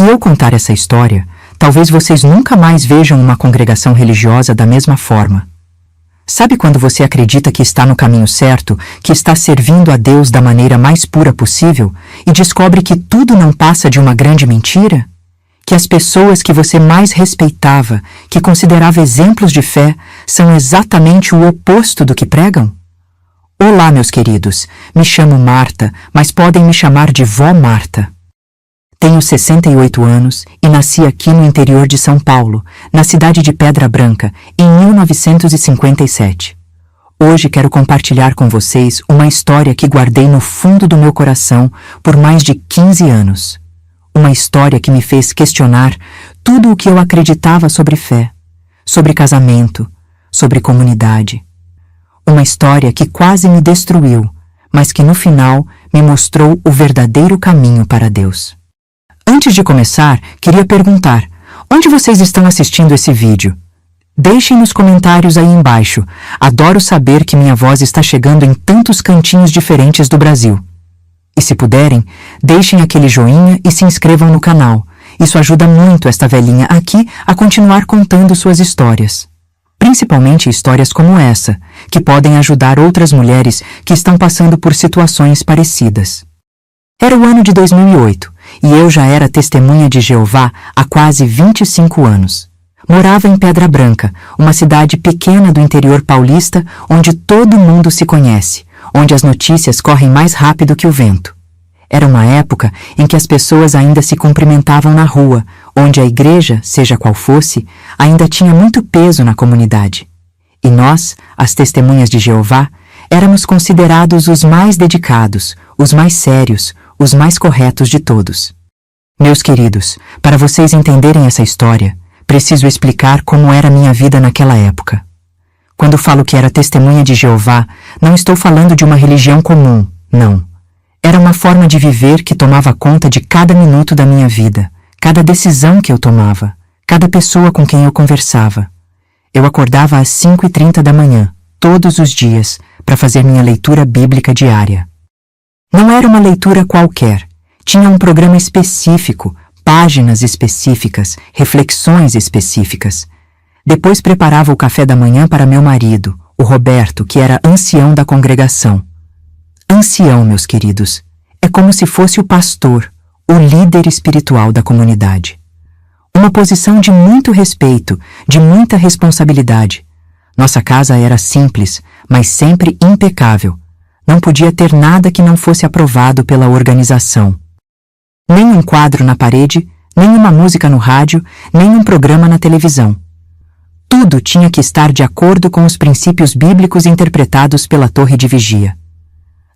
eu contar essa história, talvez vocês nunca mais vejam uma congregação religiosa da mesma forma. Sabe quando você acredita que está no caminho certo, que está servindo a Deus da maneira mais pura possível, e descobre que tudo não passa de uma grande mentira? Que as pessoas que você mais respeitava, que considerava exemplos de fé, são exatamente o oposto do que pregam? Olá, meus queridos, me chamo Marta, mas podem me chamar de Vó Marta. Tenho 68 anos e nasci aqui no interior de São Paulo, na cidade de Pedra Branca, em 1957. Hoje quero compartilhar com vocês uma história que guardei no fundo do meu coração por mais de 15 anos. Uma história que me fez questionar tudo o que eu acreditava sobre fé, sobre casamento, sobre comunidade. Uma história que quase me destruiu, mas que no final me mostrou o verdadeiro caminho para Deus. Antes de começar, queria perguntar, onde vocês estão assistindo esse vídeo? Deixem nos comentários aí embaixo. Adoro saber que minha voz está chegando em tantos cantinhos diferentes do Brasil. E se puderem, deixem aquele joinha e se inscrevam no canal. Isso ajuda muito esta velhinha aqui a continuar contando suas histórias. Principalmente histórias como essa, que podem ajudar outras mulheres que estão passando por situações parecidas. Era o ano de 2008 e eu já era testemunha de Jeová há quase 25 anos. Morava em Pedra Branca, uma cidade pequena do interior paulista onde todo mundo se conhece, onde as notícias correm mais rápido que o vento. Era uma época em que as pessoas ainda se cumprimentavam na rua, onde a igreja, seja qual fosse, ainda tinha muito peso na comunidade. E nós, as testemunhas de Jeová, éramos considerados os mais dedicados, os mais sérios, os mais corretos de todos. Meus queridos, para vocês entenderem essa história, preciso explicar como era minha vida naquela época. Quando falo que era testemunha de Jeová, não estou falando de uma religião comum, não. Era uma forma de viver que tomava conta de cada minuto da minha vida, cada decisão que eu tomava, cada pessoa com quem eu conversava. Eu acordava às 5h30 da manhã, todos os dias, para fazer minha leitura bíblica diária. Não era uma leitura qualquer, tinha um programa específico, páginas específicas, reflexões específicas. Depois preparava o café da manhã para meu marido, o Roberto, que era ancião da congregação. Ancião, meus queridos, é como se fosse o pastor, o líder espiritual da comunidade. Uma posição de muito respeito, de muita responsabilidade. Nossa casa era simples, mas sempre impecável. Não podia ter nada que não fosse aprovado pela organização. Nem um quadro na parede, nem uma música no rádio, nem um programa na televisão. Tudo tinha que estar de acordo com os princípios bíblicos interpretados pela torre de vigia.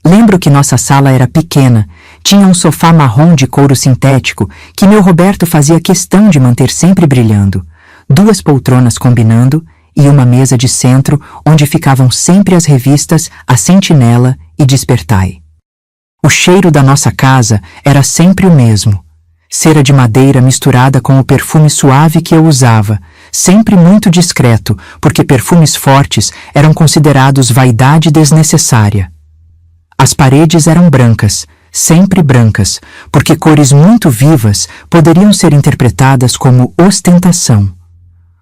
Lembro que nossa sala era pequena, tinha um sofá marrom de couro sintético que meu Roberto fazia questão de manter sempre brilhando, 2 poltronas combinando e uma mesa de centro onde ficavam sempre as revistas A Sentinela e Despertai. O cheiro da nossa casa era sempre o mesmo. Cera de madeira misturada com o perfume suave que eu usava, sempre muito discreto, porque perfumes fortes eram considerados vaidade desnecessária. As paredes eram brancas, sempre brancas, porque cores muito vivas poderiam ser interpretadas como ostentação.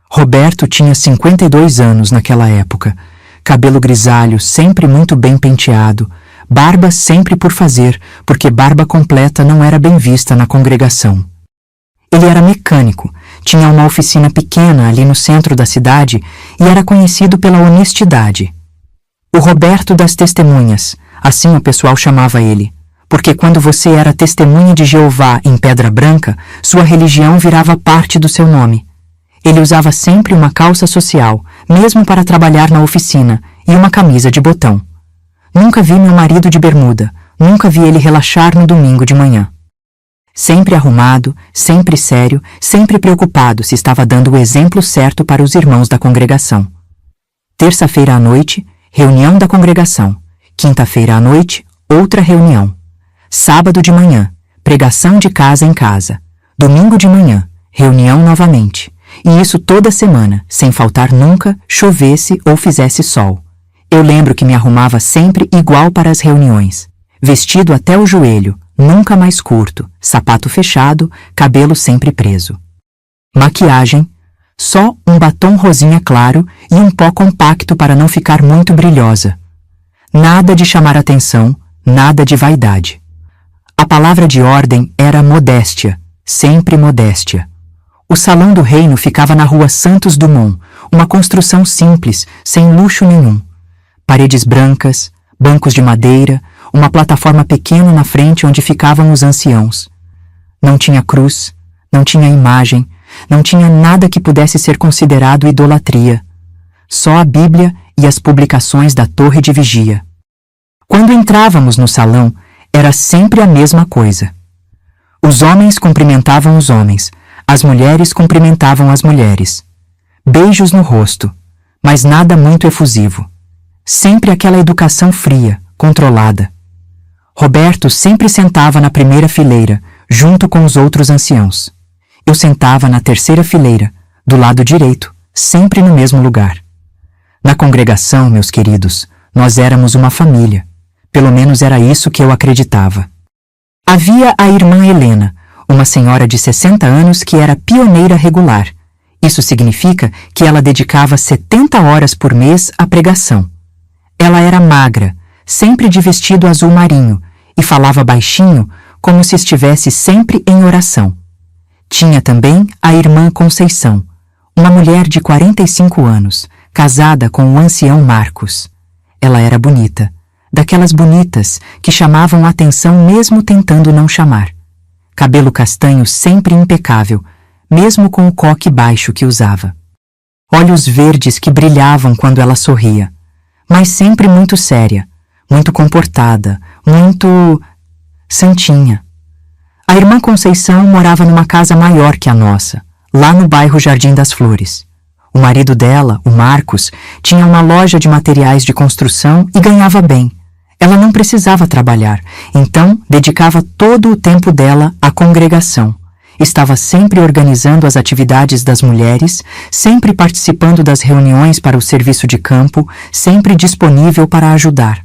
Roberto tinha 52 anos naquela época, cabelo grisalho sempre muito bem penteado, barba sempre por fazer, porque barba completa não era bem vista na congregação. Ele era mecânico, tinha uma oficina pequena ali no centro da cidade e era conhecido pela honestidade. O Roberto das Testemunhas, assim o pessoal chamava ele, porque quando você era testemunha de Jeová em Pedra Branca, sua religião virava parte do seu nome. Ele usava sempre uma calça social, mesmo para trabalhar na oficina, e uma camisa de botão. Nunca vi meu marido de bermuda, nunca vi ele relaxar no domingo de manhã. Sempre arrumado, sempre sério, sempre preocupado se estava dando o exemplo certo para os irmãos da congregação. Terça-feira à noite, reunião da congregação. Quinta-feira à noite, outra reunião. Sábado de manhã, pregação de casa em casa. Domingo de manhã, reunião novamente. E isso toda semana, sem faltar nunca, chovesse ou fizesse sol. Eu lembro que me arrumava sempre igual para as reuniões. Vestido até o joelho, nunca mais curto, sapato fechado, cabelo sempre preso. Maquiagem, só um batom rosinha claro e um pó compacto para não ficar muito brilhosa. Nada de chamar atenção, nada de vaidade. A palavra de ordem era modéstia, sempre modéstia. O salão do reino ficava na rua Santos Dumont, uma construção simples, sem luxo nenhum. Paredes brancas, bancos de madeira, uma plataforma pequena na frente onde ficavam os anciãos. Não tinha cruz, não tinha imagem, não tinha nada que pudesse ser considerado idolatria. Só a Bíblia e as publicações da torre de vigia. Quando entrávamos no salão, era sempre a mesma coisa. Os homens cumprimentavam os homens, as mulheres cumprimentavam as mulheres. Beijos no rosto, mas nada muito efusivo. Sempre aquela educação fria, controlada. Roberto sempre sentava na primeira fileira, junto com os outros anciãos. Eu sentava na terceira fileira, do lado direito, sempre no mesmo lugar. Na congregação, meus queridos, nós éramos uma família. Pelo menos era isso que eu acreditava. Havia a irmã Helena, uma senhora de 60 anos que era pioneira regular. Isso significa que ela dedicava 70 horas por mês à pregação. Ela era magra, sempre de vestido azul marinho, e falava baixinho, como se estivesse sempre em oração. Tinha também a irmã Conceição, uma mulher de 45 anos, casada com o ancião Marcos. Ela era bonita, daquelas bonitas que chamavam a atenção mesmo tentando não chamar. Cabelo castanho sempre impecável, mesmo com o coque baixo que usava. Olhos verdes que brilhavam quando ela sorria, mas sempre muito séria, muito comportada, muito santinha. A irmã Conceição morava numa casa maior que a nossa, lá no bairro Jardim das Flores. O marido dela, o Marcos, tinha uma loja de materiais de construção e ganhava bem. Ela não precisava trabalhar, então dedicava todo o tempo dela à congregação. Estava sempre organizando as atividades das mulheres, sempre participando das reuniões para o serviço de campo, sempre disponível para ajudar.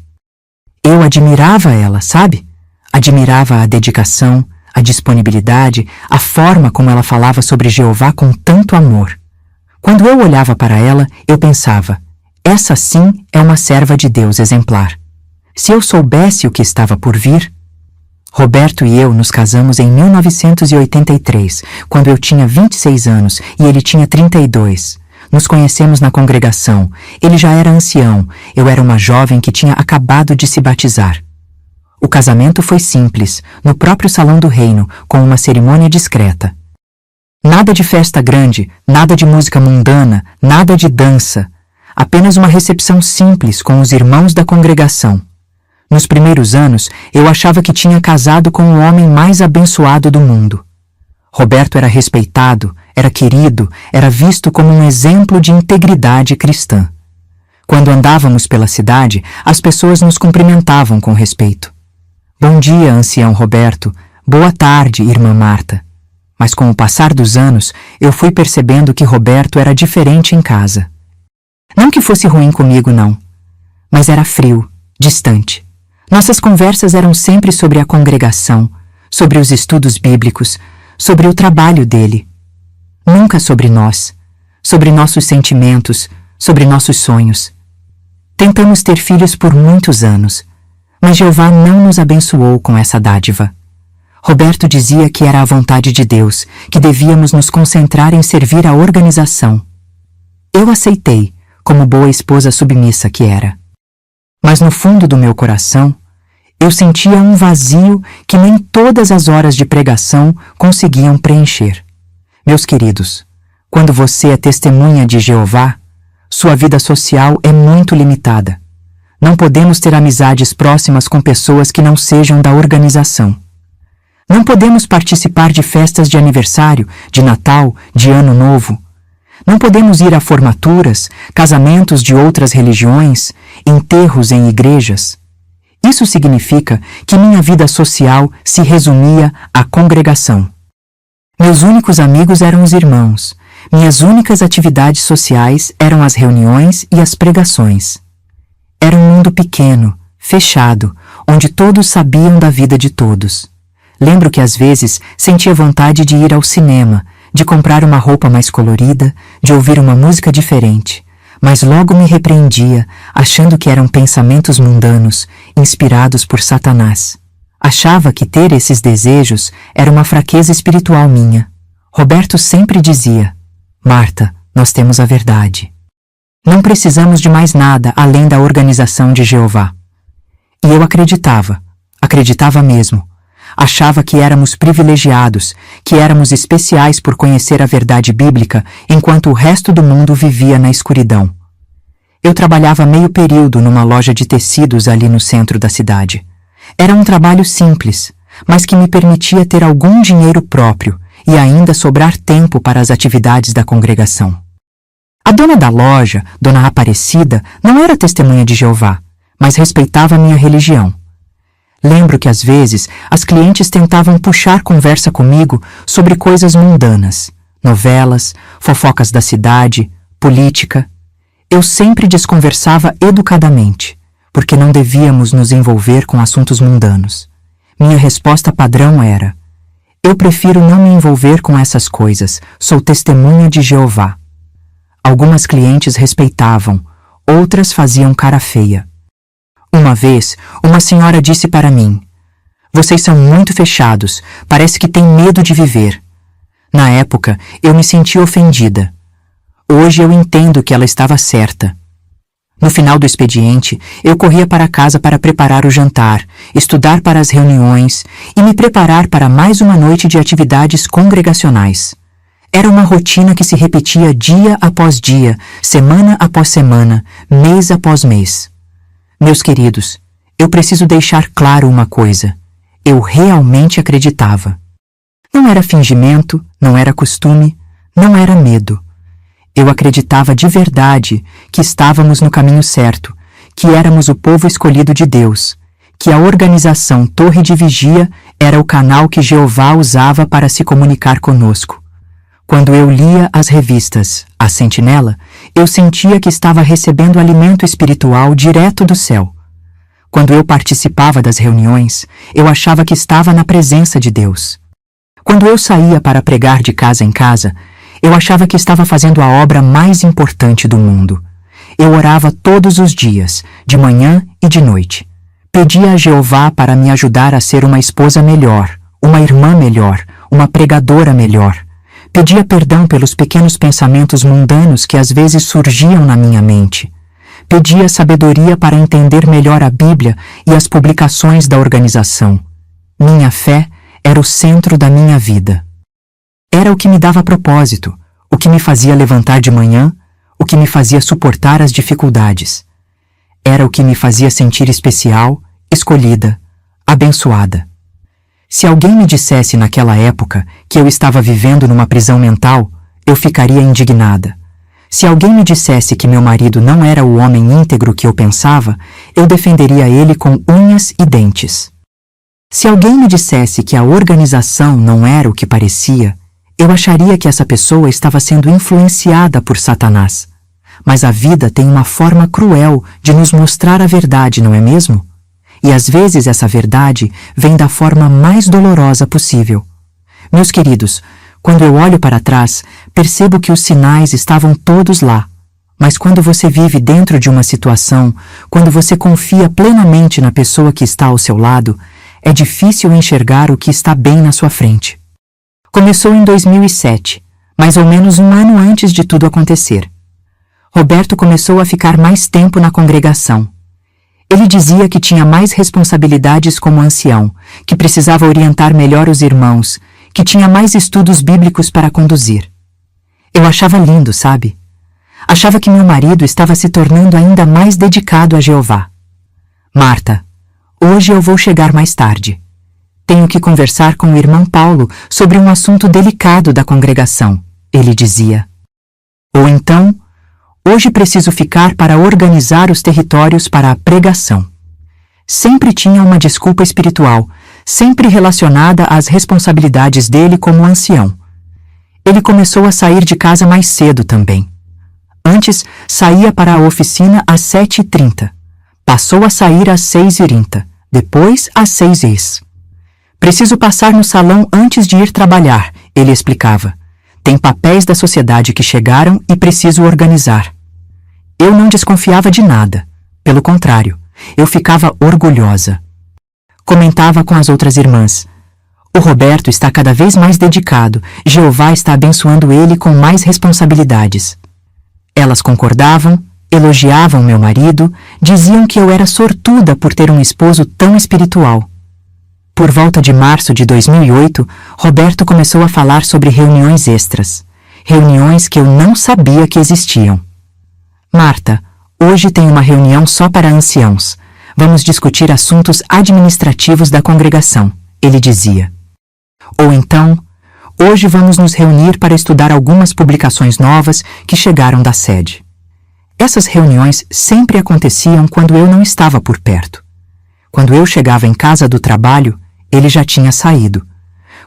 Eu admirava ela, sabe? Admirava a dedicação, a disponibilidade, a forma como ela falava sobre Jeová com tanto amor. Quando eu olhava para ela, eu pensava, essa sim é uma serva de Deus exemplar. Se eu soubesse o que estava por vir... Roberto e eu nos casamos em 1983, quando eu tinha 26 anos e ele tinha 32. Nos conhecemos na congregação. Ele já era ancião, eu era uma jovem que tinha acabado de se batizar. O casamento foi simples, no próprio salão do reino, com uma cerimônia discreta. Nada de festa grande, nada de música mundana, nada de dança. Apenas uma recepção simples com os irmãos da congregação. Nos primeiros anos, eu achava que tinha casado com o homem mais abençoado do mundo. Roberto era respeitado, era querido, era visto como um exemplo de integridade cristã. Quando andávamos pela cidade, as pessoas nos cumprimentavam com respeito. Bom dia, ancião Roberto. Boa tarde, irmã Marta. Mas com o passar dos anos, eu fui percebendo que Roberto era diferente em casa. Não que fosse ruim comigo, não. Mas era frio, distante. Nossas conversas eram sempre sobre a congregação, sobre os estudos bíblicos, sobre o trabalho dele. Nunca sobre nós, sobre nossos sentimentos, sobre nossos sonhos. Tentamos ter filhos por muitos anos, mas Jeová não nos abençoou com essa dádiva. Roberto dizia que era a vontade de Deus, que devíamos nos concentrar em servir a organização. Eu aceitei, como boa esposa submissa que era. Mas no fundo do meu coração, eu sentia um vazio que nem todas as horas de pregação conseguiam preencher. Meus queridos, quando você é testemunha de Jeová, sua vida social é muito limitada. Não podemos ter amizades próximas com pessoas que não sejam da organização. Não podemos participar de festas de aniversário, de Natal, de Ano Novo. Não podemos ir a formaturas, casamentos de outras religiões, enterros em igrejas. Isso significa que minha vida social se resumia à congregação. Meus únicos amigos eram os irmãos. Minhas únicas atividades sociais eram as reuniões e as pregações. Era um mundo pequeno, fechado, onde todos sabiam da vida de todos. Lembro que às vezes sentia vontade de ir ao cinema, de comprar uma roupa mais colorida, de ouvir uma música diferente, mas logo me repreendia, achando que eram pensamentos mundanos, inspirados por Satanás. Achava que ter esses desejos era uma fraqueza espiritual minha. Roberto sempre dizia: Marta, nós temos a verdade. Não precisamos de mais nada além da organização de Jeová. E eu acreditava mesmo. Achava que éramos privilegiados, que éramos especiais por conhecer a verdade bíblica, enquanto o resto do mundo vivia na escuridão. Eu trabalhava meio período numa loja de tecidos ali no centro da cidade. Era um trabalho simples, mas que me permitia ter algum dinheiro próprio e ainda sobrar tempo para as atividades da congregação. A dona da loja, Dona Aparecida, não era testemunha de Jeová, mas respeitava a minha religião. Lembro que às vezes as clientes tentavam puxar conversa comigo sobre coisas mundanas, novelas, fofocas da cidade, política. Eu sempre desconversava educadamente, porque não devíamos nos envolver com assuntos mundanos. Minha resposta padrão era: eu prefiro não me envolver com essas coisas, sou testemunha de Jeová. Algumas clientes respeitavam, outras faziam cara feia. Uma vez, uma senhora disse para mim: vocês são muito fechados, parece que têm medo de viver. Na época, eu me senti ofendida. Hoje eu entendo que ela estava certa. No final do expediente, eu corria para casa para preparar o jantar, estudar para as reuniões e me preparar para mais uma noite de atividades congregacionais. Era uma rotina que se repetia dia após dia, semana após semana, mês após mês. Meus queridos, eu preciso deixar claro uma coisa. Eu realmente acreditava. Não era fingimento, não era costume, não era medo. Eu acreditava de verdade que estávamos no caminho certo, que éramos o povo escolhido de Deus, que a organização Torre de Vigia era o canal que Jeová usava para se comunicar conosco. Quando eu lia as revistas A Sentinela, eu sentia que estava recebendo alimento espiritual direto do céu. Quando eu participava das reuniões, eu achava que estava na presença de Deus. Quando eu saía para pregar de casa em casa, eu achava que estava fazendo a obra mais importante do mundo. Eu orava todos os dias, de manhã e de noite. Pedia a Jeová para me ajudar a ser uma esposa melhor, uma irmã melhor, uma pregadora melhor. Pedia perdão pelos pequenos pensamentos mundanos que às vezes surgiam na minha mente. Pedia sabedoria para entender melhor a Bíblia e as publicações da organização. Minha fé era o centro da minha vida. Era o que me dava propósito, o que me fazia levantar de manhã, o que me fazia suportar as dificuldades. Era o que me fazia sentir especial, escolhida, abençoada. Se alguém me dissesse naquela época que eu estava vivendo numa prisão mental, eu ficaria indignada. Se alguém me dissesse que meu marido não era o homem íntegro que eu pensava, eu defenderia ele com unhas e dentes. Se alguém me dissesse que a organização não era o que parecia, eu acharia que essa pessoa estava sendo influenciada por Satanás. Mas a vida tem uma forma cruel de nos mostrar a verdade, não é mesmo? E às vezes essa verdade vem da forma mais dolorosa possível. Meus queridos, quando eu olho para trás, percebo que os sinais estavam todos lá. Mas quando você vive dentro de uma situação, quando você confia plenamente na pessoa que está ao seu lado, é difícil enxergar o que está bem na sua frente. Começou em 2007, mais ou menos um ano antes de tudo acontecer. Roberto começou a ficar mais tempo na congregação. Ele dizia que tinha mais responsabilidades como ancião, que precisava orientar melhor os irmãos, que tinha mais estudos bíblicos para conduzir. Eu achava lindo, sabe? Achava que meu marido estava se tornando ainda mais dedicado a Jeová. Marta, hoje eu vou chegar mais tarde. Tenho que conversar com o irmão Paulo sobre um assunto delicado da congregação, ele dizia. Ou então, hoje preciso ficar para organizar os territórios para a pregação. Sempre tinha uma desculpa espiritual, sempre relacionada às responsabilidades dele como ancião. Ele começou a sair de casa mais cedo também. Antes, saía para a oficina às 7h30. Passou a sair às 6h30, depois às 6h. Preciso passar no salão antes de ir trabalhar, ele explicava. Tem papéis da sociedade que chegaram e preciso organizar. Eu não desconfiava de nada. Pelo contrário, eu ficava orgulhosa. Comentava com as outras irmãs. O Roberto está cada vez mais dedicado. Jeová está abençoando ele com mais responsabilidades. Elas concordavam, elogiavam meu marido, diziam que eu era sortuda por ter um esposo tão espiritual. Por volta de março de 2008, Roberto começou a falar sobre reuniões extras. Reuniões que eu não sabia que existiam. Marta, hoje tem uma reunião só para anciãos. Vamos discutir assuntos administrativos da congregação, ele dizia. Ou então, hoje vamos nos reunir para estudar algumas publicações novas que chegaram da sede. Essas reuniões sempre aconteciam quando eu não estava por perto. Quando eu chegava em casa do trabalho, ele já tinha saído.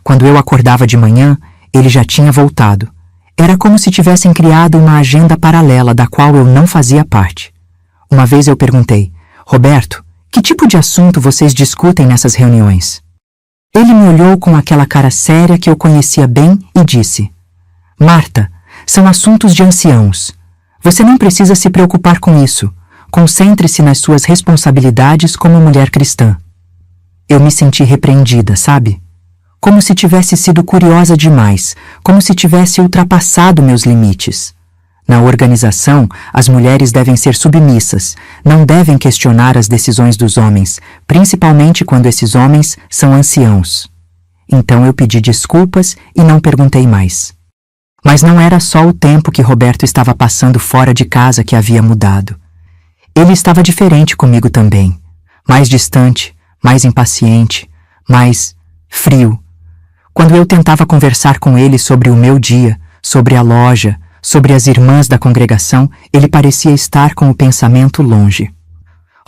Quando eu acordava de manhã, ele já tinha voltado. Era como se tivessem criado uma agenda paralela da qual eu não fazia parte. Uma vez eu perguntei, Roberto, que tipo de assunto vocês discutem nessas reuniões? Ele me olhou com aquela cara séria que eu conhecia bem e disse, Marta, são assuntos de anciãos. Você não precisa se preocupar com isso. Concentre-se nas suas responsabilidades como mulher cristã. Eu me senti repreendida, sabe? Como se tivesse sido curiosa demais, como se tivesse ultrapassado meus limites. Na organização, as mulheres devem ser submissas, não devem questionar as decisões dos homens, principalmente quando esses homens são anciãos. Então eu pedi desculpas e não perguntei mais. Mas não era só o tempo que Roberto estava passando fora de casa que havia mudado. Ele estava diferente comigo também, mais distante, mais impaciente, mais frio. Quando eu tentava conversar com ele sobre o meu dia, sobre a loja, sobre as irmãs da congregação, ele parecia estar com o pensamento longe.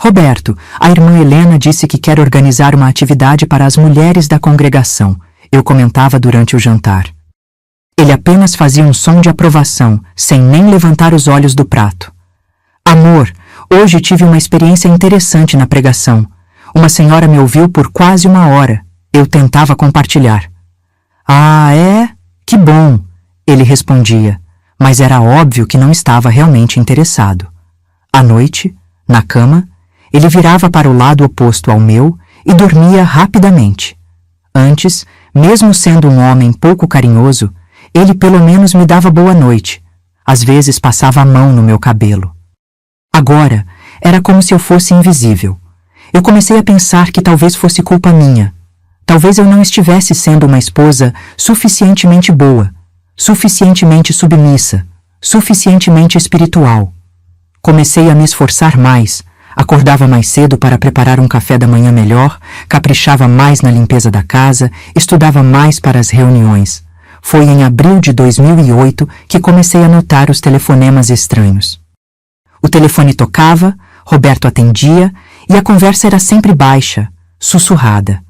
Roberto, a irmã Helena disse que quer organizar uma atividade para as mulheres da congregação, eu comentava durante o jantar. Ele apenas fazia um som de aprovação, sem nem levantar os olhos do prato. Amor, hoje tive uma experiência interessante na pregação. Uma senhora me ouviu por quase 1 hora. Eu tentava compartilhar. Ah, é? Que bom! Ele respondia, mas era óbvio que não estava realmente interessado. À noite, na cama, ele virava para o lado oposto ao meu e dormia rapidamente. Antes, mesmo sendo um homem pouco carinhoso, ele pelo menos me dava boa noite. Às vezes passava a mão no meu cabelo. Agora, era como se eu fosse invisível. Eu comecei a pensar que talvez fosse culpa minha. Talvez eu não estivesse sendo uma esposa suficientemente boa, suficientemente submissa, suficientemente espiritual. Comecei a me esforçar mais, acordava mais cedo para preparar um café da manhã melhor, caprichava mais na limpeza da casa, estudava mais para as reuniões. Foi em abril de 2008 que comecei a notar os telefonemas estranhos. O telefone tocava, Roberto atendia e a conversa era sempre baixa, sussurrada.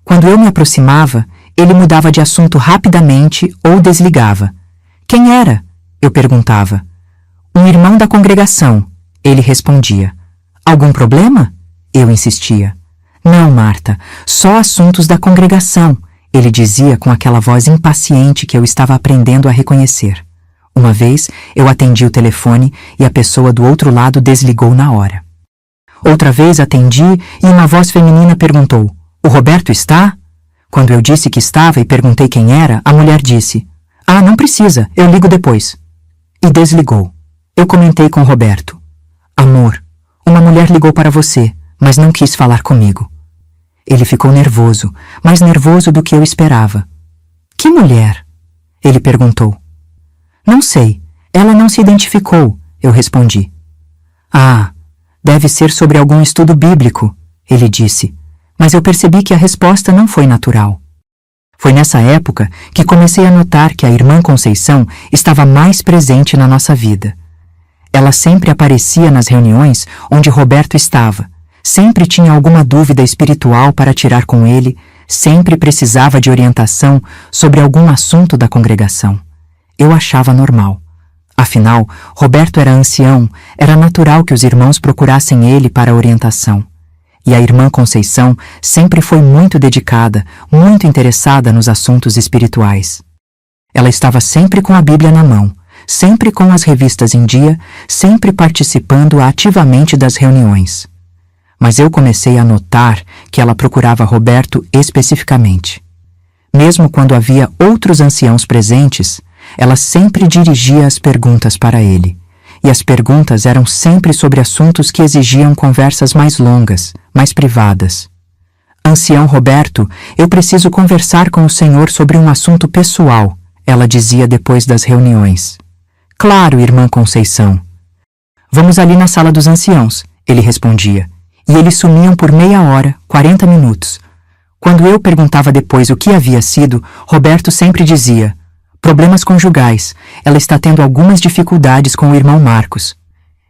Quando eu me aproximava, ele mudava de assunto rapidamente ou desligava. Quem era? Eu perguntava. Um irmão da congregação, ele respondia. Algum problema? Eu insistia. Não, Marta, só assuntos da congregação, ele dizia com aquela voz impaciente que eu estava aprendendo a reconhecer. Uma vez, eu atendi o telefone e a pessoa do outro lado desligou na hora. Outra vez atendi e uma voz feminina perguntou, o Roberto está? Quando eu disse que estava e perguntei quem era, a mulher disse, ah, não precisa, eu ligo depois. E desligou. Eu comentei com Roberto, amor, uma mulher ligou para você, mas não quis falar comigo. Ele ficou nervoso, mais nervoso do que eu esperava. Que mulher? Ele perguntou. Não sei, ela não se identificou, eu respondi. Ah, deve ser sobre algum estudo bíblico, ele disse, mas eu percebi que a resposta não foi natural. Foi nessa época que comecei a notar que a irmã Conceição estava mais presente na nossa vida. Ela sempre aparecia nas reuniões onde Roberto estava, sempre tinha alguma dúvida espiritual para tirar com ele, sempre precisava de orientação sobre algum assunto da congregação. Eu achava normal. Afinal, Roberto era ancião, era natural que os irmãos procurassem ele para orientação. e a irmã Conceição sempre foi muito dedicada, muito interessada nos assuntos espirituais. Ela estava sempre com a Bíblia na mão, sempre com as revistas em dia, sempre participando ativamente das reuniões. Mas eu comecei a notar que ela procurava Roberto especificamente. Mesmo quando havia outros anciãos presentes, ela sempre dirigia as perguntas para ele. E as perguntas eram sempre sobre assuntos que exigiam conversas mais longas, mais privadas. Ancião Roberto, eu preciso conversar com o senhor sobre um assunto pessoal, ela dizia depois das reuniões. Claro, irmã Conceição. Vamos ali na sala dos anciãos, ele respondia. E eles sumiam por meia hora, 40 minutos. Quando eu perguntava depois o que havia sido, Roberto sempre dizia: problemas conjugais, ela está tendo algumas dificuldades com o irmão Marcos.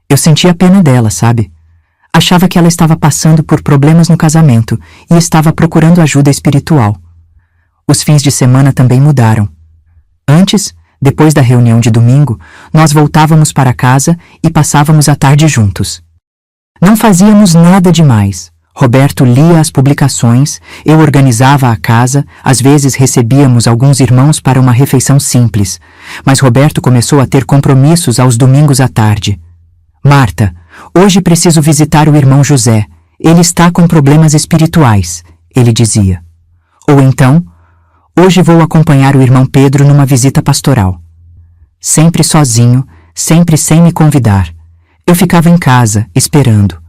Eu sentia pena dela, sabe? Achava que ela estava passando por problemas no casamento e estava procurando ajuda espiritual. Os fins de semana também mudaram. Antes, depois da reunião de domingo, nós voltávamos para casa e passávamos a tarde juntos. Não fazíamos nada demais. Roberto lia as publicações, eu organizava a casa, às vezes recebíamos alguns irmãos para uma refeição simples, mas Roberto começou a ter compromissos aos domingos à tarde. Marta, hoje preciso visitar o irmão José. Ele está com problemas espirituais, ele dizia. Ou então, hoje vou acompanhar o irmão Pedro numa visita pastoral. Sempre sozinho, sempre sem me convidar. Eu ficava em casa, esperando.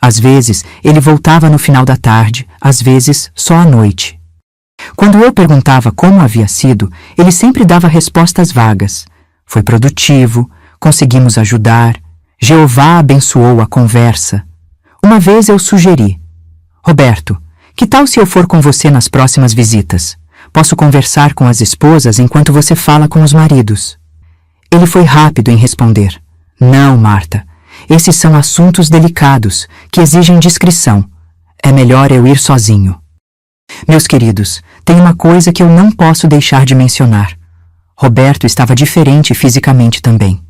Às vezes, ele voltava no final da tarde, às vezes, só à noite. Quando eu perguntava como havia sido, ele sempre dava respostas vagas. Foi produtivo, conseguimos ajudar, Jeová abençoou a conversa. Uma vez eu sugeri: Roberto, que tal se eu for com você nas próximas visitas? Posso conversar com as esposas enquanto você fala com os maridos. Ele foi rápido em responder: não, Marta. Esses são assuntos delicados, que exigem discrição. É melhor eu ir sozinho. Meus queridos, tem uma coisa que eu não posso deixar de mencionar. Roberto estava diferente fisicamente também.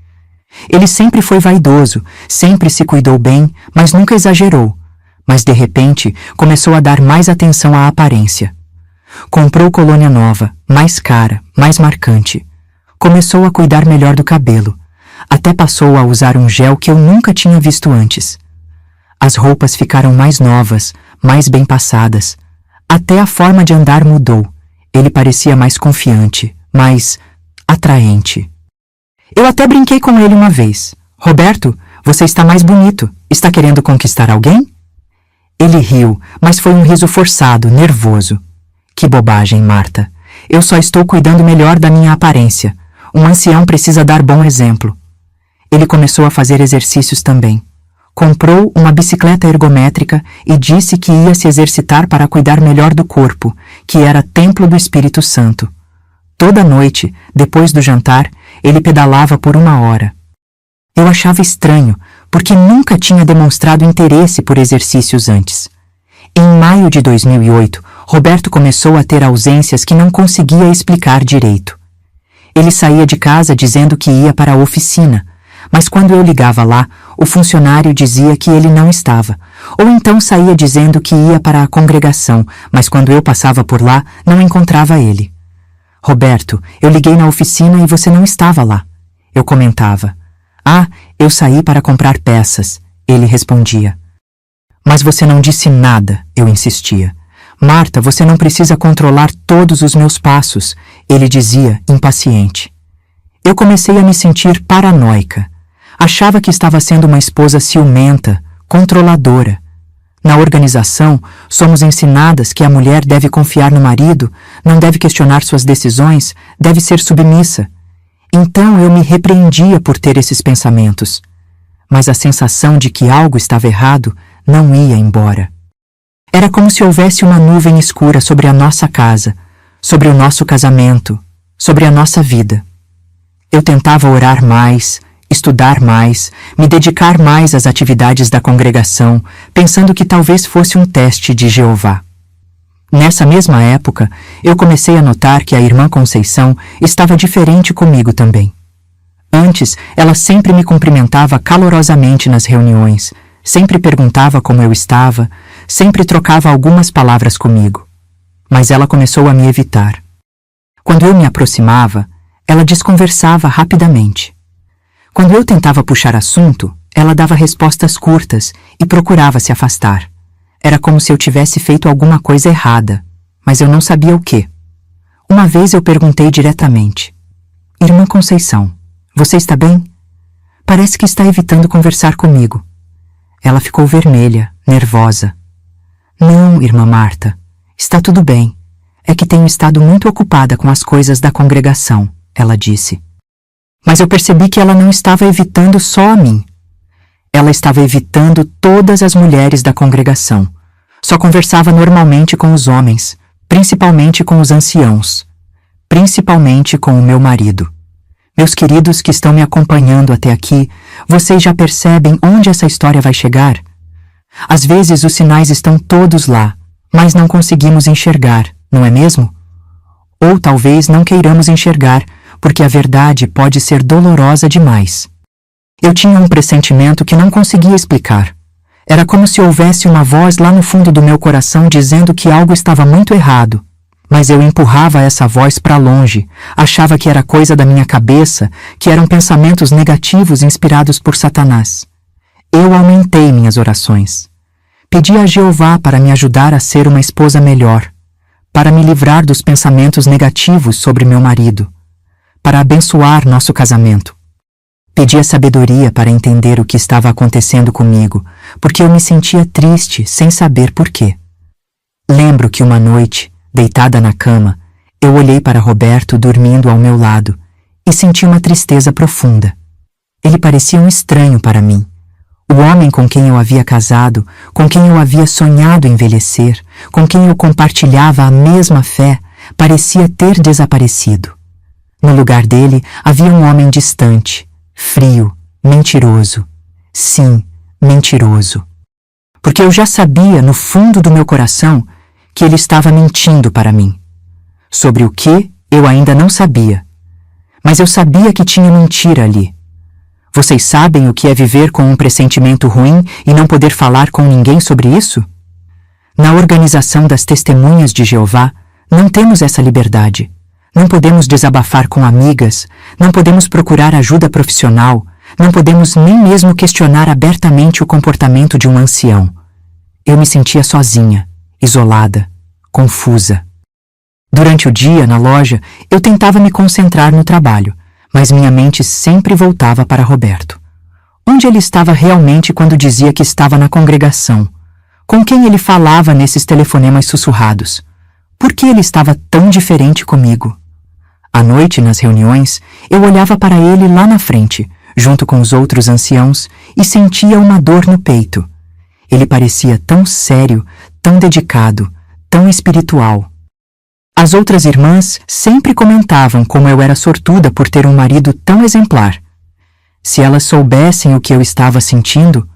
Ele sempre foi vaidoso, sempre se cuidou bem, mas nunca exagerou. Mas de repente, começou a dar mais atenção à aparência. Comprou colônia nova, mais cara, mais marcante. Começou a cuidar melhor do cabelo. Até passou a usar um gel que eu nunca tinha visto antes. As roupas ficaram mais novas, mais bem passadas. Até a forma de andar mudou. Ele parecia mais confiante, mais atraente. Eu até brinquei com ele uma vez. Roberto, você está mais bonito. Está querendo conquistar alguém? Ele riu, mas foi um riso forçado, nervoso. Que bobagem, Marta. Eu só estou cuidando melhor da minha aparência. Um ancião precisa dar bom exemplo. Ele começou a fazer exercícios também. Comprou uma bicicleta ergométrica e disse que ia se exercitar para cuidar melhor do corpo, que era templo do Espírito Santo. Toda noite, depois do jantar, ele pedalava por 1 hora. Eu achava estranho, porque nunca tinha demonstrado interesse por exercícios antes. Em maio de 2008, Roberto começou a ter ausências que não conseguia explicar direito. Ele saía de casa dizendo que ia para a oficina, mas quando eu ligava lá, o funcionário dizia que ele não estava. Ou então saía dizendo que ia para a congregação, mas quando eu passava por lá, não encontrava ele. Roberto, eu liguei na oficina e você não estava lá. Eu comentava. Ah, eu saí para comprar peças. Ele respondia. Mas você não disse nada, eu insistia. Marta, você não precisa controlar todos os meus passos, ele dizia, impaciente. Eu comecei a me sentir paranoica. Achava que estava sendo uma esposa ciumenta, controladora. Na organização, somos ensinadas que a mulher deve confiar no marido, não deve questionar suas decisões, deve ser submissa. Então eu me repreendia por ter esses pensamentos. Mas a sensação de que algo estava errado não ia embora. Era como se houvesse uma nuvem escura sobre a nossa casa, sobre o nosso casamento, sobre a nossa vida. Eu tentava orar mais, estudar mais, me dedicar mais às atividades da congregação, pensando que talvez fosse um teste de Jeová. Nessa mesma época, eu comecei a notar que a irmã Conceição estava diferente comigo também. Antes, ela sempre me cumprimentava calorosamente nas reuniões, sempre perguntava como eu estava, sempre trocava algumas palavras comigo, mas ela começou a me evitar. Quando eu me aproximava, ela desconversava rapidamente. Quando eu tentava puxar assunto, ela dava respostas curtas e procurava se afastar. Era como se eu tivesse feito alguma coisa errada, mas eu não sabia o quê. Uma vez eu perguntei diretamente: Irmã Conceição, você está bem? Parece que está evitando conversar comigo. Ela ficou vermelha, nervosa. Não, irmã Marta, está tudo bem. É que tenho estado muito ocupada com as coisas da congregação, ela disse. Mas eu percebi que ela não estava evitando só a mim. Ela estava evitando todas as mulheres da congregação. Só conversava normalmente com os homens, principalmente com os anciãos, principalmente com o meu marido. Meus queridos que estão me acompanhando até aqui, vocês já percebem onde essa história vai chegar? Às vezes os sinais estão todos lá, mas não conseguimos enxergar, não é mesmo? Ou talvez não queiramos enxergar, porque a verdade pode ser dolorosa demais. Eu tinha um pressentimento que não conseguia explicar. Era como se houvesse uma voz lá no fundo do meu coração dizendo que algo estava muito errado. Mas eu empurrava essa voz para longe, achava que era coisa da minha cabeça, que eram pensamentos negativos inspirados por Satanás. Eu aumentei minhas orações. Pedi a Jeová para me ajudar a ser uma esposa melhor, para me livrar dos pensamentos negativos sobre meu marido, para abençoar nosso casamento. Pedi a sabedoria para entender o que estava acontecendo comigo, porque eu me sentia triste sem saber por quê. Lembro que uma noite, deitada na cama, eu olhei para Roberto dormindo ao meu lado e senti uma tristeza profunda. Ele parecia um estranho para mim. O homem com quem eu havia casado, com quem eu havia sonhado envelhecer, com quem eu compartilhava a mesma fé, parecia ter desaparecido. No lugar dele havia um homem distante, frio, mentiroso. Sim, mentiroso. Porque eu já sabia, no fundo do meu coração, que ele estava mentindo para mim. Sobre o que, eu ainda não sabia. Mas eu sabia que tinha mentira ali. Vocês sabem o que é viver com um pressentimento ruim e não poder falar com ninguém sobre isso? Na organização das Testemunhas de Jeová, não temos essa liberdade. Não podemos desabafar com amigas, não podemos procurar ajuda profissional, não podemos nem mesmo questionar abertamente o comportamento de um ancião. Eu me sentia sozinha, isolada, confusa. Durante o dia, na loja, eu tentava me concentrar no trabalho, mas minha mente sempre voltava para Roberto. Onde ele estava realmente quando dizia que estava na congregação? Com quem ele falava nesses telefonemas sussurrados? Por que ele estava tão diferente comigo? À noite, nas reuniões, eu olhava para ele lá na frente, junto com os outros anciãos, e sentia uma dor no peito. Ele parecia tão sério, tão dedicado, tão espiritual. As outras irmãs sempre comentavam como eu era sortuda por ter um marido tão exemplar. Se elas soubessem o que eu estava sentindo,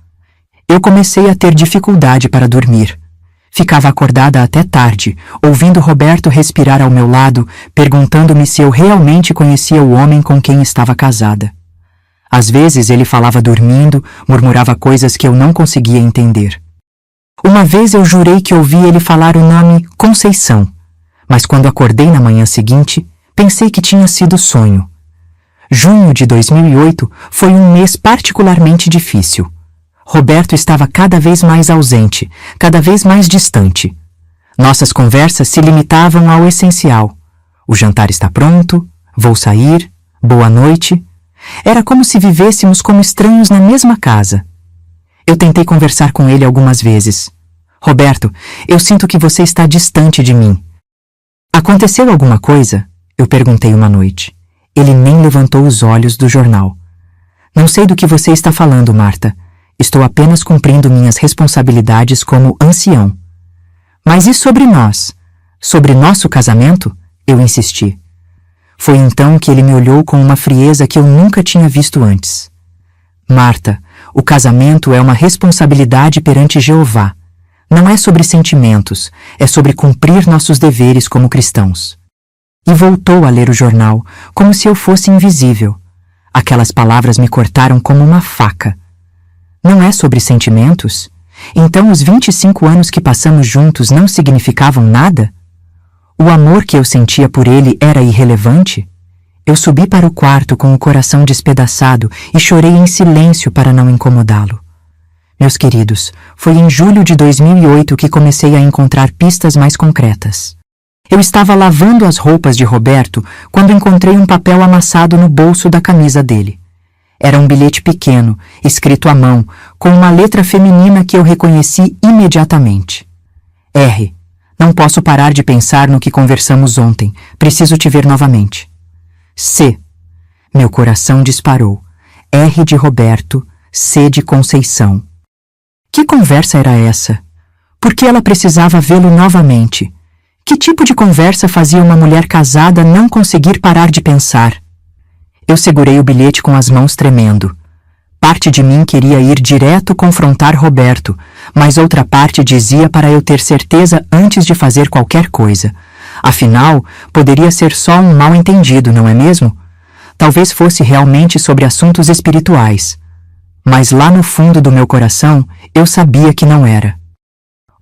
eu comecei a ter dificuldade para dormir. Ficava acordada até tarde, ouvindo Roberto respirar ao meu lado, perguntando-me se eu realmente conhecia o homem com quem estava casada. Às vezes ele falava dormindo, murmurava coisas que eu não conseguia entender. Uma vez eu jurei que ouvi ele falar o nome Conceição, mas quando acordei na manhã seguinte, pensei que tinha sido sonho. Junho de 2008 foi um mês particularmente difícil. Roberto estava cada vez mais ausente, cada vez mais distante. Nossas conversas se limitavam ao essencial. O jantar está pronto, vou sair, boa noite. Era como se vivêssemos como estranhos na mesma casa. Eu tentei conversar com ele algumas vezes. Roberto, eu sinto que você está distante de mim. Aconteceu alguma coisa? Eu perguntei uma noite. Ele nem levantou os olhos do jornal. Não sei do que você está falando, Marta. Estou apenas cumprindo minhas responsabilidades como ancião. Mas e sobre nós? Sobre nosso casamento? Eu insisti. Foi então que ele me olhou com uma frieza que eu nunca tinha visto antes. Marta, o casamento é uma responsabilidade perante Jeová. Não é sobre sentimentos, é sobre cumprir nossos deveres como cristãos. E voltou a ler o jornal, como se eu fosse invisível. Aquelas palavras me cortaram como uma faca. Não é sobre sentimentos? Então os 25 anos que passamos juntos não significavam nada? O amor que eu sentia por ele era irrelevante? Eu subi para o quarto com o coração despedaçado e chorei em silêncio para não incomodá-lo. Meus queridos, foi em julho de 2008 que comecei a encontrar pistas mais concretas. Eu estava lavando as roupas de Roberto quando encontrei um papel amassado no bolso da camisa dele. Era um bilhete pequeno, escrito à mão, com uma letra feminina que eu reconheci imediatamente. R. Não posso parar de pensar no que conversamos ontem. Preciso te ver novamente. C. Meu coração disparou. R de Roberto, C de Conceição. Que conversa era essa? Por que ela precisava vê-lo novamente? Que tipo de conversa fazia uma mulher casada não conseguir parar de pensar? Eu segurei o bilhete com as mãos tremendo. Parte de mim queria ir direto confrontar Roberto, mas outra parte dizia para eu ter certeza antes de fazer qualquer coisa. Afinal, poderia ser só um mal-entendido, não é mesmo? Talvez fosse realmente sobre assuntos espirituais. Mas lá no fundo do meu coração, eu sabia que não era.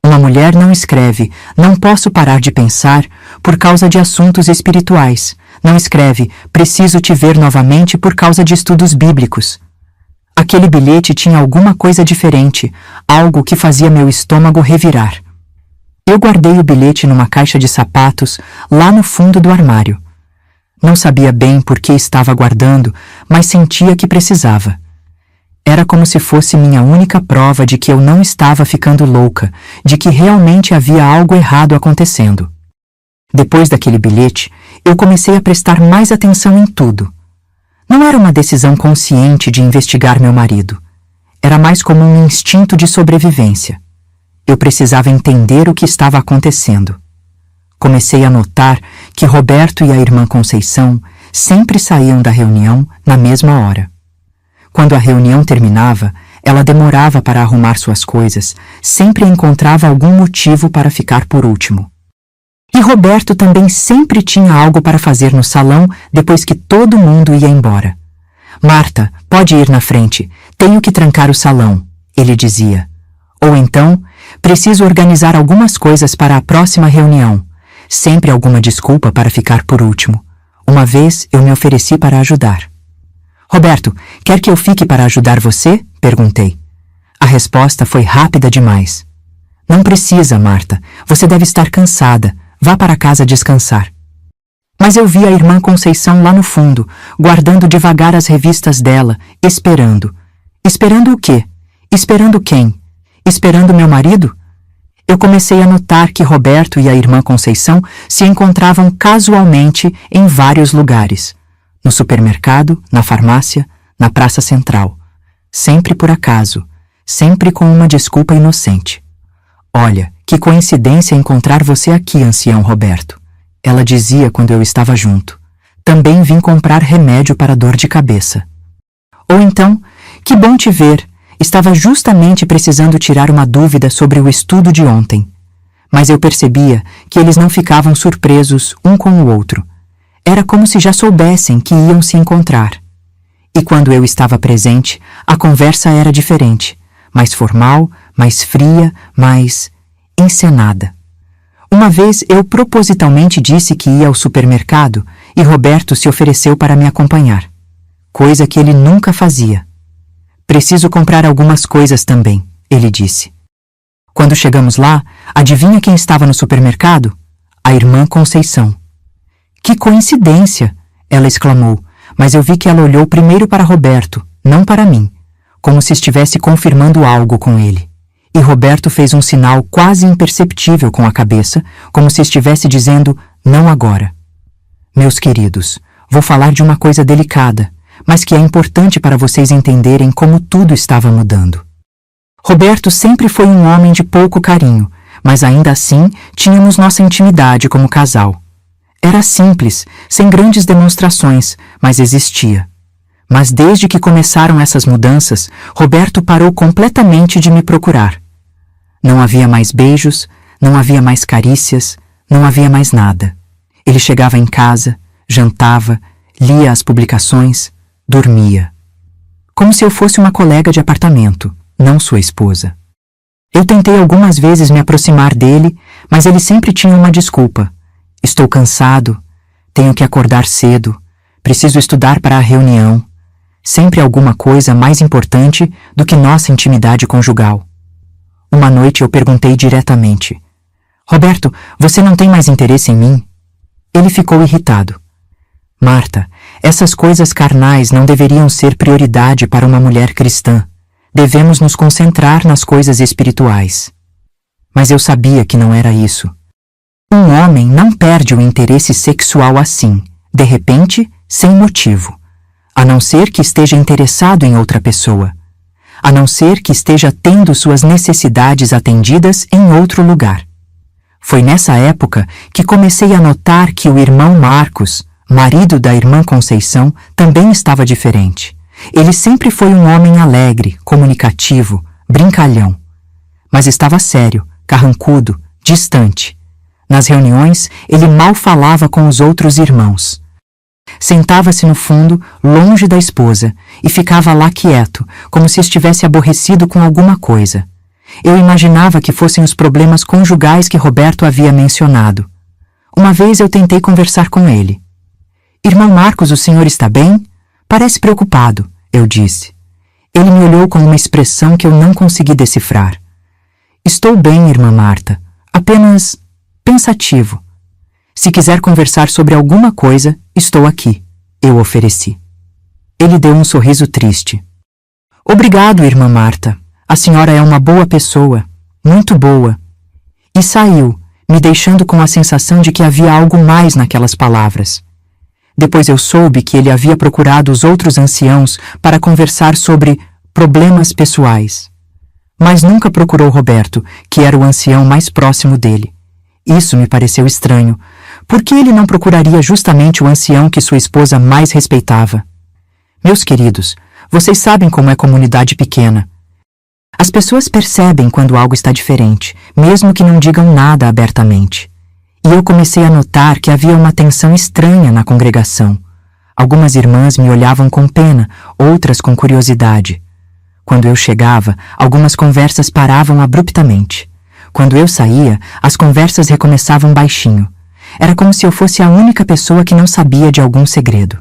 Uma mulher não escreve, não posso parar de pensar, por causa de assuntos espirituais. Não escreve, preciso te ver novamente por causa de estudos bíblicos. Aquele bilhete tinha alguma coisa diferente, algo que fazia meu estômago revirar. Eu guardei o bilhete numa caixa de sapatos, lá no fundo do armário. Não sabia bem por que estava guardando, mas sentia que precisava. Era como se fosse minha única prova de que eu não estava ficando louca, de que realmente havia algo errado acontecendo. Depois daquele bilhete, eu comecei a prestar mais atenção em tudo. Não era uma decisão consciente de investigar meu marido. Era mais como um instinto de sobrevivência. Eu precisava entender o que estava acontecendo. Comecei a notar que Roberto e a irmã Conceição sempre saíam da reunião na mesma hora. Quando a reunião terminava, ela demorava para arrumar suas coisas, sempre encontrava algum motivo para ficar por último. E Roberto também sempre tinha algo para fazer no salão depois que todo mundo ia embora. Marta, pode ir na frente, tenho que trancar o salão, ele dizia. Ou então, preciso organizar algumas coisas para a próxima reunião. Sempre alguma desculpa para ficar por último. Uma vez eu me ofereci para ajudar. Roberto, quer que eu fique para ajudar você? Perguntei. A resposta foi rápida demais. Não precisa, Marta. Você deve estar cansada. Vá para casa descansar. Mas eu vi a irmã Conceição lá no fundo, guardando devagar as revistas dela, esperando. Esperando o quê? Esperando quem? Esperando meu marido? Eu comecei a notar que Roberto e a irmã Conceição se encontravam casualmente em vários lugares. No supermercado, na farmácia, na praça central. Sempre por acaso, sempre com uma desculpa inocente. Olha, que coincidência encontrar você aqui, ancião Roberto. Ela dizia quando eu estava junto. Também vim comprar remédio para dor de cabeça. Ou então, que bom te ver. Estava justamente precisando tirar uma dúvida sobre o estudo de ontem. Mas eu percebia que eles não ficavam surpresos um com o outro. Era como se já soubessem que iam se encontrar. E quando eu estava presente, a conversa era diferente, mais formal, mais fria, mais encenada. Uma vez eu propositalmente disse que ia ao supermercado e Roberto se ofereceu para me acompanhar, coisa que ele nunca fazia. Preciso comprar algumas coisas também, ele disse. Quando chegamos lá, adivinha quem estava no supermercado? A irmã Conceição. Que coincidência! Ela exclamou, mas eu vi que ela olhou primeiro para Roberto, não para mim, como se estivesse confirmando algo com ele. E Roberto fez um sinal quase imperceptível com a cabeça, como se estivesse dizendo, não agora. Meus queridos, vou falar de uma coisa delicada, mas que é importante para vocês entenderem como tudo estava mudando. Roberto sempre foi um homem de pouco carinho, mas ainda assim tínhamos nossa intimidade como casal. Era simples, sem grandes demonstrações, mas existia. Mas desde que começaram essas mudanças, Roberto parou completamente de me procurar. Não havia mais beijos, não havia mais carícias, não havia mais nada. Ele chegava em casa, jantava, lia as publicações, dormia. Como se eu fosse uma colega de apartamento, não sua esposa. Eu tentei algumas vezes me aproximar dele, mas ele sempre tinha uma desculpa. Estou cansado, tenho que acordar cedo, preciso estudar para a reunião. Sempre alguma coisa mais importante do que nossa intimidade conjugal. Uma noite eu perguntei diretamente: Roberto, você não tem mais interesse em mim? Ele ficou irritado. Marta, essas coisas carnais não deveriam ser prioridade para uma mulher cristã. Devemos nos concentrar nas coisas espirituais. Mas eu sabia que não era isso. Um homem não perde o interesse sexual assim, de repente, sem motivo. A não ser que esteja interessado em outra pessoa. A não ser que esteja tendo suas necessidades atendidas em outro lugar. Foi nessa época que comecei a notar que o irmão Marcos, marido da irmã Conceição, também estava diferente. Ele sempre foi um homem alegre, comunicativo, brincalhão. Mas estava sério, carrancudo, distante. Nas reuniões, ele mal falava com os outros irmãos. Sentava-se no fundo, longe da esposa, e ficava lá quieto, como se estivesse aborrecido com alguma coisa. Eu imaginava que fossem os problemas conjugais que Roberto havia mencionado. Uma vez eu tentei conversar com ele. Irmão Marcos, o senhor está bem? Parece preocupado, eu disse. Ele me olhou com uma expressão que eu não consegui decifrar. Estou bem, irmã Marta, apenas pensativo. Se quiser conversar sobre alguma coisa, estou aqui, eu ofereci. Ele deu um sorriso triste. Obrigado, irmã Marta. A senhora é uma boa pessoa, muito boa. E saiu, me deixando com a sensação de que havia algo mais naquelas palavras. Depois eu soube que ele havia procurado os outros anciãos para conversar sobre problemas pessoais. Mas nunca procurou Roberto, que era o ancião mais próximo dele. Isso me pareceu estranho. Por que ele não procuraria justamente o ancião que sua esposa mais respeitava? Meus queridos, vocês sabem como é comunidade pequena. As pessoas percebem quando algo está diferente, mesmo que não digam nada abertamente. E eu comecei a notar que havia uma tensão estranha na congregação. Algumas irmãs me olhavam com pena, outras com curiosidade. Quando eu chegava, algumas conversas paravam abruptamente. Quando eu saía, as conversas recomeçavam baixinho. Era como se eu fosse a única pessoa que não sabia de algum segredo.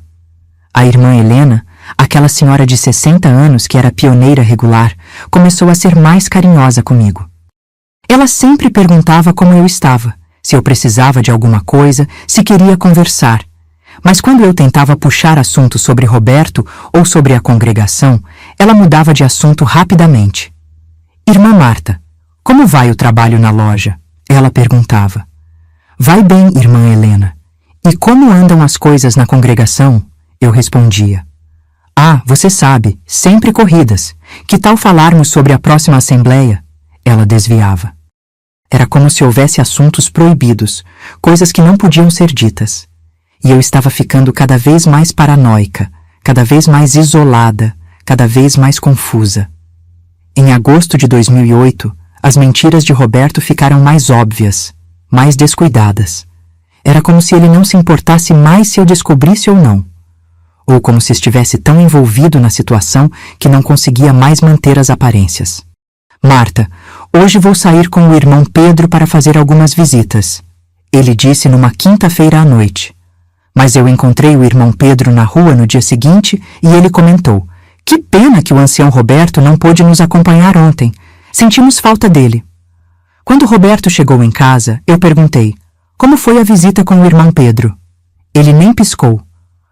A irmã Helena, aquela senhora de 60 anos que era pioneira regular, começou a ser mais carinhosa comigo. Ela sempre perguntava como eu estava, se eu precisava de alguma coisa, se queria conversar. Mas quando eu tentava puxar assunto sobre Roberto ou sobre a congregação, ela mudava de assunto rapidamente. Irmã Marta, como vai o trabalho na loja? Ela perguntava. Vai bem, irmã Helena. E como andam as coisas na congregação? Eu respondia. Ah, você sabe, sempre corridas. Que tal falarmos sobre a próxima assembleia? Ela desviava. Era como se houvesse assuntos proibidos, coisas que não podiam ser ditas. E eu estava ficando cada vez mais paranoica, cada vez mais isolada, cada vez mais confusa. Em agosto de 2008, as mentiras de Roberto ficaram mais óbvias, mais descuidadas. Era como se ele não se importasse mais se eu descobrisse ou não. Ou como se estivesse tão envolvido na situação que não conseguia mais manter as aparências. Marta, hoje vou sair com o irmão Pedro para fazer algumas visitas. Ele disse numa quinta-feira à noite. Mas eu encontrei o irmão Pedro na rua no dia seguinte e ele comentou: que pena que o ancião Roberto não pôde nos acompanhar ontem. Sentimos falta dele. Quando Roberto chegou em casa, eu perguntei: como foi a visita com o irmão Pedro? Ele nem piscou.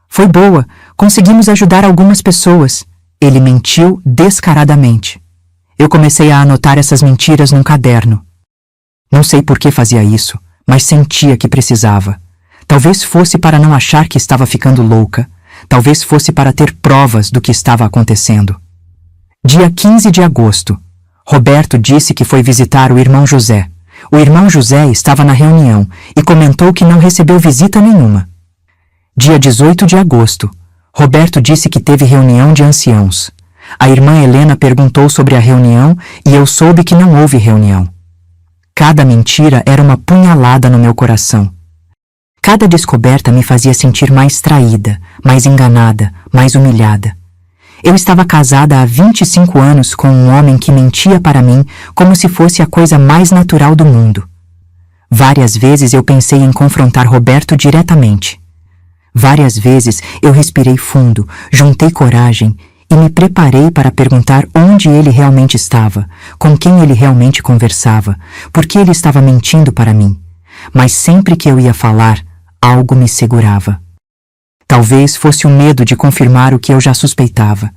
Foi boa, conseguimos ajudar algumas pessoas. Ele mentiu descaradamente. Eu comecei a anotar essas mentiras num caderno. Não sei por que fazia isso, mas sentia que precisava. Talvez fosse para não achar que estava ficando louca. Talvez fosse para ter provas do que estava acontecendo. Dia 15 de agosto. Roberto disse que foi visitar o irmão José. O irmão José estava na reunião e comentou que não recebeu visita nenhuma. Dia 18 de agosto. Roberto disse que teve reunião de anciãos. A irmã Helena perguntou sobre a reunião e eu soube que não houve reunião. Cada mentira era uma punhalada no meu coração. Cada descoberta me fazia sentir mais traída, mais enganada, mais humilhada. Eu estava casada há 25 anos com um homem que mentia para mim como se fosse a coisa mais natural do mundo. Várias vezes eu pensei em confrontar Roberto diretamente. Várias vezes eu respirei fundo, juntei coragem e me preparei para perguntar onde ele realmente estava, com quem ele realmente conversava, por que ele estava mentindo para mim. Mas sempre que eu ia falar, algo me segurava. Talvez fosse o medo de confirmar o que eu já suspeitava.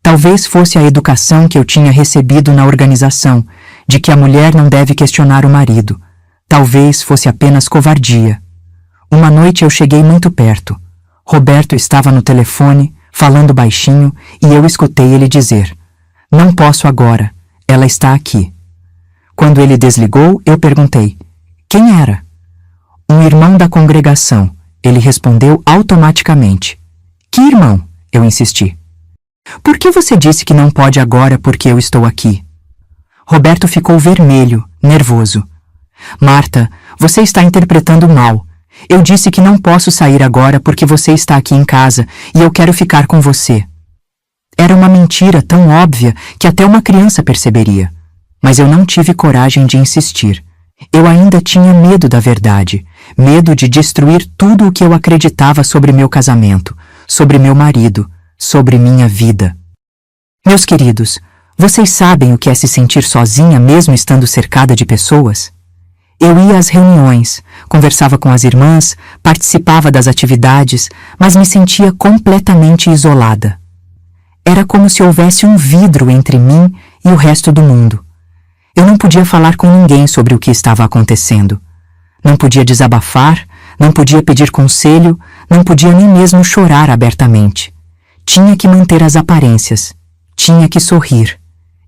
Talvez fosse a educação que eu tinha recebido na organização, de que a mulher não deve questionar o marido. Talvez fosse apenas covardia. Uma noite eu cheguei muito perto. Roberto estava no telefone, falando baixinho, e eu escutei ele dizer: "Não posso agora, ela está aqui." Quando ele desligou, eu perguntei: "Quem era?" "Um irmão da congregação." Ele respondeu automaticamente. "Que irmão?" eu insisti. "Por que você disse que não pode agora porque eu estou aqui?" Roberto ficou vermelho, nervoso. "Marta, você está interpretando mal. Eu disse que não posso sair agora porque você está aqui em casa e eu quero ficar com você." Era uma mentira tão óbvia que até uma criança perceberia. Mas eu não tive coragem de insistir. Eu ainda tinha medo da verdade, medo de destruir tudo o que eu acreditava sobre meu casamento, sobre meu marido, sobre minha vida. Meus queridos, vocês sabem o que é se sentir sozinha mesmo estando cercada de pessoas? Eu ia às reuniões, conversava com as irmãs, participava das atividades, mas me sentia completamente isolada. Era como se houvesse um vidro entre mim e o resto do mundo. Eu não podia falar com ninguém sobre o que estava acontecendo. Não podia desabafar, não podia pedir conselho, não podia nem mesmo chorar abertamente. Tinha que manter as aparências, tinha que sorrir,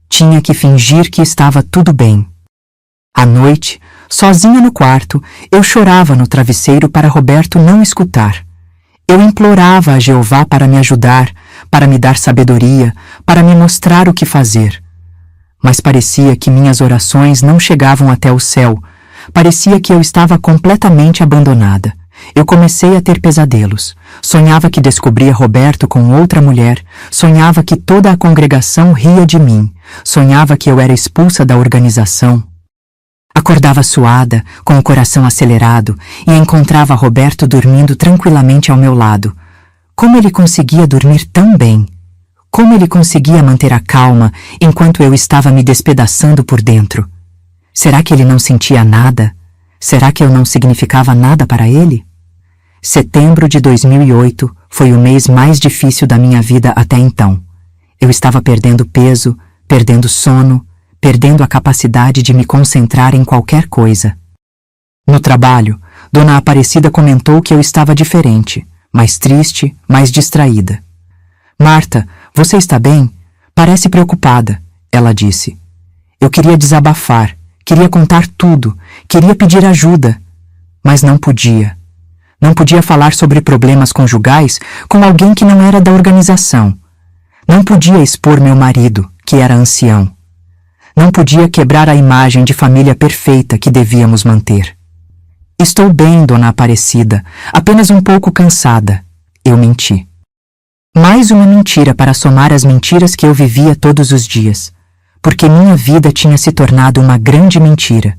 tinha que fingir que estava tudo bem. À noite, sozinha no quarto, eu chorava no travesseiro para Roberto não escutar. Eu implorava a Jeová para me ajudar, para me dar sabedoria, para me mostrar o que fazer. Mas parecia que minhas orações não chegavam até o céu. Parecia que eu estava completamente abandonada. Eu comecei a ter pesadelos. Sonhava que descobria Roberto com outra mulher. Sonhava que toda a congregação ria de mim. Sonhava que eu era expulsa da organização. Acordava suada, com o coração acelerado, e encontrava Roberto dormindo tranquilamente ao meu lado. Como ele conseguia dormir tão bem? Como ele conseguia manter a calma enquanto eu estava me despedaçando por dentro? Será que ele não sentia nada? Será que eu não significava nada para ele? Setembro de 2008 foi o mês mais difícil da minha vida até então. Eu estava perdendo peso, perdendo sono, perdendo a capacidade de me concentrar em qualquer coisa. No trabalho, Dona Aparecida comentou que eu estava diferente, mais triste, mais distraída. "Marta, você está bem? Parece preocupada", ela disse. Eu queria desabafar, queria contar tudo, queria pedir ajuda, mas não podia. Não podia falar sobre problemas conjugais com alguém que não era da organização. Não podia expor meu marido, que era ancião. Não podia quebrar a imagem de família perfeita que devíamos manter. "Estou bem, Dona Aparecida, apenas um pouco cansada", eu menti. Mais uma mentira para somar as mentiras que eu vivia todos os dias, porque minha vida tinha se tornado uma grande mentira.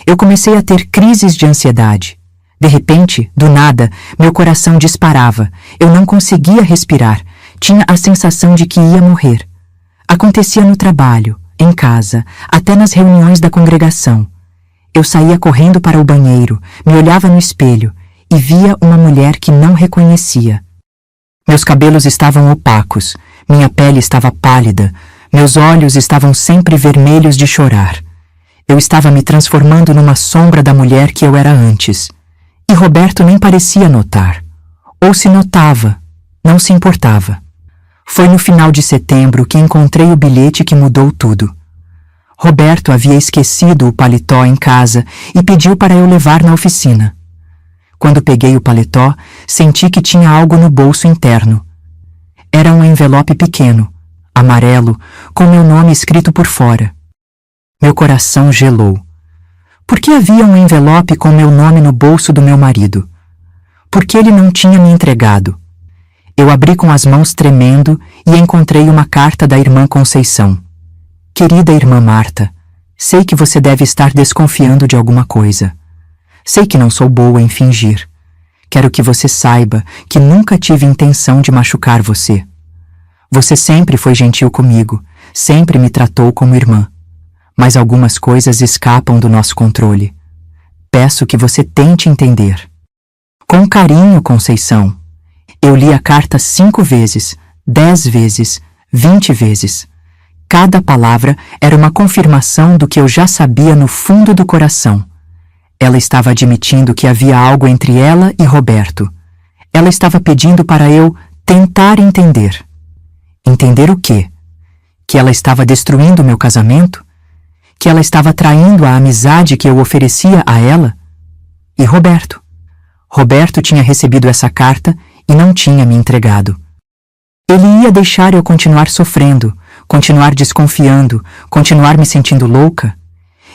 Eu comecei a ter crises de ansiedade. De repente, do nada, meu coração disparava, eu não conseguia respirar, tinha a sensação de que ia morrer. Acontecia no trabalho, em casa, até nas reuniões da congregação. Eu saía correndo para o banheiro, me olhava no espelho e via uma mulher que não reconhecia. Meus cabelos estavam opacos, minha pele estava pálida, meus olhos estavam sempre vermelhos de chorar. Eu estava me transformando numa sombra da mulher que eu era antes. E Roberto nem parecia notar. Ou se notava, não se importava. Foi no final de setembro que encontrei o bilhete que mudou tudo. Roberto havia esquecido o paletó em casa e pediu para eu levar na oficina. Quando peguei o paletó, senti que tinha algo no bolso interno. Era um envelope pequeno, amarelo, com meu nome escrito por fora. Meu coração gelou. Por que havia um envelope com meu nome no bolso do meu marido? Por que ele não tinha me entregado? Eu abri com as mãos tremendo e encontrei uma carta da irmã Conceição. Querida irmã Marta, sei que você deve estar desconfiando de alguma coisa. Sei que não sou boa em fingir. Quero que você saiba que nunca tive intenção de machucar você. Você sempre foi gentil comigo, sempre me tratou como irmã. Mas algumas coisas escapam do nosso controle. Peço que você tente entender. Com carinho, Conceição. Eu li a carta 5 vezes, 10 vezes, 20 vezes. Cada palavra era uma confirmação do que eu já sabia no fundo do coração. Ela estava admitindo que havia algo entre ela e Roberto. Ela estava pedindo para eu tentar entender. Entender o quê? Que ela estava destruindo meu casamento? Que ela estava traindo a amizade que eu oferecia a ela? E Roberto? Roberto tinha recebido essa carta e não tinha me entregado. Ele ia deixar eu continuar sofrendo, continuar desconfiando, continuar me sentindo louca?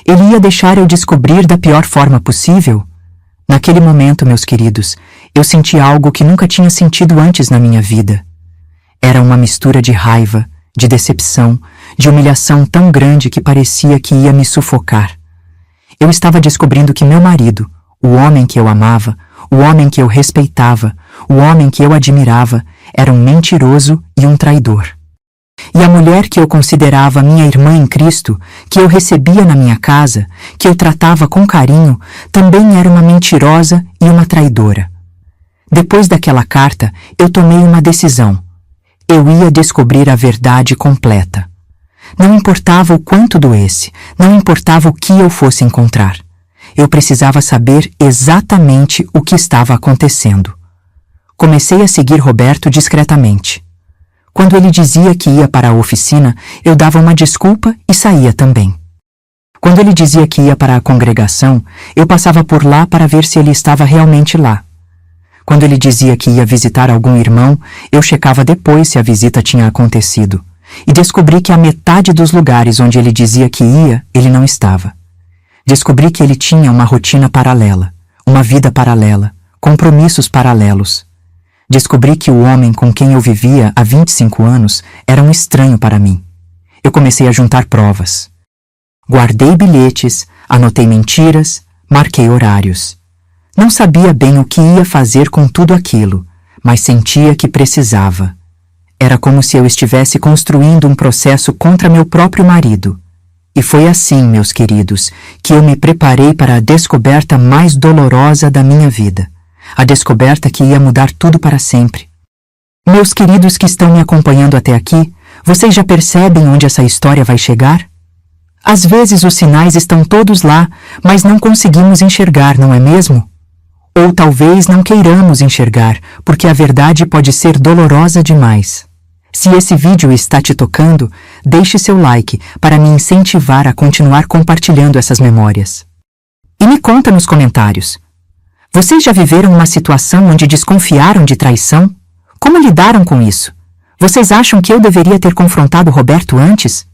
Ele ia deixar eu descobrir da pior forma possível? Naquele momento, meus queridos, eu senti algo que nunca tinha sentido antes na minha vida. Era uma mistura de raiva, de decepção, de humilhação tão grande que parecia que ia me sufocar. Eu estava descobrindo que meu marido, o homem que eu amava, o homem que eu respeitava, o homem que eu admirava, era um mentiroso e um traidor. E a mulher que eu considerava minha irmã em Cristo, que eu recebia na minha casa, que eu tratava com carinho, também era uma mentirosa e uma traidora. Depois daquela carta, eu tomei uma decisão. Eu ia descobrir a verdade completa. Não importava o quanto doesse, não importava o que eu fosse encontrar. Eu precisava saber exatamente o que estava acontecendo. Comecei a seguir Roberto discretamente. Quando ele dizia que ia para a oficina, eu dava uma desculpa e saía também. Quando ele dizia que ia para a congregação, eu passava por lá para ver se ele estava realmente lá. Quando ele dizia que ia visitar algum irmão, eu checava depois se a visita tinha acontecido. E descobri que a metade dos lugares onde ele dizia que ia, ele não estava. Descobri que ele tinha uma rotina paralela, uma vida paralela, compromissos paralelos. Descobri que o homem com quem eu vivia há 25 anos era um estranho para mim. Eu comecei a juntar provas. Guardei bilhetes, anotei mentiras, marquei horários. Não sabia bem o que ia fazer com tudo aquilo, mas sentia que precisava. Era como se eu estivesse construindo um processo contra meu próprio marido. E foi assim, meus queridos, que eu me preparei para a descoberta mais dolorosa da minha vida. A descoberta que ia mudar tudo para sempre. Meus queridos que estão me acompanhando até aqui, vocês já percebem onde essa história vai chegar? Às vezes os sinais estão todos lá, mas não conseguimos enxergar, não é mesmo? Ou talvez não queiramos enxergar, porque a verdade pode ser dolorosa demais. Se esse vídeo está te tocando, deixe seu like para me incentivar a continuar compartilhando essas memórias. E me conta nos comentários. Vocês já viveram uma situação onde desconfiaram de traição? Como lidaram com isso? Vocês acham que eu deveria ter confrontado Roberto antes?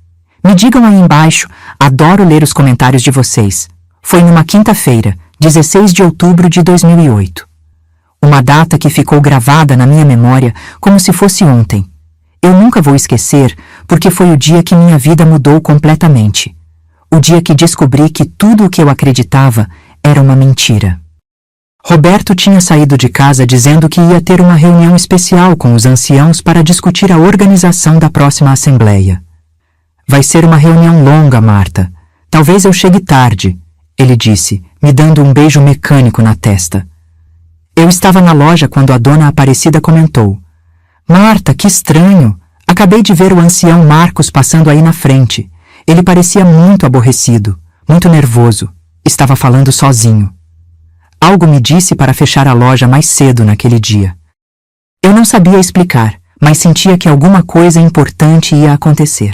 Me digam aí embaixo, adoro ler os comentários de vocês. Foi numa quinta-feira, 16 de outubro de 2008. Uma data que ficou gravada na minha memória como se fosse ontem. Eu nunca vou esquecer, porque foi o dia que minha vida mudou completamente. O dia que descobri que tudo o que eu acreditava era uma mentira. Roberto tinha saído de casa dizendo que ia ter uma reunião especial com os anciãos para discutir a organização da próxima assembleia. Vai ser uma reunião longa, Marta. Talvez eu chegue tarde, ele disse, me dando um beijo mecânico na testa. Eu estava na loja quando a dona Aparecida comentou. Marta, que estranho! Acabei de ver o ancião Marcos passando aí na frente. Ele parecia muito aborrecido, muito nervoso. Estava falando sozinho. Algo me disse para fechar a loja mais cedo naquele dia. Eu não sabia explicar, mas sentia que alguma coisa importante ia acontecer.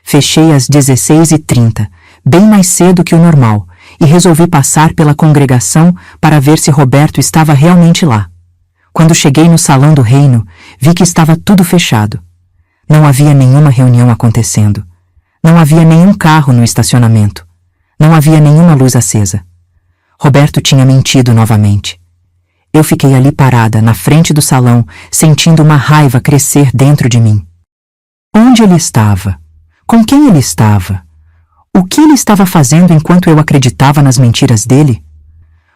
Fechei às 16h30, bem mais cedo que o normal, e resolvi passar pela congregação para ver se Roberto estava realmente lá. Quando cheguei no salão do reino, vi que estava tudo fechado. Não havia nenhuma reunião acontecendo. Não havia nenhum carro no estacionamento. Não havia nenhuma luz acesa. Roberto tinha mentido novamente. Eu fiquei ali parada, na frente do salão, sentindo uma raiva crescer dentro de mim. Onde ele estava? Com quem ele estava? O que ele estava fazendo enquanto eu acreditava nas mentiras dele?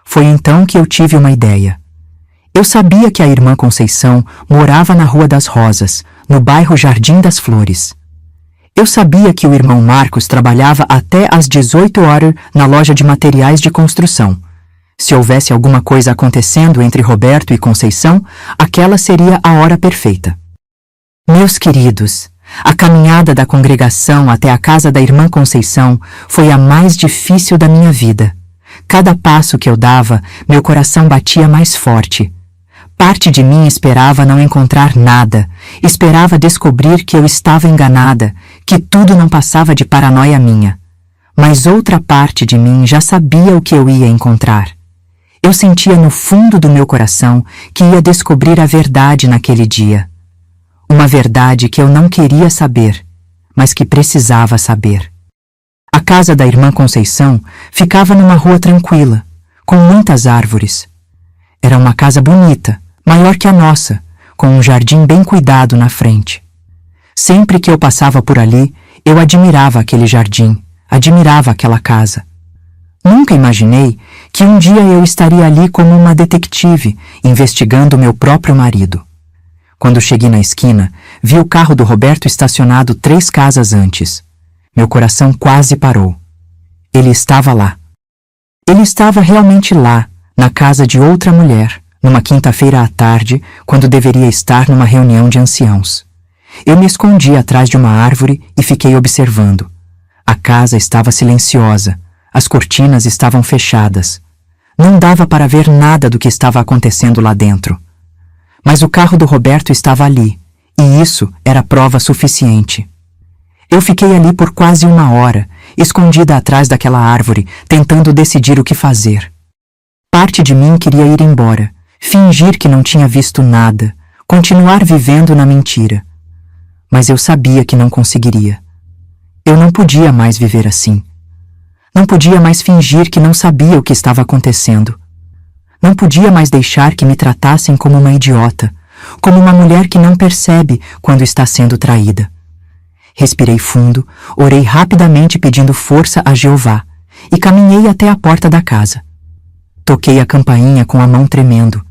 Foi então que eu tive uma ideia. Eu sabia que a irmã Conceição morava na Rua das Rosas, no bairro Jardim das Flores. Eu sabia que o irmão Marcos trabalhava até às 18 horas na loja de materiais de construção. Se houvesse alguma coisa acontecendo entre Roberto e Conceição, aquela seria a hora perfeita. Meus queridos, a caminhada da congregação até a casa da irmã Conceição foi a mais difícil da minha vida. Cada passo que eu dava, meu coração batia mais forte. Parte de mim esperava não encontrar nada, esperava descobrir que eu estava enganada, que tudo não passava de paranoia minha. Mas outra parte de mim já sabia o que eu ia encontrar. Eu sentia no fundo do meu coração que ia descobrir a verdade naquele dia. Uma verdade que eu não queria saber, mas que precisava saber. A casa da irmã Conceição ficava numa rua tranquila, com muitas árvores. Era uma casa bonita, maior que a nossa, com um jardim bem cuidado na frente. Sempre que eu passava por ali, eu admirava aquele jardim, admirava aquela casa. Nunca imaginei que um dia eu estaria ali como uma detetive, investigando meu próprio marido. Quando cheguei na esquina, vi o carro do Roberto estacionado 3 casas antes. Meu coração quase parou. Ele estava lá. Ele estava realmente lá, na casa de outra mulher, numa quinta-feira à tarde, quando deveria estar numa reunião de anciãos. Eu me escondi atrás de uma árvore e fiquei observando. A casa estava silenciosa, as cortinas estavam fechadas. Não dava para ver nada do que estava acontecendo lá dentro. Mas o carro do Roberto estava ali, e isso era prova suficiente. Eu fiquei ali por quase 1 hora, escondida atrás daquela árvore, tentando decidir o que fazer. Parte de mim queria ir embora, fingir que não tinha visto nada, continuar vivendo na mentira. Mas eu sabia que não conseguiria. Eu não podia mais viver assim. Não podia mais fingir que não sabia o que estava acontecendo. Não podia mais deixar que me tratassem como uma idiota, como uma mulher que não percebe quando está sendo traída. Respirei fundo, orei rapidamente pedindo força a Jeová e caminhei até a porta da casa. Toquei a campainha com a mão tremendo.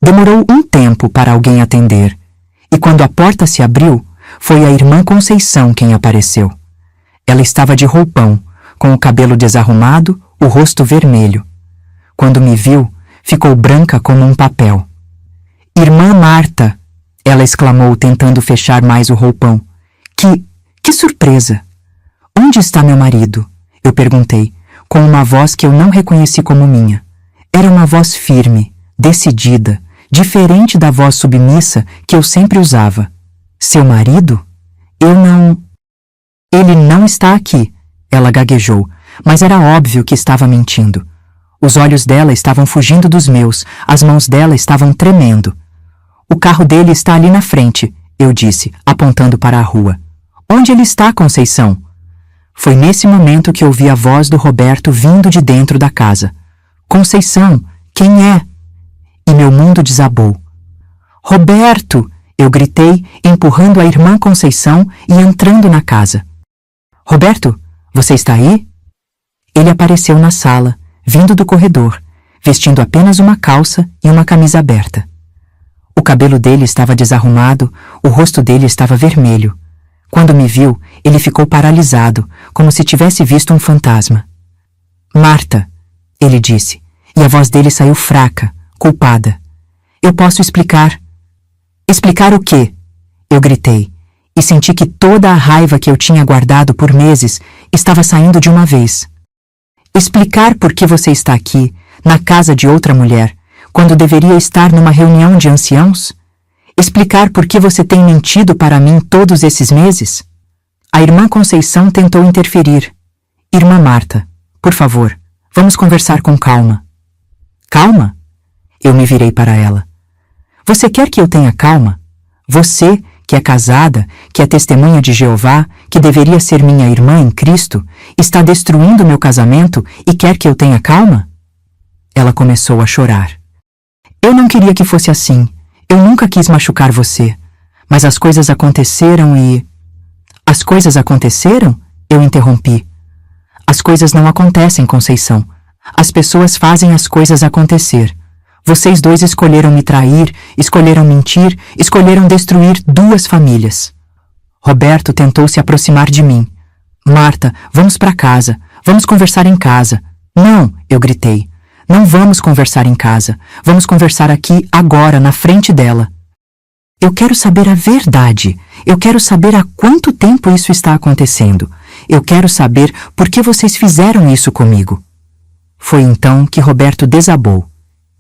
Demorou um tempo para alguém atender, e quando a porta se abriu, foi a irmã Conceição quem apareceu. Ela estava de roupão, com o cabelo desarrumado, o rosto vermelho. Quando me viu, ficou branca como um papel. "Irmã Marta!" ela exclamou, tentando fechar mais o roupão. Que surpresa! "Onde está meu marido?" eu perguntei, com uma voz que eu não reconheci como minha. Era uma voz firme, decidida, diferente da voz submissa que eu sempre usava. "Seu marido? Eu não..." "Ele não está aqui", ela gaguejou, mas era óbvio que estava mentindo. Os olhos dela estavam fugindo dos meus, as mãos dela estavam tremendo. "O carro dele está ali na frente", eu disse, apontando para a rua. "Onde ele está, Conceição?" Foi nesse momento que ouvi a voz do Roberto vindo de dentro da casa. "Conceição, quem é?" E meu mundo desabou. "Roberto!" eu gritei, empurrando a irmã Conceição e entrando na casa. "Roberto, você está aí?" Ele apareceu na sala, vindo do corredor, vestindo apenas uma calça e uma camisa aberta. O cabelo dele estava desarrumado, o rosto dele estava vermelho. Quando me viu, ele ficou paralisado, como se tivesse visto um fantasma. "Marta", ele disse, e a voz dele saiu fraca, culpada. "Eu posso explicar." "Explicar o quê?" eu gritei, e senti que toda a raiva que eu tinha guardado por meses estava saindo de uma vez. "Explicar por que você está aqui, na casa de outra mulher, quando deveria estar numa reunião de anciãos? Explicar por que você tem mentido para mim todos esses meses?" A irmã Conceição tentou interferir. "Irmã Marta, por favor, vamos conversar com calma." "Calma?" Eu me virei para ela. "Você quer que eu tenha calma? Você, que é casada, que é testemunha de Jeová, que deveria ser minha irmã em Cristo, está destruindo meu casamento e quer que eu tenha calma?" Ela começou a chorar. Eu não queria que fosse assim. Eu nunca quis machucar você. Mas as coisas aconteceram e... As coisas aconteceram? Eu interrompi. As coisas não acontecem, Conceição. As pessoas fazem as coisas acontecer. Vocês dois escolheram me trair, escolheram mentir, escolheram destruir 2 famílias. Roberto tentou se aproximar de mim. Marta, vamos para casa. Vamos conversar em casa. Não, eu gritei. Não vamos conversar em casa. Vamos conversar aqui, agora, na frente dela. Eu quero saber a verdade. Eu quero saber há quanto tempo isso está acontecendo. Eu quero saber por que vocês fizeram isso comigo. Foi então que Roberto desabou.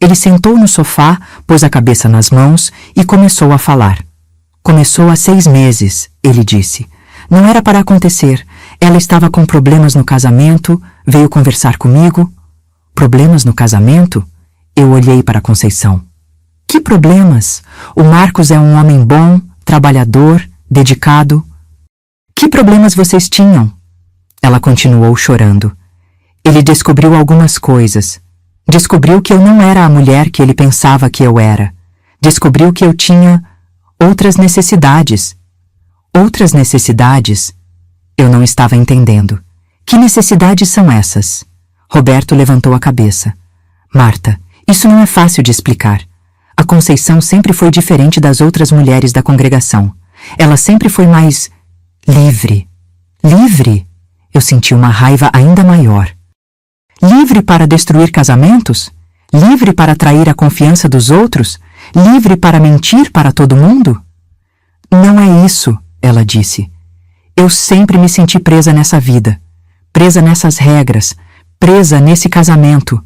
Ele sentou no sofá, pôs a cabeça nas mãos e começou a falar. Começou há 6 meses, ele disse. Não era para acontecer. Ela estava com problemas no casamento, veio conversar comigo. Problemas no casamento? Eu olhei para Conceição. Que problemas? O Marcos é um homem bom, trabalhador, dedicado. Que problemas vocês tinham? Ela continuou chorando. Ele descobriu algumas coisas. Descobriu que eu não era a mulher que ele pensava que eu era. Descobriu que eu tinha outras necessidades. Outras necessidades? Eu não estava entendendo. Que necessidades são essas? Roberto levantou a cabeça. Marta, isso não é fácil de explicar. A Conceição sempre foi diferente das outras mulheres da congregação. Ela sempre foi mais livre. Livre? Eu senti uma raiva ainda maior. Livre para destruir casamentos? Livre para atrair a confiança dos outros? Livre para mentir para todo mundo? Não é isso, ela disse. Eu sempre me senti presa nessa vida, presa nessas regras, presa nesse casamento.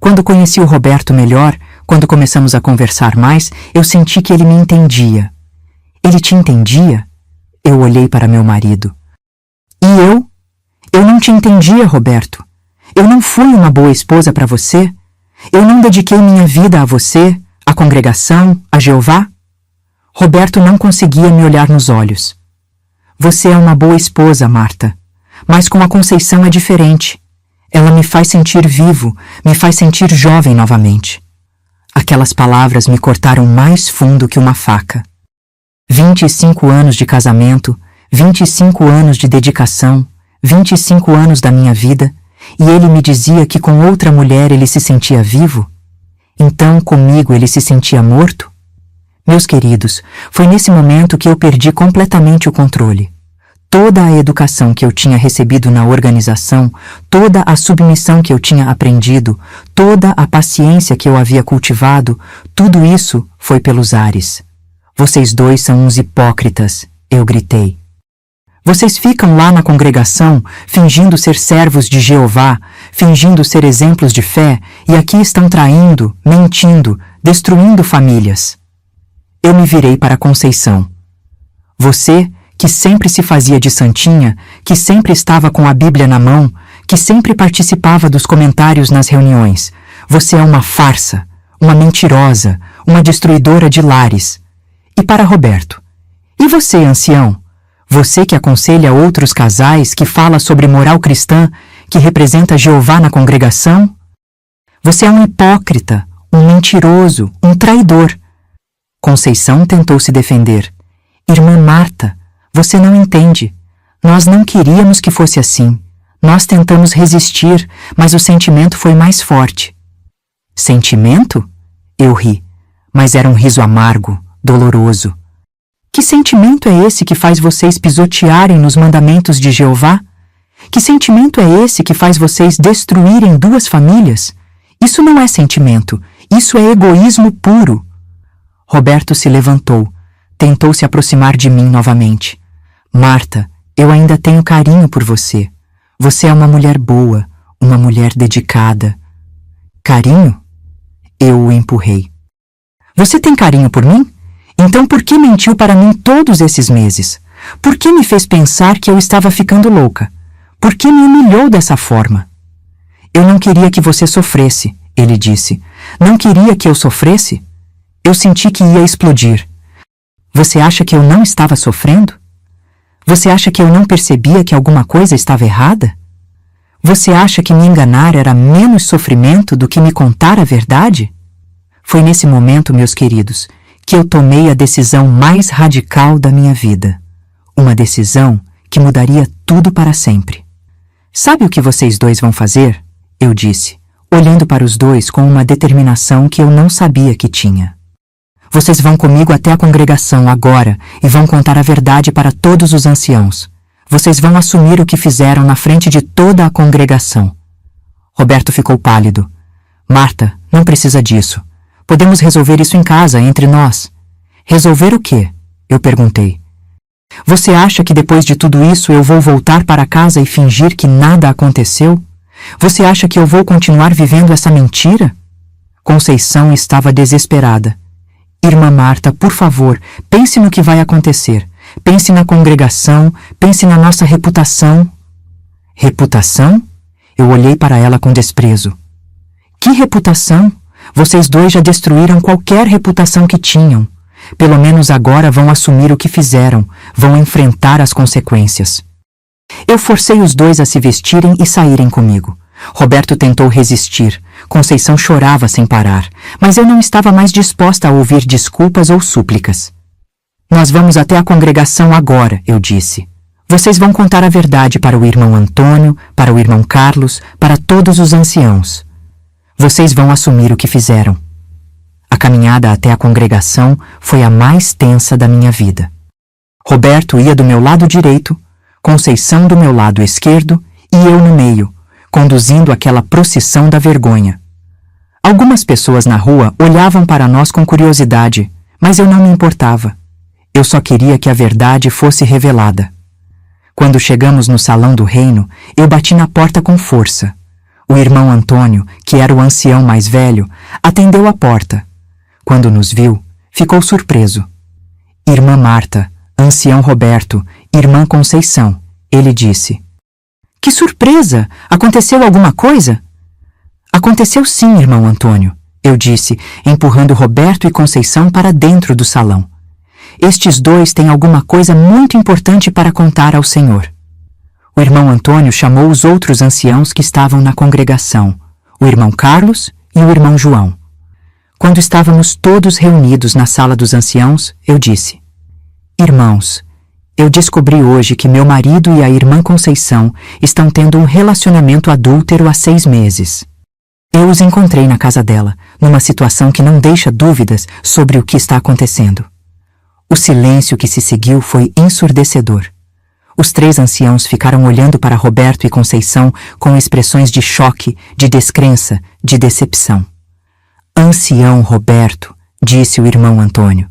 Quando conheci o Roberto melhor, quando começamos a conversar mais, eu senti que ele me entendia. Ele te entendia? Eu olhei para meu marido. E eu? Eu não te entendia, Roberto. Eu não fui uma boa esposa para você? Eu não dediquei minha vida a você, à congregação, a Jeová? Roberto não conseguia me olhar nos olhos. Você é uma boa esposa, Marta. Mas com a Conceição é diferente. Ela me faz sentir vivo, me faz sentir jovem novamente. Aquelas palavras me cortaram mais fundo que uma faca. 25 anos de casamento, 25 anos de dedicação, 25 anos da minha vida, e ele me dizia que com outra mulher ele se sentia vivo? Então, comigo ele se sentia morto? Meus queridos, foi nesse momento que eu perdi completamente o controle. Toda a educação que eu tinha recebido na organização, toda a submissão que eu tinha aprendido, toda a paciência que eu havia cultivado, tudo isso foi pelos ares. Vocês dois são uns hipócritas, eu gritei. Vocês ficam lá na congregação, fingindo ser servos de Jeová, fingindo ser exemplos de fé, e aqui estão traindo, mentindo, destruindo famílias. Eu me virei para Conceição. Você, que sempre se fazia de santinha, que sempre estava com a Bíblia na mão, que sempre participava dos comentários nas reuniões, você é uma farsa, uma mentirosa, uma destruidora de lares. E para Roberto? E você, ancião? Você que aconselha outros casais, que fala sobre moral cristã, que representa Jeová na congregação? Você é um hipócrita, um mentiroso, um traidor. Conceição tentou se defender. Irmã Marta, você não entende. Nós não queríamos que fosse assim. Nós tentamos resistir, mas o sentimento foi mais forte. Sentimento? Eu ri, mas era um riso amargo, doloroso. Que sentimento é esse que faz vocês pisotearem nos mandamentos de Jeová? Que sentimento é esse que faz vocês destruírem 2 famílias? Isso não é sentimento, isso é egoísmo puro. Roberto se levantou, tentou se aproximar de mim novamente. Marta, eu ainda tenho carinho por você. Você é uma mulher boa, uma mulher dedicada. Carinho? Eu o empurrei. Você tem carinho por mim? Então por que mentiu para mim todos esses meses? Por que me fez pensar que eu estava ficando louca? Por que me humilhou dessa forma? Eu não queria que você sofresse, ele disse. Não queria que eu sofresse? Eu senti que ia explodir. Você acha que eu não estava sofrendo? Você acha que eu não percebia que alguma coisa estava errada? Você acha que me enganar era menos sofrimento do que me contar a verdade? Foi nesse momento, meus queridos, que eu tomei a decisão mais radical da minha vida. Uma decisão que mudaria tudo para sempre. Sabe o que vocês dois vão fazer? Eu disse, olhando para os dois com uma determinação que eu não sabia que tinha. Vocês vão comigo até a congregação agora e vão contar a verdade para todos os anciãos. Vocês vão assumir o que fizeram na frente de toda a congregação. Roberto ficou pálido. Marta, não precisa disso. Podemos resolver isso em casa, entre nós. Resolver o quê? Eu perguntei. Você acha que depois de tudo isso eu vou voltar para casa e fingir que nada aconteceu? Você acha que eu vou continuar vivendo essa mentira? Conceição estava desesperada. Irmã Marta, por favor, pense no que vai acontecer. Pense na congregação, pense na nossa reputação. Reputação? Eu olhei para ela com desprezo. Que reputação? Vocês dois já destruíram qualquer reputação que tinham. Pelo menos agora vão assumir o que fizeram, vão enfrentar as consequências. Eu forcei os dois a se vestirem e saírem comigo. Roberto tentou resistir. Conceição chorava sem parar, mas eu não estava mais disposta a ouvir desculpas ou súplicas. Nós vamos até a congregação agora, eu disse. Vocês vão contar a verdade para o irmão Antônio, para o irmão Carlos, para todos os anciãos. Vocês vão assumir o que fizeram. A caminhada até a congregação foi a mais tensa da minha vida. Roberto ia do meu lado direito, Conceição do meu lado esquerdo e eu no meio, conduzindo aquela procissão da vergonha. Algumas pessoas na rua olhavam para nós com curiosidade, mas eu não me importava. Eu só queria que a verdade fosse revelada. Quando chegamos no salão do reino, eu bati na porta com força. O irmão Antônio, que era o ancião mais velho, atendeu a porta. Quando nos viu, ficou surpreso. Irmã Marta, ancião Roberto, irmã Conceição, ele disse. Que surpresa! Aconteceu alguma coisa? Aconteceu sim, irmão Antônio, eu disse, empurrando Roberto e Conceição para dentro do salão. Estes dois têm alguma coisa muito importante para contar ao Senhor. O irmão Antônio chamou os outros anciãos que estavam na congregação, o irmão Carlos e o irmão João. Quando estávamos todos reunidos na sala dos anciãos, eu disse: Irmãos, eu descobri hoje que meu marido e a irmã Conceição estão tendo um relacionamento adúltero há 6 meses. Eu os encontrei na casa dela, numa situação que não deixa dúvidas sobre o que está acontecendo. O silêncio que se seguiu foi ensurdecedor. Os 3 anciãos ficaram olhando para Roberto e Conceição com expressões de choque, de descrença, de decepção. Ancião Roberto, disse o irmão Antônio,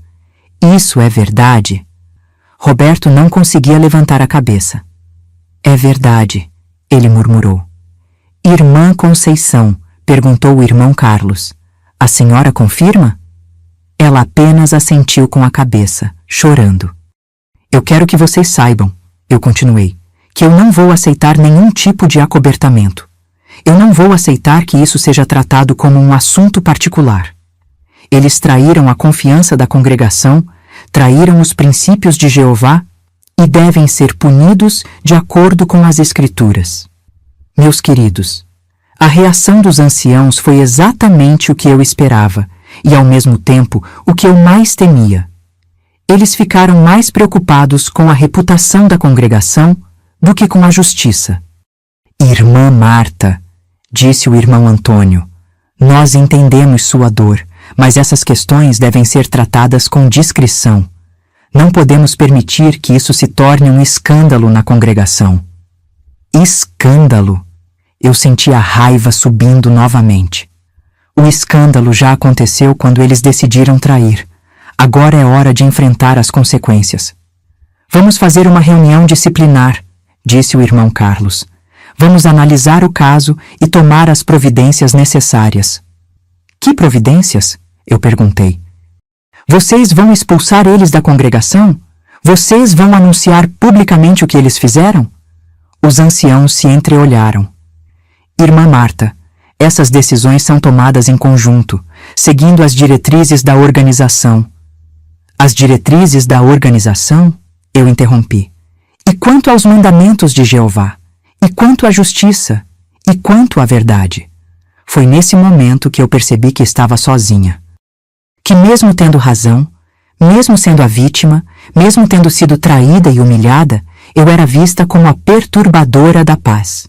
isso é verdade? Roberto não conseguia levantar a cabeça. É verdade, ele murmurou. Irmã Conceição, perguntou o irmão Carlos, a senhora confirma? Ela apenas assentiu com a cabeça, chorando. Eu quero que vocês saibam, eu continuei, que eu não vou aceitar nenhum tipo de acobertamento. Eu não vou aceitar que isso seja tratado como um assunto particular. Eles traíram a confiança da congregação, traíram os princípios de Jeová e devem ser punidos de acordo com as Escrituras. Meus queridos, a reação dos anciãos foi exatamente o que eu esperava e, ao mesmo tempo, o que eu mais temia. Eles ficaram mais preocupados com a reputação da congregação do que com a justiça. Irmã Marta, disse o irmão Antônio, nós entendemos sua dor, mas essas questões devem ser tratadas com discrição. Não podemos permitir que isso se torne um escândalo na congregação. Escândalo! Eu senti a raiva subindo novamente. O escândalo já aconteceu quando eles decidiram trair. Agora é hora de enfrentar as consequências. Vamos fazer uma reunião disciplinar, disse o irmão Carlos. Vamos analisar o caso e tomar as providências necessárias. Que providências? Eu perguntei. Vocês vão expulsar eles da congregação? Vocês vão anunciar publicamente o que eles fizeram? Os anciãos se entreolharam. Irmã Marta, essas decisões são tomadas em conjunto, seguindo as diretrizes da organização. As diretrizes da organização? Eu interrompi. E quanto aos mandamentos de Jeová? E quanto à justiça? E quanto à verdade? Foi nesse momento que eu percebi que estava sozinha. que mesmo tendo razão, mesmo sendo a vítima, mesmo tendo sido traída e humilhada, eu era vista como a perturbadora da paz.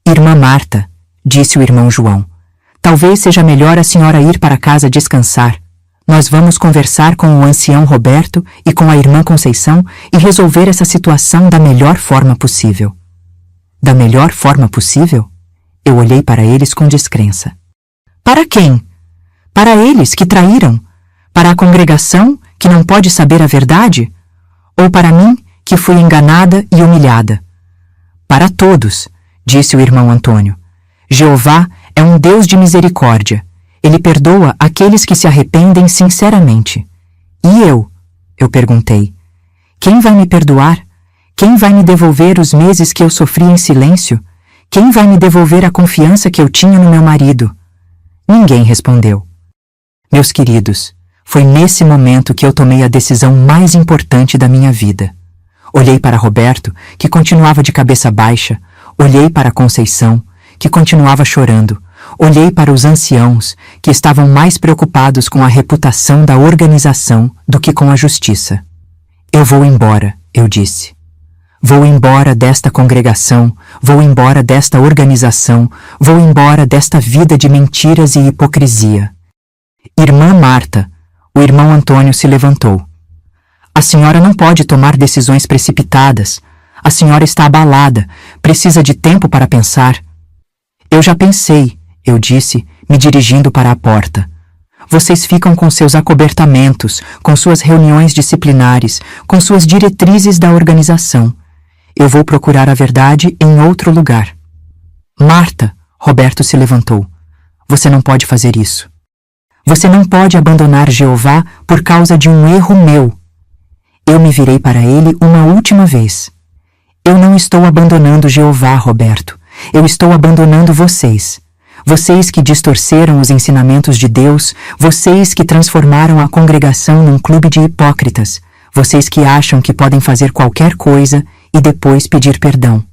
Irmã Marta, disse o irmão João, talvez seja melhor a senhora ir para casa descansar. Nós vamos conversar com o ancião Roberto e com a irmã Conceição e resolver essa situação da melhor forma possível. Da melhor forma possível? Eu olhei para eles com descrença. Para quem? Para eles que traíram? Para a congregação que não pode saber a verdade? Ou para mim que fui enganada e humilhada? Para todos, disse o irmão Antônio. Jeová é um Deus de misericórdia. Ele perdoa aqueles que se arrependem sinceramente. E eu? Eu perguntei. Quem vai me perdoar? Quem vai me devolver os meses que eu sofri em silêncio? Quem vai me devolver a confiança que eu tinha no meu marido? Ninguém respondeu. Meus queridos, foi nesse momento que eu tomei a decisão mais importante da minha vida. Olhei para Roberto, que continuava de cabeça baixa, olhei para Conceição, que continuava chorando, olhei para os anciãos, que estavam mais preocupados com a reputação da organização do que com a justiça. Eu vou embora, eu disse. Vou embora desta congregação, vou embora desta organização, vou embora desta vida de mentiras e hipocrisia. Irmã Marta, o irmão Antônio se levantou. A senhora não pode tomar decisões precipitadas. A senhora está abalada, precisa de tempo para pensar. Eu já pensei, eu disse, me dirigindo para a porta. Vocês ficam com seus acobertamentos, com suas reuniões disciplinares, com suas diretrizes da organização. Eu vou procurar a verdade em outro lugar. Marta, Roberto se levantou. Você não pode fazer isso. Você não pode abandonar Jeová por causa de um erro meu. Eu me virei para ele uma última vez. Eu não estou abandonando Jeová, Roberto. Eu estou abandonando vocês. Vocês que distorceram os ensinamentos de Deus, vocês que transformaram a congregação num clube de hipócritas, vocês que acham que podem fazer qualquer coisa e depois pedir perdão.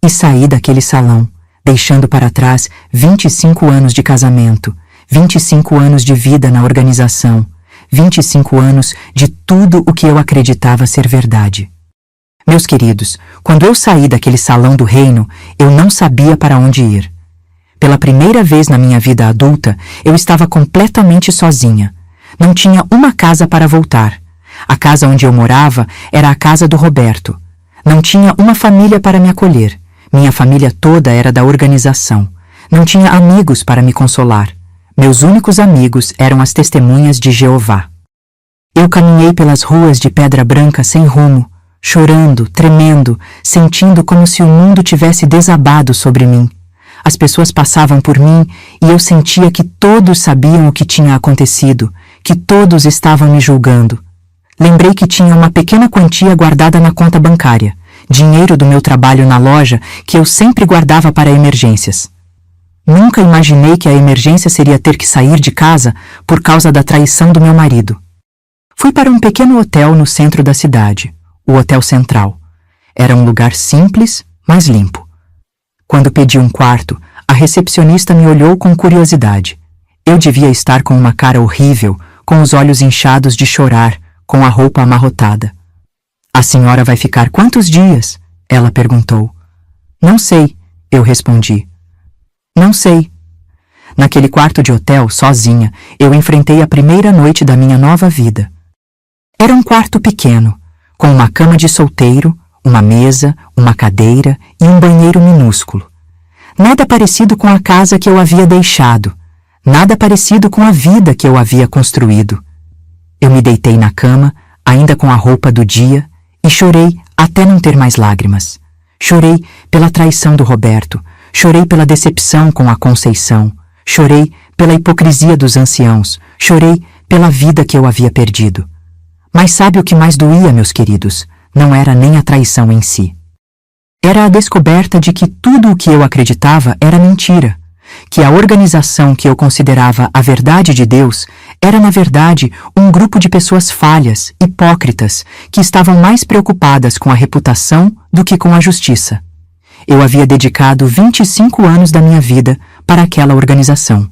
E saí daquele salão, deixando para trás 25 anos de casamento, 25 anos de vida na organização, 25 anos de tudo o que eu acreditava ser verdade. Meus queridos, quando eu saí daquele salão do reino, eu não sabia para onde ir. Pela primeira vez na minha vida adulta, eu estava completamente sozinha. Não tinha uma casa para voltar. A casa onde eu morava era a casa do Roberto. Não tinha uma família para me acolher. Minha família toda era da organização. Não tinha amigos para me consolar. Meus únicos amigos eram as testemunhas de Jeová. Eu caminhei pelas ruas de Pedra Branca sem rumo, chorando, tremendo, sentindo como se o mundo tivesse desabado sobre mim. As pessoas passavam por mim e eu sentia que todos sabiam o que tinha acontecido, que todos estavam me julgando. Lembrei que tinha uma pequena quantia guardada na conta bancária, dinheiro do meu trabalho na loja que eu sempre guardava para emergências. Nunca imaginei que a emergência seria ter que sair de casa por causa da traição do meu marido. Fui para um pequeno hotel no centro da cidade, o Hotel Central. Era um lugar simples, mas limpo. Quando pedi um quarto, a recepcionista me olhou com curiosidade. Eu devia estar com uma cara horrível, com os olhos inchados de chorar, com a roupa amarrotada. A senhora vai ficar quantos dias? Ela perguntou. Não sei, eu respondi. Não sei. Naquele quarto de hotel, sozinha, eu enfrentei a primeira noite da minha nova vida. Era um quarto pequeno, com uma cama de solteiro, uma mesa, uma cadeira e um banheiro minúsculo. Nada parecido com a casa que eu havia deixado, nada parecido com a vida que eu havia construído. Eu me deitei na cama, ainda com a roupa do dia, e chorei até não ter mais lágrimas. Chorei pela traição do Roberto, chorei pela decepção com a Conceição, chorei pela hipocrisia dos anciãos, chorei pela vida que eu havia perdido. Mas sabe o que mais doía, meus queridos? Não era nem a traição em si. Era a descoberta de que tudo o que eu acreditava era mentira, que a organização que eu considerava a verdade de Deus era, na verdade, um grupo de pessoas falhas, hipócritas, que estavam mais preocupadas com a reputação do que com a justiça. Eu havia dedicado 25 anos da minha vida para aquela organização.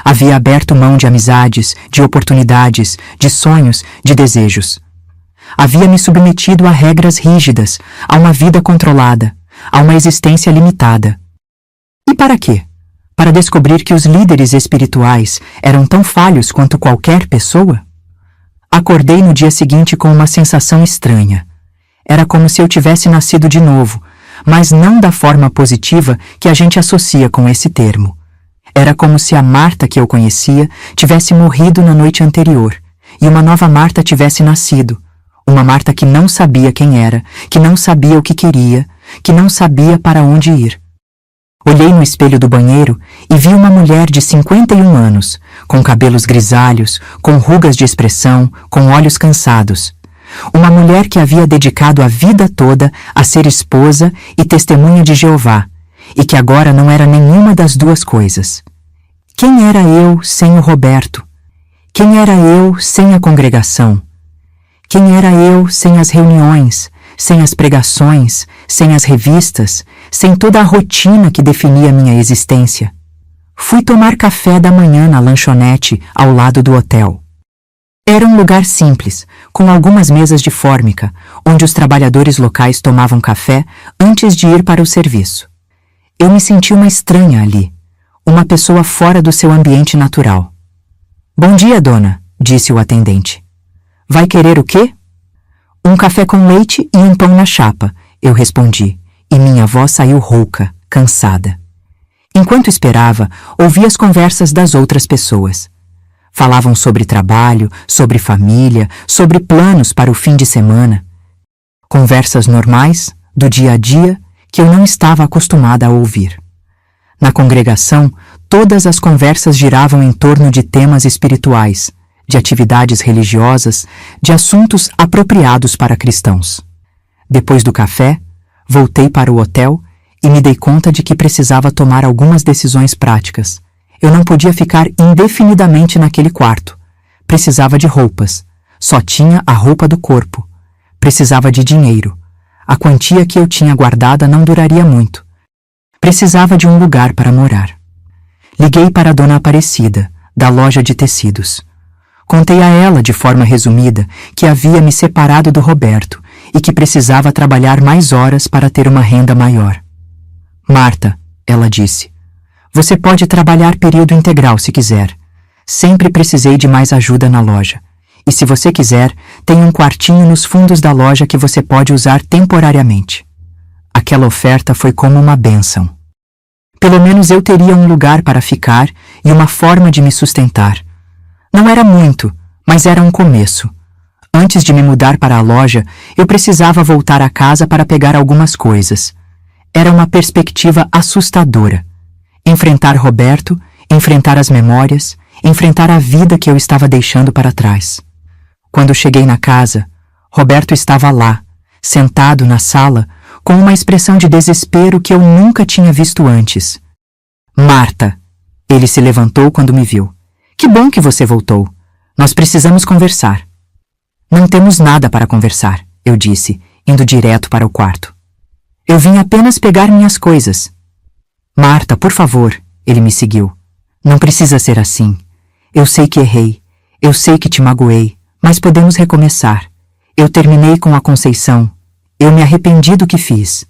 Havia aberto mão de amizades, de oportunidades, de sonhos, de desejos. Havia me submetido a regras rígidas, a uma vida controlada, a uma existência limitada. E para quê? Para descobrir que os líderes espirituais eram tão falhos quanto qualquer pessoa? Acordei no dia seguinte com uma sensação estranha. Era como se eu tivesse nascido de novo, mas não da forma positiva que a gente associa com esse termo. Era como se a Marta que eu conhecia tivesse morrido na noite anterior, e uma nova Marta tivesse nascido. Uma Marta que não sabia quem era, que não sabia o que queria, que não sabia para onde ir. Olhei no espelho do banheiro e vi uma mulher de 51 anos, com cabelos grisalhos, com rugas de expressão, com olhos cansados. Uma mulher que havia dedicado a vida toda a ser esposa e testemunha de Jeová, e que agora não era nenhuma das duas coisas. Quem era eu sem o Roberto? Quem era eu sem a congregação? Quem era eu sem as reuniões, sem as pregações, sem as revistas, sem toda a rotina que definia minha existência? Fui tomar café da manhã na lanchonete ao lado do hotel. Era um lugar simples, com algumas mesas de fórmica, onde os trabalhadores locais tomavam café antes de ir para o serviço. Eu me senti uma estranha ali, uma pessoa fora do seu ambiente natural. "Bom dia, dona", disse o atendente. "Vai querer o quê?" "Um café com leite e um pão na chapa", eu respondi, e minha voz saiu rouca, cansada. Enquanto esperava, ouvi as conversas das outras pessoas. Falavam sobre trabalho, sobre família, sobre planos para o fim de semana. Conversas normais, do dia a dia, que eu não estava acostumada a ouvir. Na congregação, todas as conversas giravam em torno de temas espirituais, de atividades religiosas, de assuntos apropriados para cristãos. Depois do café, voltei para o hotel e me dei conta de que precisava tomar algumas decisões práticas. Eu não podia ficar indefinidamente naquele quarto. Precisava de roupas. Só tinha a roupa do corpo. Precisava de dinheiro. A quantia que eu tinha guardada não duraria muito. Precisava de um lugar para morar. Liguei para a dona Aparecida, da loja de tecidos. Contei a ela, de forma resumida, que havia me separado do Roberto e que precisava trabalhar mais horas para ter uma renda maior. "Marta", ela disse, "você pode trabalhar período integral se quiser. Sempre precisei de mais ajuda na loja. E se você quiser, tem um quartinho nos fundos da loja que você pode usar temporariamente." Aquela oferta foi como uma bênção. Pelo menos eu teria um lugar para ficar e uma forma de me sustentar. Não era muito, mas era um começo. Antes de me mudar para a loja, eu precisava voltar a casa para pegar algumas coisas. Era uma perspectiva assustadora. Enfrentar Roberto, enfrentar as memórias, enfrentar a vida que eu estava deixando para trás. Quando cheguei na casa, Roberto estava lá, sentado na sala, com uma expressão de desespero que eu nunca tinha visto antes. "Marta!" Ele se levantou quando me viu. "Que bom que você voltou. Nós precisamos conversar." "Não temos nada para conversar", eu disse, indo direto para o quarto. "Eu vim apenas pegar minhas coisas." "Marta, por favor", ele me seguiu. "Não precisa ser assim. Eu sei que errei. Eu sei que te magoei. Mas podemos recomeçar. Eu terminei com a Conceição. Eu me arrependi do que fiz."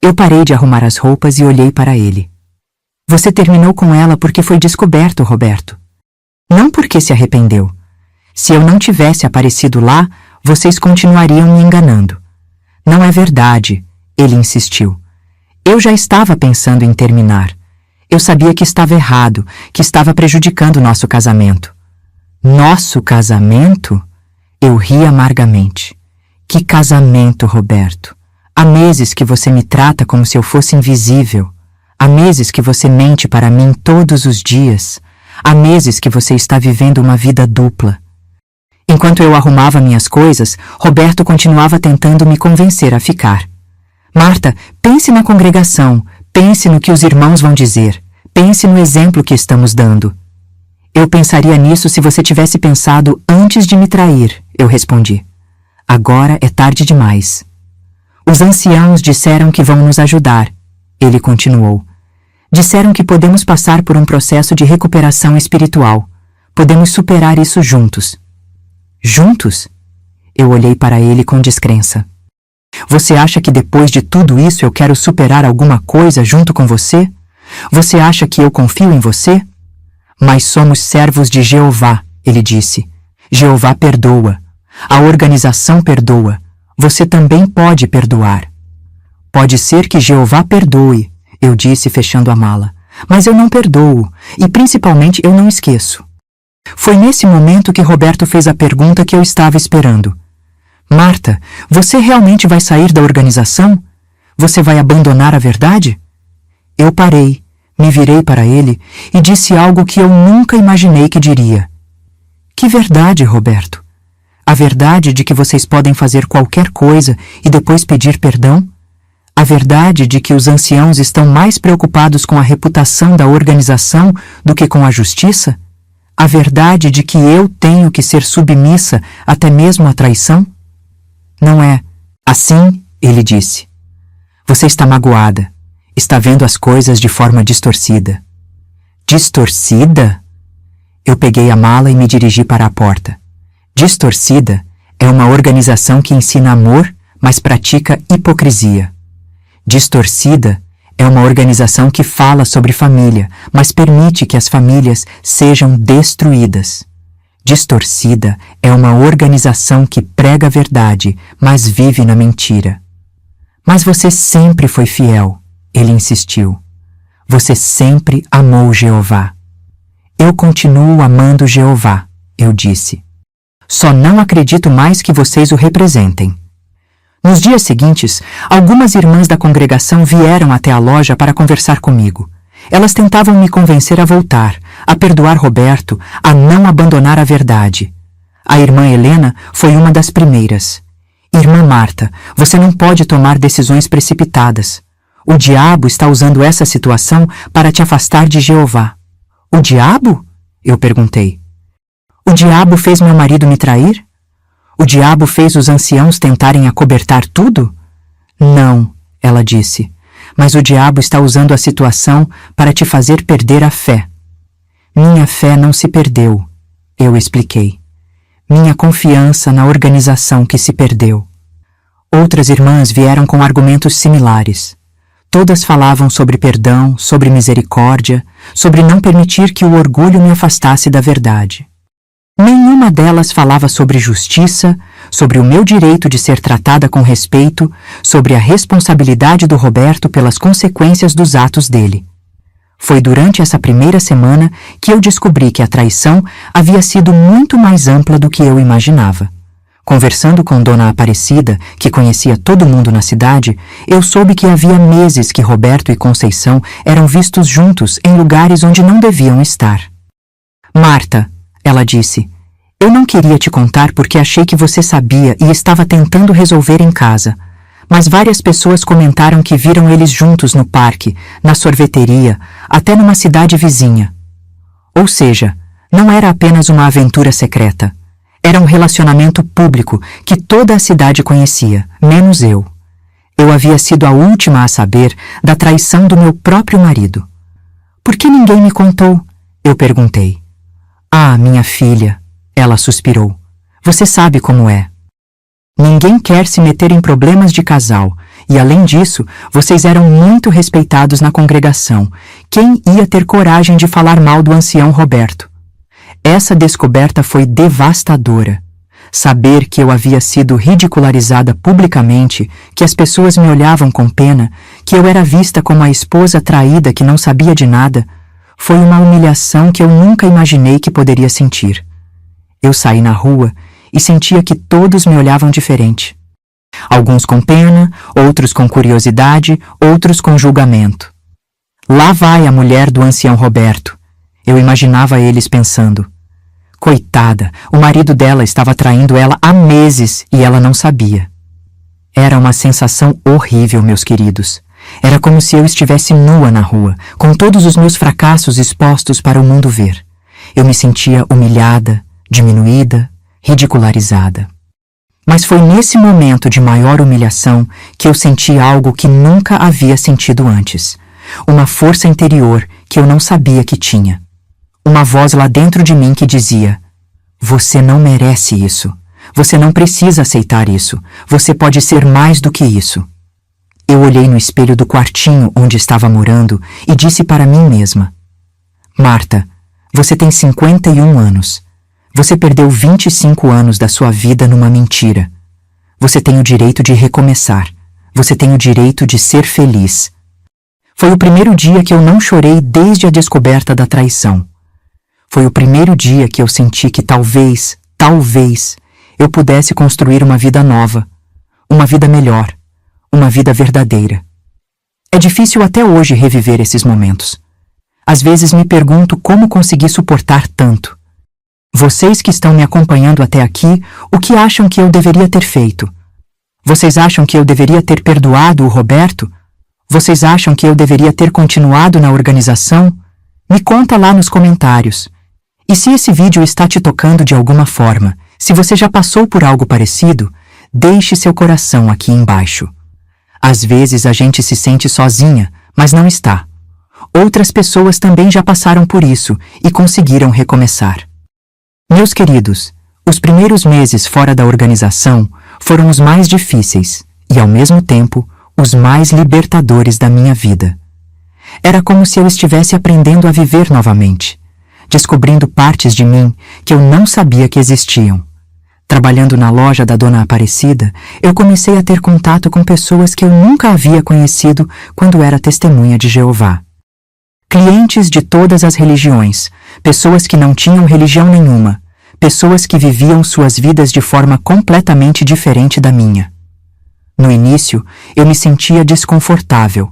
Eu parei de arrumar as roupas e olhei para ele. "Você terminou com ela porque foi descoberto, Roberto. Não porque se arrependeu. Se eu não tivesse aparecido lá, vocês continuariam me enganando." "Não é verdade", ele insistiu. "Eu já estava pensando em terminar. Eu sabia que estava errado, que estava prejudicando nosso casamento." "Nosso casamento?" Eu ri amargamente. "Que casamento, Roberto? Há meses que você me trata como se eu fosse invisível. Há meses que você mente para mim todos os dias. Há meses que você está vivendo uma vida dupla." Enquanto eu arrumava minhas coisas, Roberto continuava tentando me convencer a ficar. "Marta, pense na congregação, pense no que os irmãos vão dizer, pense no exemplo que estamos dando." "Eu pensaria nisso se você tivesse pensado antes de me trair", eu respondi. "Agora é tarde demais." "Os anciãos disseram que vão nos ajudar", ele continuou. Disseram que podemos passar por um processo de recuperação espiritual. Podemos superar isso juntos. Juntos? Eu olhei para ele com descrença. Você acha que depois de tudo isso eu quero superar alguma coisa junto com você? Você acha que eu confio em você? Mas somos servos de Jeová, ele disse. Jeová perdoa. A organização perdoa. Você também pode perdoar. Pode ser que Jeová perdoe, eu disse fechando a mala. Mas eu não perdoo, e principalmente eu não esqueço. Foi nesse momento que Roberto fez a pergunta que eu estava esperando. Marta, você realmente vai sair da organização? Você vai abandonar a verdade? Eu parei, me virei para ele e disse algo que eu nunca imaginei que diria. Que verdade, Roberto? A verdade de que vocês podem fazer qualquer coisa e depois pedir perdão? A verdade de que os anciãos estão mais preocupados com a reputação da organização do que com a justiça? A verdade de que eu tenho que ser submissa até mesmo à traição? Não é. Assim, ele disse. Você está magoada. Está vendo as coisas de forma distorcida. Distorcida? Eu peguei a mala e me dirigi para a porta. Distorcida é uma organização que ensina amor, mas pratica hipocrisia. Distorcida é uma organização que fala sobre família, mas permite que as famílias sejam destruídas. Distorcida é uma organização que prega a verdade, mas vive na mentira. Mas você sempre foi fiel, ele insistiu. Você sempre amou Jeová. Eu continuo amando Jeová, eu disse. Só não acredito mais que vocês o representem. Nos dias seguintes, algumas irmãs da congregação vieram até a loja para conversar comigo. Elas tentavam me convencer a voltar, a perdoar Roberto, a não abandonar a verdade. A irmã Helena foi uma das primeiras. Irmã Marta, você não pode tomar decisões precipitadas. O diabo está usando essa situação para te afastar de Jeová. O diabo? Eu perguntei. O diabo fez meu marido me trair? O diabo fez os anciãos tentarem acobertar tudo? Não, ela disse, mas o diabo está usando a situação para te fazer perder a fé. Minha fé não se perdeu, eu expliquei. Minha confiança na organização que se perdeu. Outras irmãs vieram com argumentos similares. Todas falavam sobre perdão, sobre misericórdia, sobre não permitir que o orgulho me afastasse da verdade. Nenhuma delas falava sobre justiça, sobre o meu direito de ser tratada com respeito, sobre a responsabilidade do Roberto pelas consequências dos atos dele. Foi durante essa primeira semana que eu descobri que a traição havia sido muito mais ampla do que eu imaginava. Conversando com Dona Aparecida, que conhecia todo mundo na cidade, eu soube que havia meses que Roberto e Conceição eram vistos juntos em lugares onde não deviam estar. Marta, ela disse, eu não queria te contar porque achei que você sabia e estava tentando resolver em casa, mas várias pessoas comentaram que viram eles juntos no parque, na sorveteria, até numa cidade vizinha. Ou seja, não era apenas uma aventura secreta. Era um relacionamento público que toda a cidade conhecia, menos eu. Eu havia sido a última a saber da traição do meu próprio marido. Por que ninguém me contou? Eu perguntei. Ah, minha filha, ela suspirou. Você sabe como é. Ninguém quer se meter em problemas de casal, e além disso, vocês eram muito respeitados na congregação. Quem ia ter coragem de falar mal do ancião Roberto? Essa descoberta foi devastadora. Saber que eu havia sido ridicularizada publicamente, que as pessoas me olhavam com pena, que eu era vista como a esposa traída que não sabia de nada, foi uma humilhação que eu nunca imaginei que poderia sentir. Eu saí na rua e sentia que todos me olhavam diferente. Alguns com pena, outros com curiosidade, outros com julgamento. Lá vai a mulher do ancião Roberto. Eu imaginava eles pensando. Coitada, o marido dela estava traindo ela há meses e ela não sabia. Era uma sensação horrível, meus queridos. Era como se eu estivesse nua na rua, com todos os meus fracassos expostos para o mundo ver. Eu me sentia humilhada, diminuída, ridicularizada. Mas foi nesse momento de maior humilhação que eu senti algo que nunca havia sentido antes. uma força interior que eu não sabia que tinha. Uma voz lá dentro de mim que dizia: você não merece isso. Você não precisa aceitar isso. Você pode ser mais do que isso. Eu olhei no espelho do quartinho onde estava morando e disse para mim mesma: Marta, você tem 51 anos. Você perdeu 25 anos da sua vida numa mentira. Você tem o direito de recomeçar. Você tem o direito de ser feliz. Foi o primeiro dia que eu não chorei desde a descoberta da traição. Foi o primeiro dia que eu senti que talvez, eu pudesse construir uma vida nova, uma vida melhor, uma vida verdadeira. É difícil até hoje reviver esses momentos. Às vezes me pergunto como consegui suportar tanto. Vocês que estão me acompanhando até aqui, o que acham que eu deveria ter feito? Vocês acham que eu deveria ter perdoado o Roberto? Vocês acham que eu deveria ter continuado na organização? Me conta lá nos comentários. E se esse vídeo está te tocando de alguma forma, se você já passou por algo parecido, deixe seu coração aqui embaixo. Às vezes a gente se sente sozinha, mas não está. Outras pessoas também já passaram por isso e conseguiram recomeçar. Meus queridos, os primeiros meses fora da organização foram os mais difíceis e, ao mesmo tempo, os mais libertadores da minha vida. Era como se eu estivesse aprendendo a viver novamente, descobrindo partes de mim que eu não sabia que existiam. Trabalhando na loja da Dona Aparecida, eu comecei a ter contato com pessoas que eu nunca havia conhecido quando era testemunha de Jeová. Clientes de todas as religiões, pessoas que não tinham religião nenhuma, pessoas que viviam suas vidas de forma completamente diferente da minha. No início, eu me sentia desconfortável.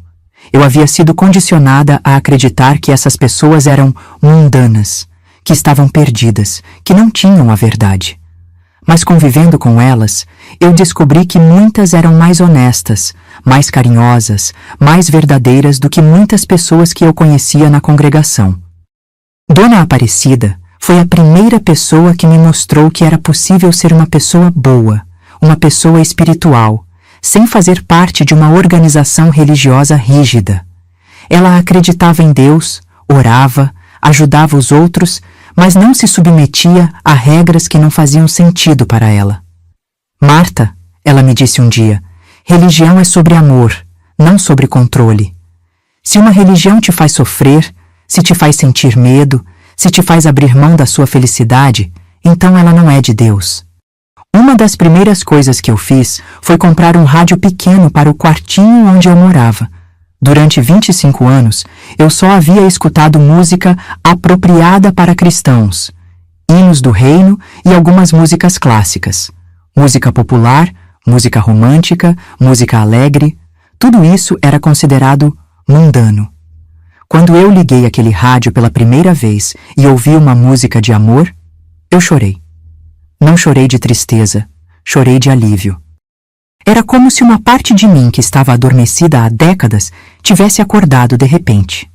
Eu havia sido condicionada a acreditar que essas pessoas eram mundanas, que estavam perdidas, que não tinham a verdade. Mas convivendo com elas, eu descobri que muitas eram mais honestas, mais carinhosas, mais verdadeiras do que muitas pessoas que eu conhecia na congregação. Dona Aparecida foi a primeira pessoa que me mostrou que era possível ser uma pessoa boa, uma pessoa espiritual, sem fazer parte de uma organização religiosa rígida. Ela acreditava em Deus, orava, ajudava os outros, mas não se submetia a regras que não faziam sentido para ela. Marta, ela me disse um dia, religião é sobre amor, não sobre controle. Se uma religião te faz sofrer, se te faz sentir medo, se te faz abrir mão da sua felicidade, então ela não é de Deus. Uma das primeiras coisas que eu fiz foi comprar um rádio pequeno para o quartinho onde eu morava. Durante 25 anos, eu só havia escutado música apropriada para cristãos, hinos do reino e algumas músicas clássicas. Música popular, música romântica, música alegre, tudo isso era considerado mundano. Quando eu liguei aquele rádio pela primeira vez e ouvi uma música de amor, eu chorei. Não chorei de tristeza, chorei de alívio. Era como se uma parte de mim que estava adormecida há décadas tivesse acordado de repente.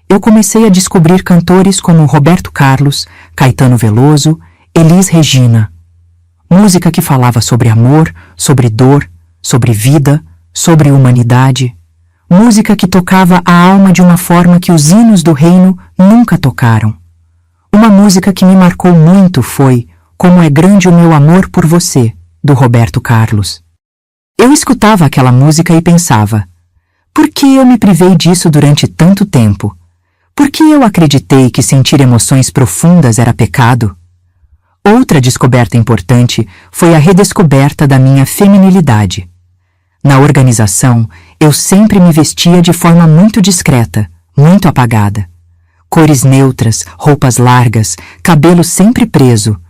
Eu comecei a descobrir cantores como Roberto Carlos, Caetano Veloso, Elis Regina. Música que falava sobre amor, sobre dor, sobre vida, sobre humanidade. Música que tocava a alma de uma forma que os hinos do reino nunca tocaram. Uma música que me marcou muito foi Como é Grande o Meu Amor por Você, do Roberto Carlos. Eu escutava aquela música e pensava, por que eu me privei disso durante tanto tempo? Por que eu acreditei que sentir emoções profundas era pecado? Outra descoberta importante foi a redescoberta da minha feminilidade. Na organização, eu sempre me vestia de forma muito discreta, muito apagada. Cores neutras, roupas largas, cabelo sempre preso,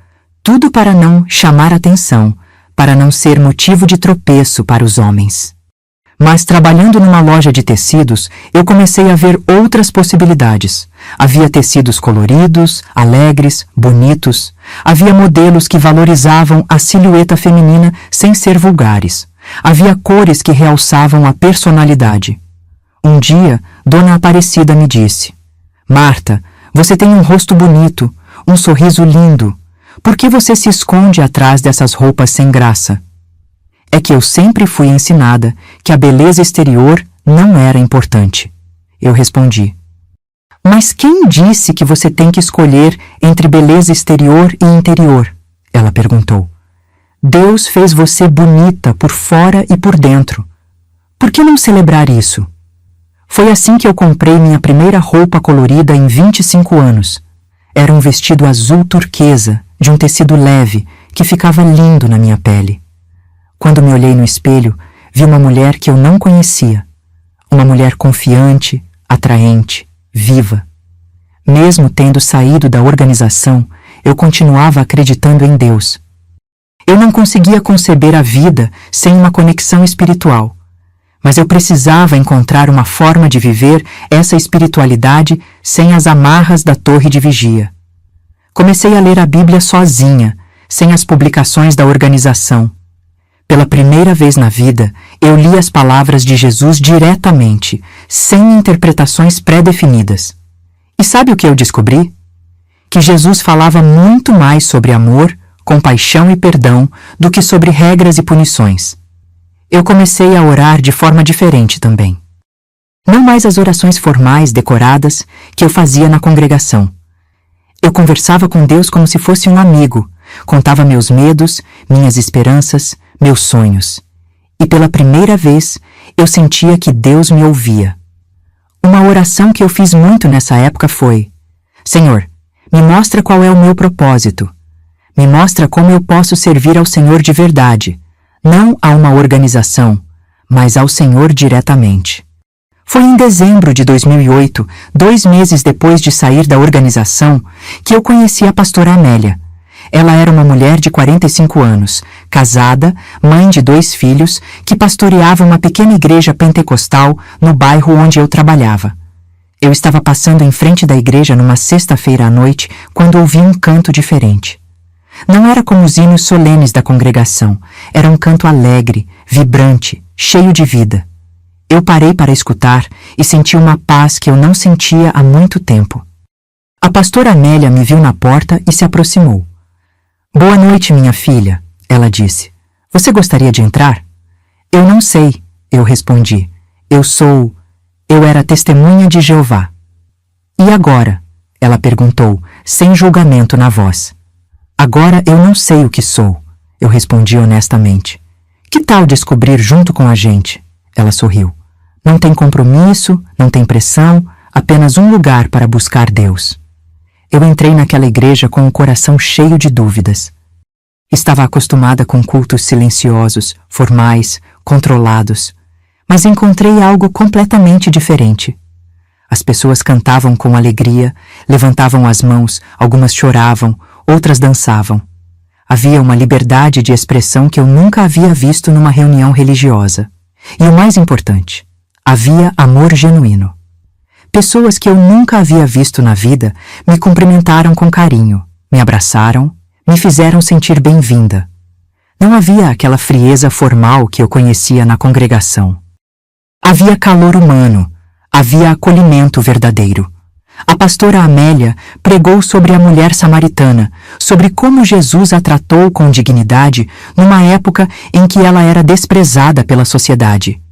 tudo para não chamar atenção, para não ser motivo de tropeço para os homens. Mas trabalhando numa loja de tecidos, eu comecei a ver outras possibilidades. Havia tecidos coloridos, alegres, bonitos. Havia modelos que valorizavam a silhueta feminina sem ser vulgares. Havia cores que realçavam a personalidade. Um dia, Dona Aparecida me disse, Marta, você tem um rosto bonito, um sorriso lindo. Por que você se esconde atrás dessas roupas sem graça? É que eu sempre fui ensinada que a beleza exterior não era importante. Eu respondi. Mas quem disse que você tem que escolher entre beleza exterior e interior? Ela perguntou. Deus fez você bonita por fora e por dentro. Por que não celebrar isso? Foi assim que eu comprei minha primeira roupa colorida em 25 anos. Era um vestido azul turquesa, de um tecido leve, que ficava lindo na minha pele. Quando me olhei no espelho, vi uma mulher que eu não conhecia. Uma mulher confiante, atraente, viva. Mesmo tendo saído da organização, eu continuava acreditando em Deus. Eu não conseguia conceber a vida sem uma conexão espiritual, mas eu precisava encontrar uma forma de viver essa espiritualidade sem as amarras da torre de vigia. Comecei a ler a Bíblia sozinha, sem as publicações da organização. Pela primeira vez na vida, eu li as palavras de Jesus diretamente, sem interpretações pré-definidas. E sabe o que eu descobri? Que Jesus falava muito mais sobre amor, compaixão e perdão do que sobre regras e punições. Eu comecei a orar de forma diferente também. Não mais as orações formais, decoradas, que eu fazia na congregação. Eu conversava com Deus como se fosse um amigo, contava meus medos, minhas esperanças, meus sonhos. E pela primeira vez, eu sentia que Deus me ouvia. Uma oração que eu fiz muito nessa época foi: Senhor, me mostra qual é o meu propósito. Me mostra como eu posso servir ao Senhor de verdade, não a uma organização, mas ao Senhor diretamente. Foi em dezembro de 2008, 2 meses depois de sair da organização, que eu conheci a pastora Amélia. Ela era uma mulher de 45 anos, casada, mãe de 2 filhos, que pastoreava uma pequena igreja pentecostal no bairro onde eu trabalhava. Eu estava passando em frente da igreja numa sexta-feira à noite quando ouvi um canto diferente. Não era como os hinos solenes da congregação, era um canto alegre, vibrante, cheio de vida. Eu parei para escutar e senti uma paz que eu não sentia há muito tempo. A pastora Amélia me viu na porta e se aproximou. Boa noite, minha filha, ela disse. Você gostaria de entrar? Eu não sei, eu respondi. Eu era testemunha de Jeová. E agora? Ela perguntou, sem julgamento na voz. Agora eu não sei o que sou, eu respondi honestamente. Que tal descobrir junto com a gente? Ela sorriu. Não tem compromisso, não tem pressão, apenas um lugar para buscar Deus. Eu entrei naquela igreja com o coração cheio de dúvidas. Estava acostumada com cultos silenciosos, formais, controlados, mas encontrei algo completamente diferente. As pessoas cantavam com alegria, levantavam as mãos, algumas choravam, outras dançavam. Havia uma liberdade de expressão que eu nunca havia visto numa reunião religiosa. E o mais importante, havia amor genuíno. Pessoas que eu nunca havia visto na vida me cumprimentaram com carinho, me abraçaram, me fizeram sentir bem-vinda. Não havia aquela frieza formal que eu conhecia na congregação. Havia calor humano, havia acolhimento verdadeiro. A pastora Amélia pregou sobre a mulher samaritana, sobre como Jesus a tratou com dignidade numa época em que ela era desprezada pela sociedade.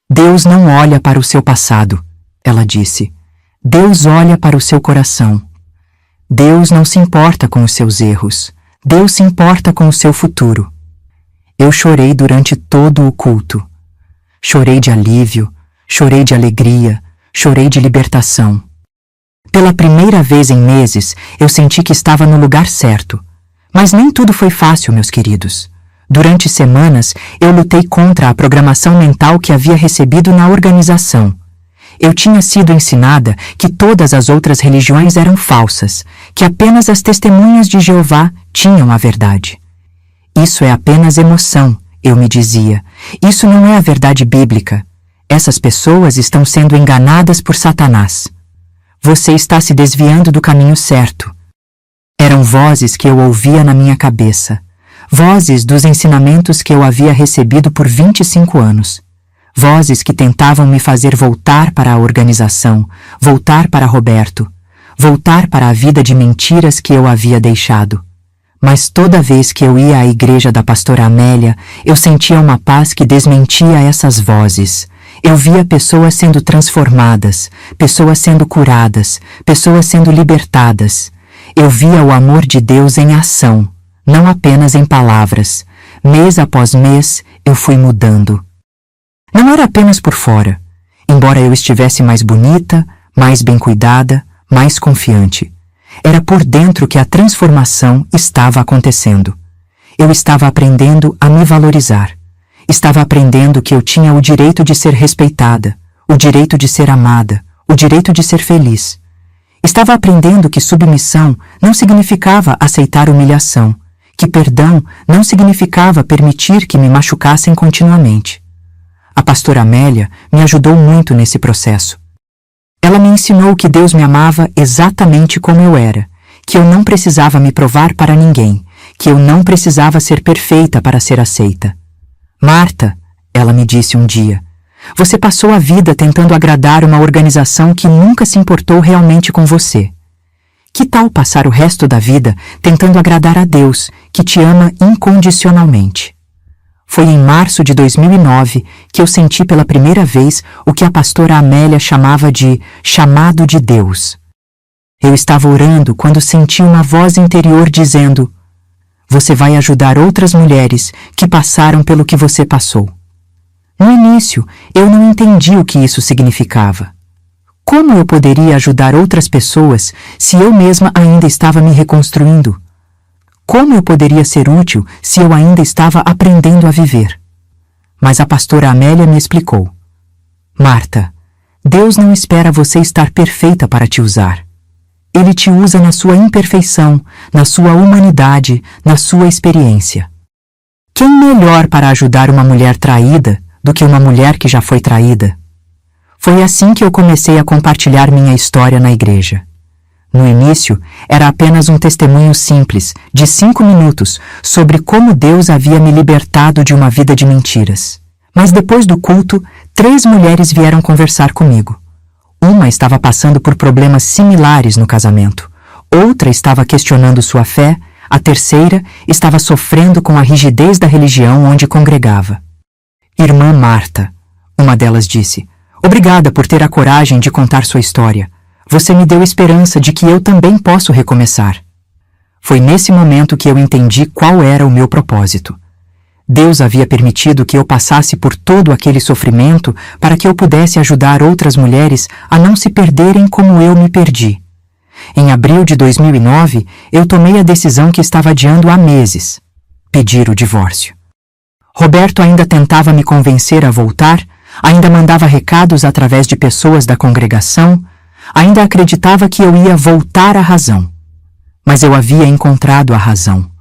Deus não olha para o seu passado, ela disse. Deus olha para o seu coração. Deus não se importa com os seus erros. Deus se importa com o seu futuro. Eu chorei durante todo o culto. Chorei de alívio, chorei de alegria, chorei de libertação. Pela primeira vez em meses, eu senti que estava no lugar certo. Mas nem tudo foi fácil, meus queridos. Durante semanas, eu lutei contra a programação mental que havia recebido na organização. Eu tinha sido ensinada que todas as outras religiões eram falsas, que apenas as testemunhas de Jeová tinham a verdade. Isso é apenas emoção, eu me dizia. Isso não é a verdade bíblica. Essas pessoas estão sendo enganadas por Satanás. Você está se desviando do caminho certo. Eram vozes que eu ouvia na minha cabeça. Vozes dos ensinamentos que eu havia recebido por 25 anos. Vozes que tentavam me fazer voltar para a organização, voltar para Roberto, voltar para a vida de mentiras que eu havia deixado. Mas toda vez que eu ia à igreja da pastora Amélia, eu sentia uma paz que desmentia essas vozes. Eu via pessoas sendo transformadas, pessoas sendo curadas, pessoas sendo libertadas. Eu via o amor de Deus em ação, não apenas em palavras. Mês após mês, eu fui mudando. Não era apenas por fora. Embora eu estivesse mais bonita, mais bem cuidada, mais confiante, era por dentro que a transformação estava acontecendo. Eu estava aprendendo a me valorizar. Estava aprendendo que eu tinha o direito de ser respeitada, o direito de ser amada, o direito de ser feliz. Estava aprendendo que submissão não significava aceitar humilhação, que perdão não significava permitir que me machucassem continuamente. A pastora Amélia me ajudou muito nesse processo. Ela me ensinou que Deus me amava exatamente como eu era, que eu não precisava me provar para ninguém, que eu não precisava ser perfeita para ser aceita. Marta, ela me disse um dia, você passou a vida tentando agradar uma organização que nunca se importou realmente com você. Que tal passar o resto da vida tentando agradar a Deus, que te ama incondicionalmente? Foi em março de 2009 que eu senti pela primeira vez o que a pastora Amélia chamava de chamado de Deus. Eu estava orando quando senti uma voz interior dizendo: você vai ajudar outras mulheres que passaram pelo que você passou. No início, eu não entendi o que isso significava. Como eu poderia ajudar outras pessoas se eu mesma ainda estava me reconstruindo? Como eu poderia ser útil se eu ainda estava aprendendo a viver? Mas a pastora Amélia me explicou. Marta, Deus não espera você estar perfeita para te usar. Ele te usa na sua imperfeição, na sua humanidade, na sua experiência. Quem melhor para ajudar uma mulher traída do que uma mulher que já foi traída? Foi assim que eu comecei a compartilhar minha história na igreja. No início, era apenas um testemunho simples, de 5 minutos, sobre como Deus havia me libertado de uma vida de mentiras. Mas depois do culto, 3 mulheres vieram conversar comigo. Uma estava passando por problemas similares no casamento. Outra estava questionando sua fé. A terceira estava sofrendo com a rigidez da religião onde congregava. Irmã Marta, uma delas disse, obrigada por ter a coragem de contar sua história. Você me deu esperança de que eu também posso recomeçar. Foi nesse momento que eu entendi qual era o meu propósito. Deus havia permitido que eu passasse por todo aquele sofrimento para que eu pudesse ajudar outras mulheres a não se perderem como eu me perdi. Em abril de 2009, eu tomei a decisão que estava adiando há meses: pedir o divórcio. Roberto ainda tentava me convencer a voltar, ainda mandava recados através de pessoas da congregação, ainda acreditava que eu ia voltar à razão. Mas eu havia encontrado a razão.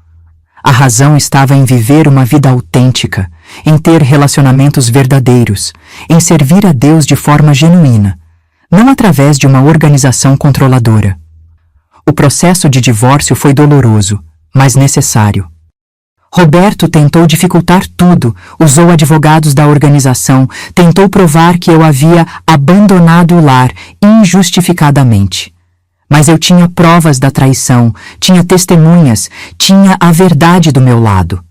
A razão estava em viver uma vida autêntica, em ter relacionamentos verdadeiros, em servir a Deus de forma genuína, não através de uma organização controladora. O processo de divórcio foi doloroso, mas necessário. Roberto tentou dificultar tudo, usou advogados da organização, tentou provar que eu havia abandonado o lar injustificadamente. Mas eu tinha provas da traição, tinha testemunhas, tinha a verdade do meu lado.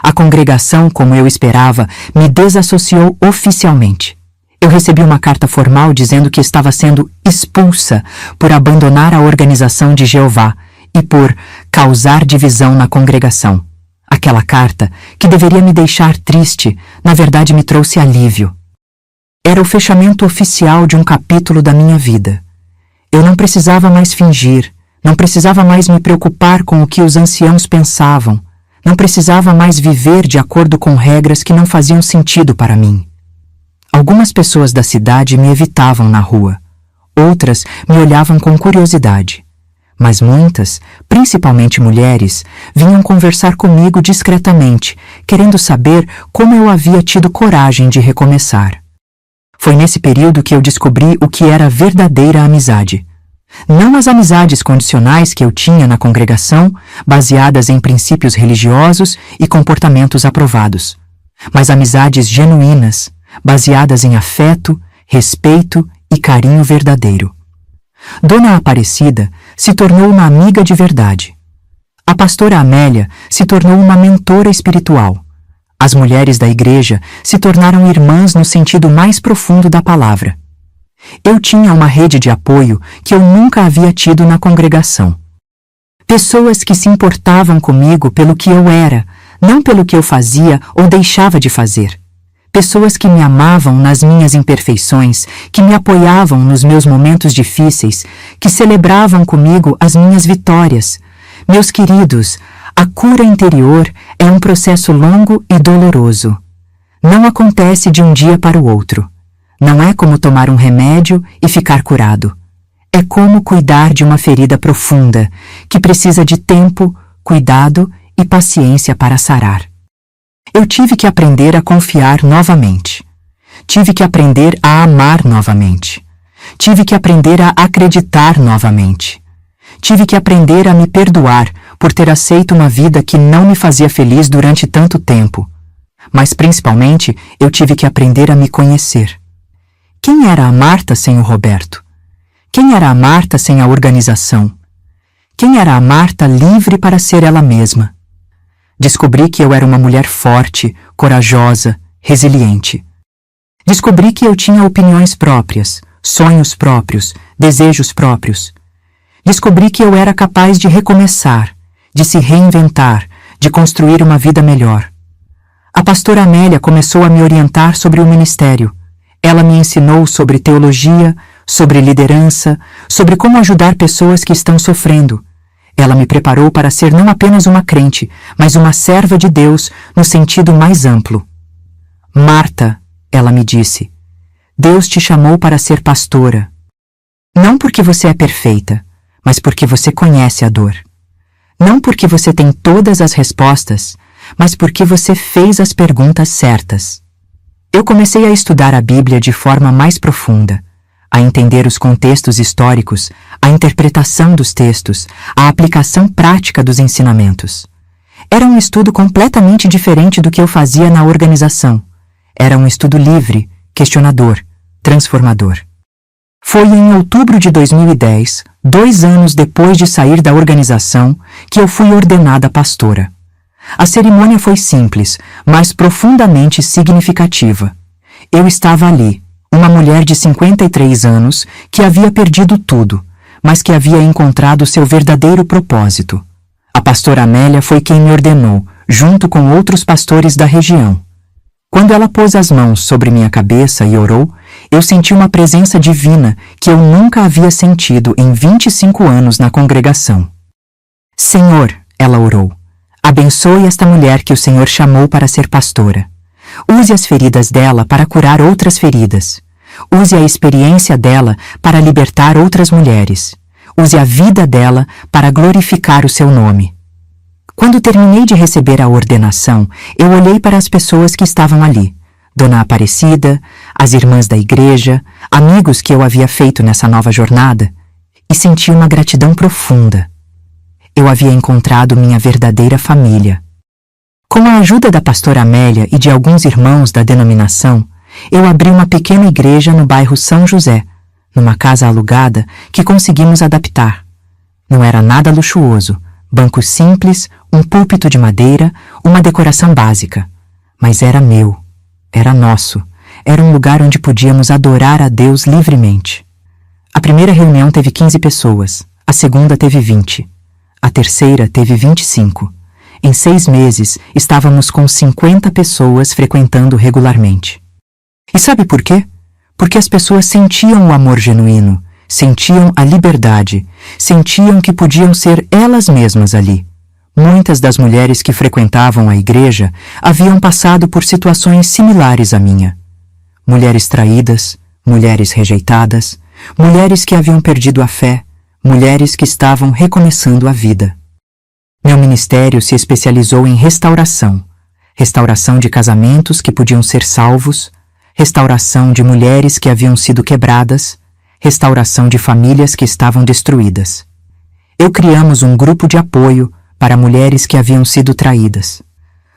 A congregação, como eu esperava, me desassociou oficialmente. Eu recebi uma carta formal dizendo que estava sendo expulsa por abandonar a organização de Jeová e por causar divisão na congregação. Aquela carta, que deveria me deixar triste, na verdade me trouxe alívio. Era o fechamento oficial de um capítulo da minha vida. Eu não precisava mais fingir, não precisava mais me preocupar com o que os anciãos pensavam, não precisava mais viver de acordo com regras que não faziam sentido para mim. Algumas pessoas da cidade me evitavam na rua, outras me olhavam com curiosidade, mas muitas, principalmente mulheres, vinham conversar comigo discretamente, querendo saber como eu havia tido coragem de recomeçar. Foi nesse período que eu descobri o que era verdadeira amizade. Não as amizades condicionais que eu tinha na congregação, baseadas em princípios religiosos e comportamentos aprovados, mas amizades genuínas, baseadas em afeto, respeito e carinho verdadeiro. Dona Aparecida se tornou uma amiga de verdade. A pastora Amélia se tornou uma mentora espiritual. As mulheres da igreja se tornaram irmãs no sentido mais profundo da palavra. Eu tinha uma rede de apoio que eu nunca havia tido na congregação. Pessoas que se importavam comigo pelo que eu era, não pelo que eu fazia ou deixava de fazer. Pessoas que me amavam nas minhas imperfeições, que me apoiavam nos meus momentos difíceis, que celebravam comigo as minhas vitórias. Meus queridos, a cura interior é um processo longo e doloroso. Não acontece de um dia para o outro. Não é como tomar um remédio e ficar curado. É como cuidar de uma ferida profunda, que precisa de tempo, cuidado e paciência para sarar. Eu tive que aprender a confiar novamente. Tive que aprender a amar novamente. Tive que aprender a acreditar novamente. Tive que aprender a me perdoar por ter aceito uma vida que não me fazia feliz durante tanto tempo. Mas principalmente, eu tive que aprender a me conhecer. Quem era a Marta sem o Roberto? Quem era a Marta sem a organização? Quem era a Marta livre para ser ela mesma? Descobri que eu era uma mulher forte, corajosa, resiliente. Descobri que eu tinha opiniões próprias, sonhos próprios, desejos próprios. Descobri que eu era capaz de recomeçar, de se reinventar, de construir uma vida melhor. A pastora Amélia começou a me orientar sobre o ministério. Ela me ensinou sobre teologia, sobre liderança, sobre como ajudar pessoas que estão sofrendo. Ela me preparou para ser não apenas uma crente, mas uma serva de Deus no sentido mais amplo. Marta, ela me disse, Deus te chamou para ser pastora. Não porque você é perfeita, mas porque você conhece a dor. Não porque você tem todas as respostas, mas porque você fez as perguntas certas. Eu comecei a estudar a Bíblia de forma mais profunda, a entender os contextos históricos, a interpretação dos textos, a aplicação prática dos ensinamentos. Era um estudo completamente diferente do que eu fazia na organização. Era um estudo livre, questionador, transformador. Foi em outubro de 2010, 2 anos depois de sair da organização, que eu fui ordenada pastora. A cerimônia foi simples, mas profundamente significativa. Eu estava ali, uma mulher de 53 anos que havia perdido tudo, mas que havia encontrado seu verdadeiro propósito. A pastora Amélia foi quem me ordenou, junto com outros pastores da região. Quando ela pôs as mãos sobre minha cabeça e orou, eu senti uma presença divina que eu nunca havia sentido em 25 anos na congregação. Senhor, ela orou, abençoe esta mulher que o Senhor chamou para ser pastora. Use as feridas dela para curar outras feridas. Use a experiência dela para libertar outras mulheres. Use a vida dela para glorificar o seu nome. Quando terminei de receber a ordenação, eu olhei para as pessoas que estavam ali. Dona Aparecida, as irmãs da igreja, amigos que eu havia feito nessa nova jornada, e senti uma gratidão profunda. Eu havia encontrado minha verdadeira família. Com a ajuda da pastora Amélia e de alguns irmãos da denominação, eu abri uma pequena igreja no bairro São José, numa casa alugada que conseguimos adaptar. Não era nada luxuoso, banco simples, um púlpito de madeira, uma decoração básica. Mas era meu, era nosso, era um lugar onde podíamos adorar a Deus livremente. A primeira reunião teve 15 pessoas, a segunda teve 20, a terceira teve 25. Em 6 meses, estávamos com 50 pessoas frequentando regularmente. E sabe por quê? Porque as pessoas sentiam o amor genuíno, sentiam a liberdade, sentiam que podiam ser elas mesmas ali. Muitas das mulheres que frequentavam a igreja haviam passado por situações similares à minha. Mulheres traídas, mulheres rejeitadas, mulheres que haviam perdido a fé, mulheres que estavam recomeçando a vida. Meu ministério se especializou em restauração de casamentos que podiam ser salvos, restauração de mulheres que haviam sido quebradas, restauração de famílias que estavam destruídas. Eu criamos um grupo de apoio para mulheres que haviam sido traídas.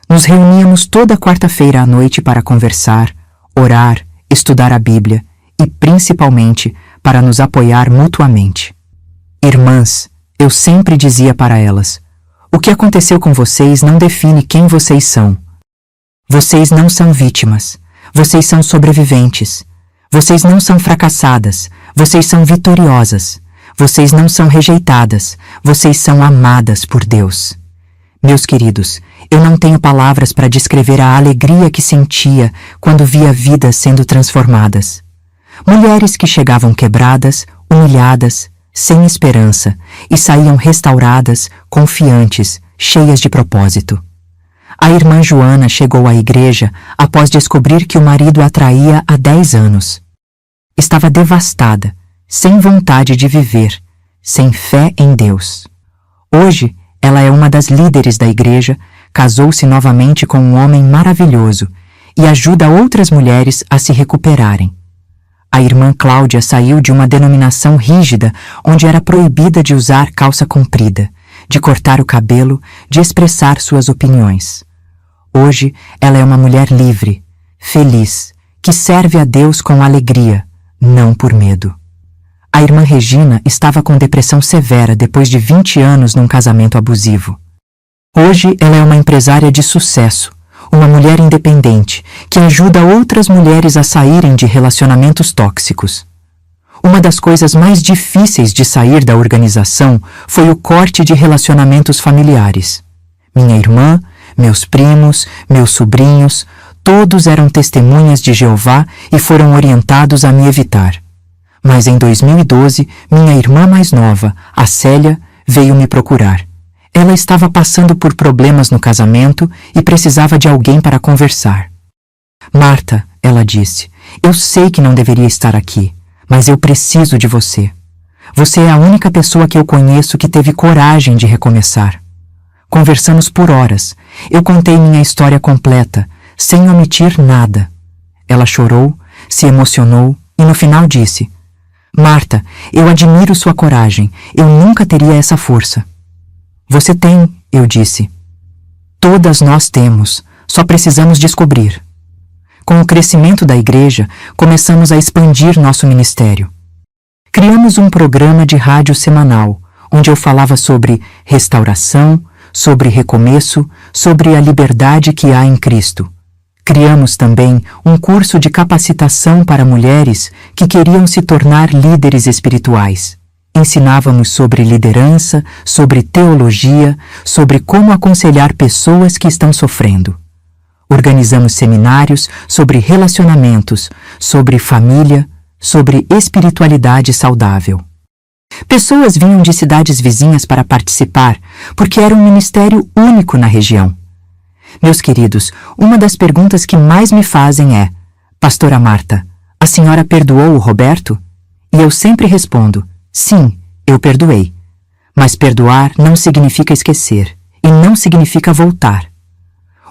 Nos reuníamos toda quarta-feira à noite para conversar, orar, estudar a Bíblia e, principalmente, para nos apoiar mutuamente. Irmãs, eu sempre dizia para elas, o que aconteceu com vocês não define quem vocês são. Vocês não são vítimas. Vocês são sobreviventes. Vocês não são fracassadas. Vocês são vitoriosas. Vocês não são rejeitadas. Vocês são amadas por Deus. Meus queridos, eu não tenho palavras para descrever a alegria que sentia quando via vidas sendo transformadas. Mulheres que chegavam quebradas, humilhadas, sem esperança, e saíam restauradas, confiantes, cheias de propósito. A irmã Joana chegou à igreja após descobrir que o marido a traía há 10 anos. Estava devastada, sem vontade de viver, sem fé em Deus. Hoje, ela é uma das líderes da igreja, casou-se novamente com um homem maravilhoso e ajuda outras mulheres a se recuperarem. A irmã Cláudia saiu de uma denominação rígida onde era proibida de usar calça comprida, de cortar o cabelo, de expressar suas opiniões. Hoje, ela é uma mulher livre, feliz, que serve a Deus com alegria, não por medo. A irmã Regina estava com depressão severa depois de 20 anos num casamento abusivo. Hoje, ela é uma empresária de sucesso, uma mulher independente, que ajuda outras mulheres a saírem de relacionamentos tóxicos. Uma das coisas mais difíceis de sair da organização foi o corte de relacionamentos familiares. Minha irmã, meus primos, meus sobrinhos, todos eram testemunhas de Jeová e foram orientados a me evitar. Mas em 2012, minha irmã mais nova, a Célia, veio me procurar. Ela estava passando por problemas no casamento e precisava de alguém para conversar. Marta, ela disse, eu sei que não deveria estar aqui, mas eu preciso de você. Você é a única pessoa que eu conheço que teve coragem de recomeçar. Conversamos por horas. Eu contei minha história completa, sem omitir nada. Ela chorou, se emocionou e no final disse: Marta, eu admiro sua coragem. Eu nunca teria essa força. Você tem, eu disse. Todas nós temos, só precisamos descobrir. Com o crescimento da igreja, começamos a expandir nosso ministério. Criamos um programa de rádio semanal, onde eu falava sobre restauração, sobre recomeço, sobre a liberdade que há em Cristo. Criamos também um curso de capacitação para mulheres que queriam se tornar líderes espirituais. Ensinávamos sobre liderança, sobre teologia, sobre como aconselhar pessoas que estão sofrendo. Organizamos seminários sobre relacionamentos, sobre família, sobre espiritualidade saudável. Pessoas vinham de cidades vizinhas para participar, porque era um ministério único na região. Meus queridos, uma das perguntas que mais me fazem é: Pastora Marta, a senhora perdoou o Roberto? E eu sempre respondo: sim, eu perdoei. Mas perdoar não significa esquecer, e não significa voltar.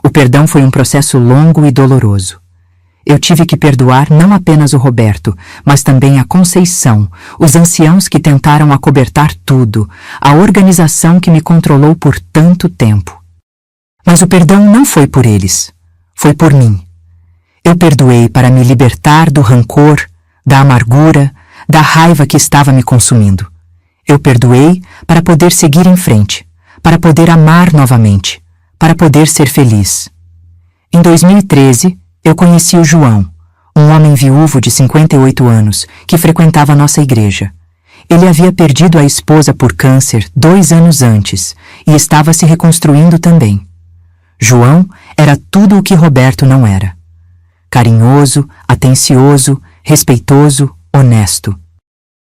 O perdão foi um processo longo e doloroso. Eu tive que perdoar não apenas o Roberto, mas também a Conceição, os anciãos que tentaram acobertar tudo, a organização que me controlou por tanto tempo. Mas o perdão não foi por eles, foi por mim. Eu perdoei para me libertar do rancor, da amargura, da raiva que estava me consumindo. Eu perdoei para poder seguir em frente, para poder amar novamente, para poder ser feliz. Em 2013, eu conheci o João, um homem viúvo de 58 anos que frequentava a nossa igreja. Ele havia perdido a esposa por câncer 2 anos antes e estava se reconstruindo também. João era tudo o que Roberto não era. Carinhoso, atencioso, respeitoso, honesto.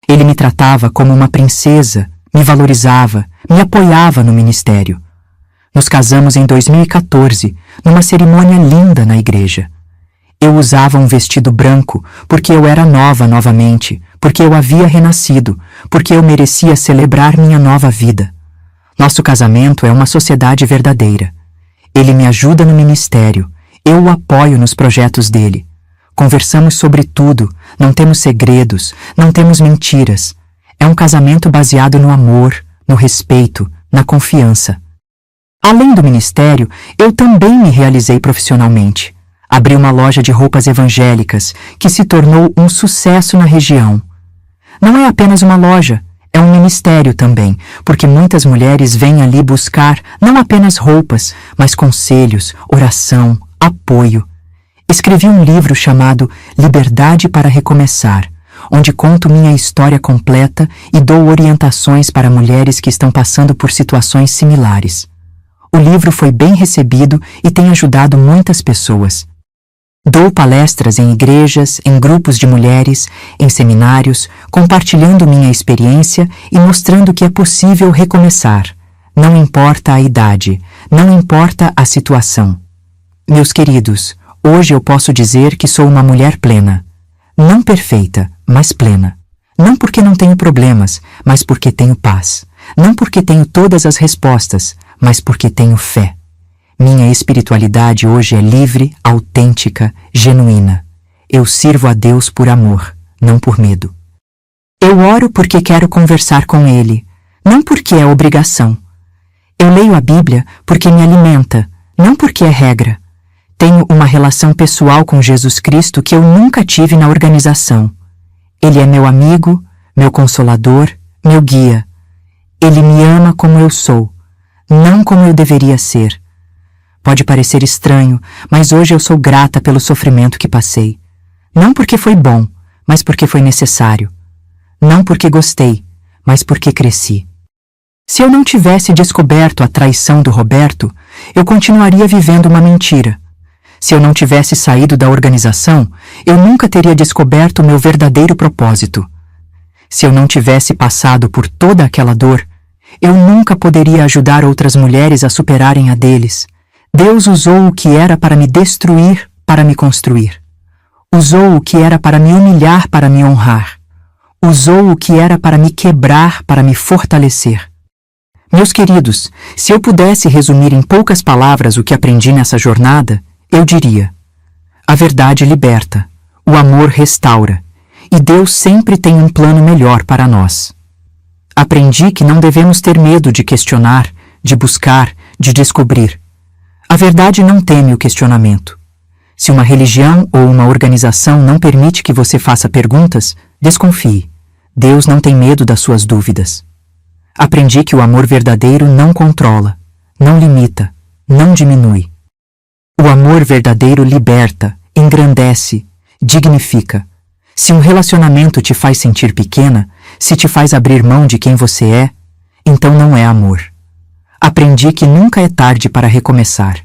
Ele me tratava como uma princesa, me valorizava, me apoiava no ministério. Nos casamos em 2014, numa cerimônia linda na igreja. Eu usava um vestido branco porque eu era nova novamente, porque eu havia renascido, porque eu merecia celebrar minha nova vida. Nosso casamento é uma sociedade verdadeira. Ele me ajuda no ministério, eu o apoio nos projetos dele. Conversamos sobre tudo, não temos segredos, não temos mentiras. É um casamento baseado no amor, no respeito, na confiança. Além do ministério, eu também me realizei profissionalmente. Abri uma loja de roupas evangélicas que se tornou um sucesso na região. Não é apenas uma loja, é um ministério também, porque muitas mulheres vêm ali buscar não apenas roupas, mas conselhos, oração, apoio. Escrevi um livro chamado Liberdade para Recomeçar, onde conto minha história completa e dou orientações para mulheres que estão passando por situações similares. O livro foi bem recebido e tem ajudado muitas pessoas. Dou palestras em igrejas, em grupos de mulheres, em seminários, compartilhando minha experiência e mostrando que é possível recomeçar. Não importa a idade, não importa a situação. Meus queridos, hoje eu posso dizer que sou uma mulher plena. Não perfeita, mas plena. Não porque não tenho problemas, mas porque tenho paz. Não porque tenho todas as respostas, mas porque tenho fé. Minha espiritualidade hoje é livre, autêntica, genuína. Eu sirvo a Deus por amor, não por medo. Eu oro porque quero conversar com Ele, não porque é obrigação. Eu leio a Bíblia porque me alimenta, não porque é regra. Tenho uma relação pessoal com Jesus Cristo que eu nunca tive na organização. Ele é meu amigo, meu consolador, meu guia. Ele me ama como eu sou, não como eu deveria ser. Pode parecer estranho, mas hoje eu sou grata pelo sofrimento que passei. Não porque foi bom, mas porque foi necessário. Não porque gostei, mas porque cresci. Se eu não tivesse descoberto a traição do Roberto, eu continuaria vivendo uma mentira. Se eu não tivesse saído da organização, eu nunca teria descoberto o meu verdadeiro propósito. Se eu não tivesse passado por toda aquela dor, eu nunca poderia ajudar outras mulheres a superarem a deles. Deus usou o que era para me destruir, para me construir. Usou o que era para me humilhar, para me honrar. Usou o que era para me quebrar, para me fortalecer. Meus queridos, se eu pudesse resumir em poucas palavras o que aprendi nessa jornada, eu diria: a verdade liberta, o amor restaura, e Deus sempre tem um plano melhor para nós. Aprendi que não devemos ter medo de questionar, de buscar, de descobrir. A verdade não teme o questionamento. Se uma religião ou uma organização não permite que você faça perguntas, desconfie. Deus não tem medo das suas dúvidas. Aprendi que o amor verdadeiro não controla, não limita, não diminui. O amor verdadeiro liberta, engrandece, dignifica. Se um relacionamento te faz sentir pequena, se te faz abrir mão de quem você é, então não é amor. Aprendi que nunca é tarde para recomeçar.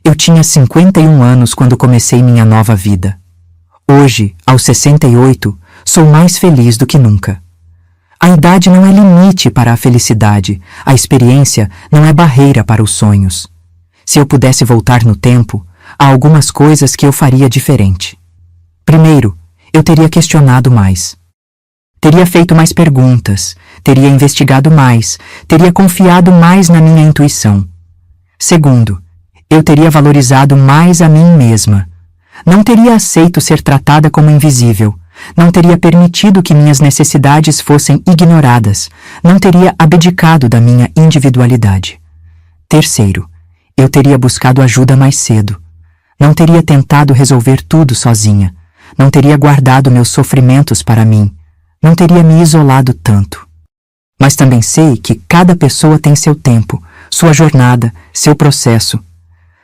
Eu tinha 51 anos quando comecei minha nova vida. Hoje, aos 68, sou mais feliz do que nunca. A idade não é limite para a felicidade, a experiência não é barreira para os sonhos. Se eu pudesse voltar no tempo, há algumas coisas que eu faria diferente. Primeiro, eu teria questionado mais. Teria feito mais perguntas, teria investigado mais, teria confiado mais na minha intuição. Segundo, eu teria valorizado mais a mim mesma. Não teria aceito ser tratada como invisível. Não teria permitido que minhas necessidades fossem ignoradas. Não teria abdicado da minha individualidade. Terceiro, eu teria buscado ajuda mais cedo. Não teria tentado resolver tudo sozinha. Não teria guardado meus sofrimentos para mim. Não teria me isolado tanto. Mas também sei que cada pessoa tem seu tempo, sua jornada, seu processo.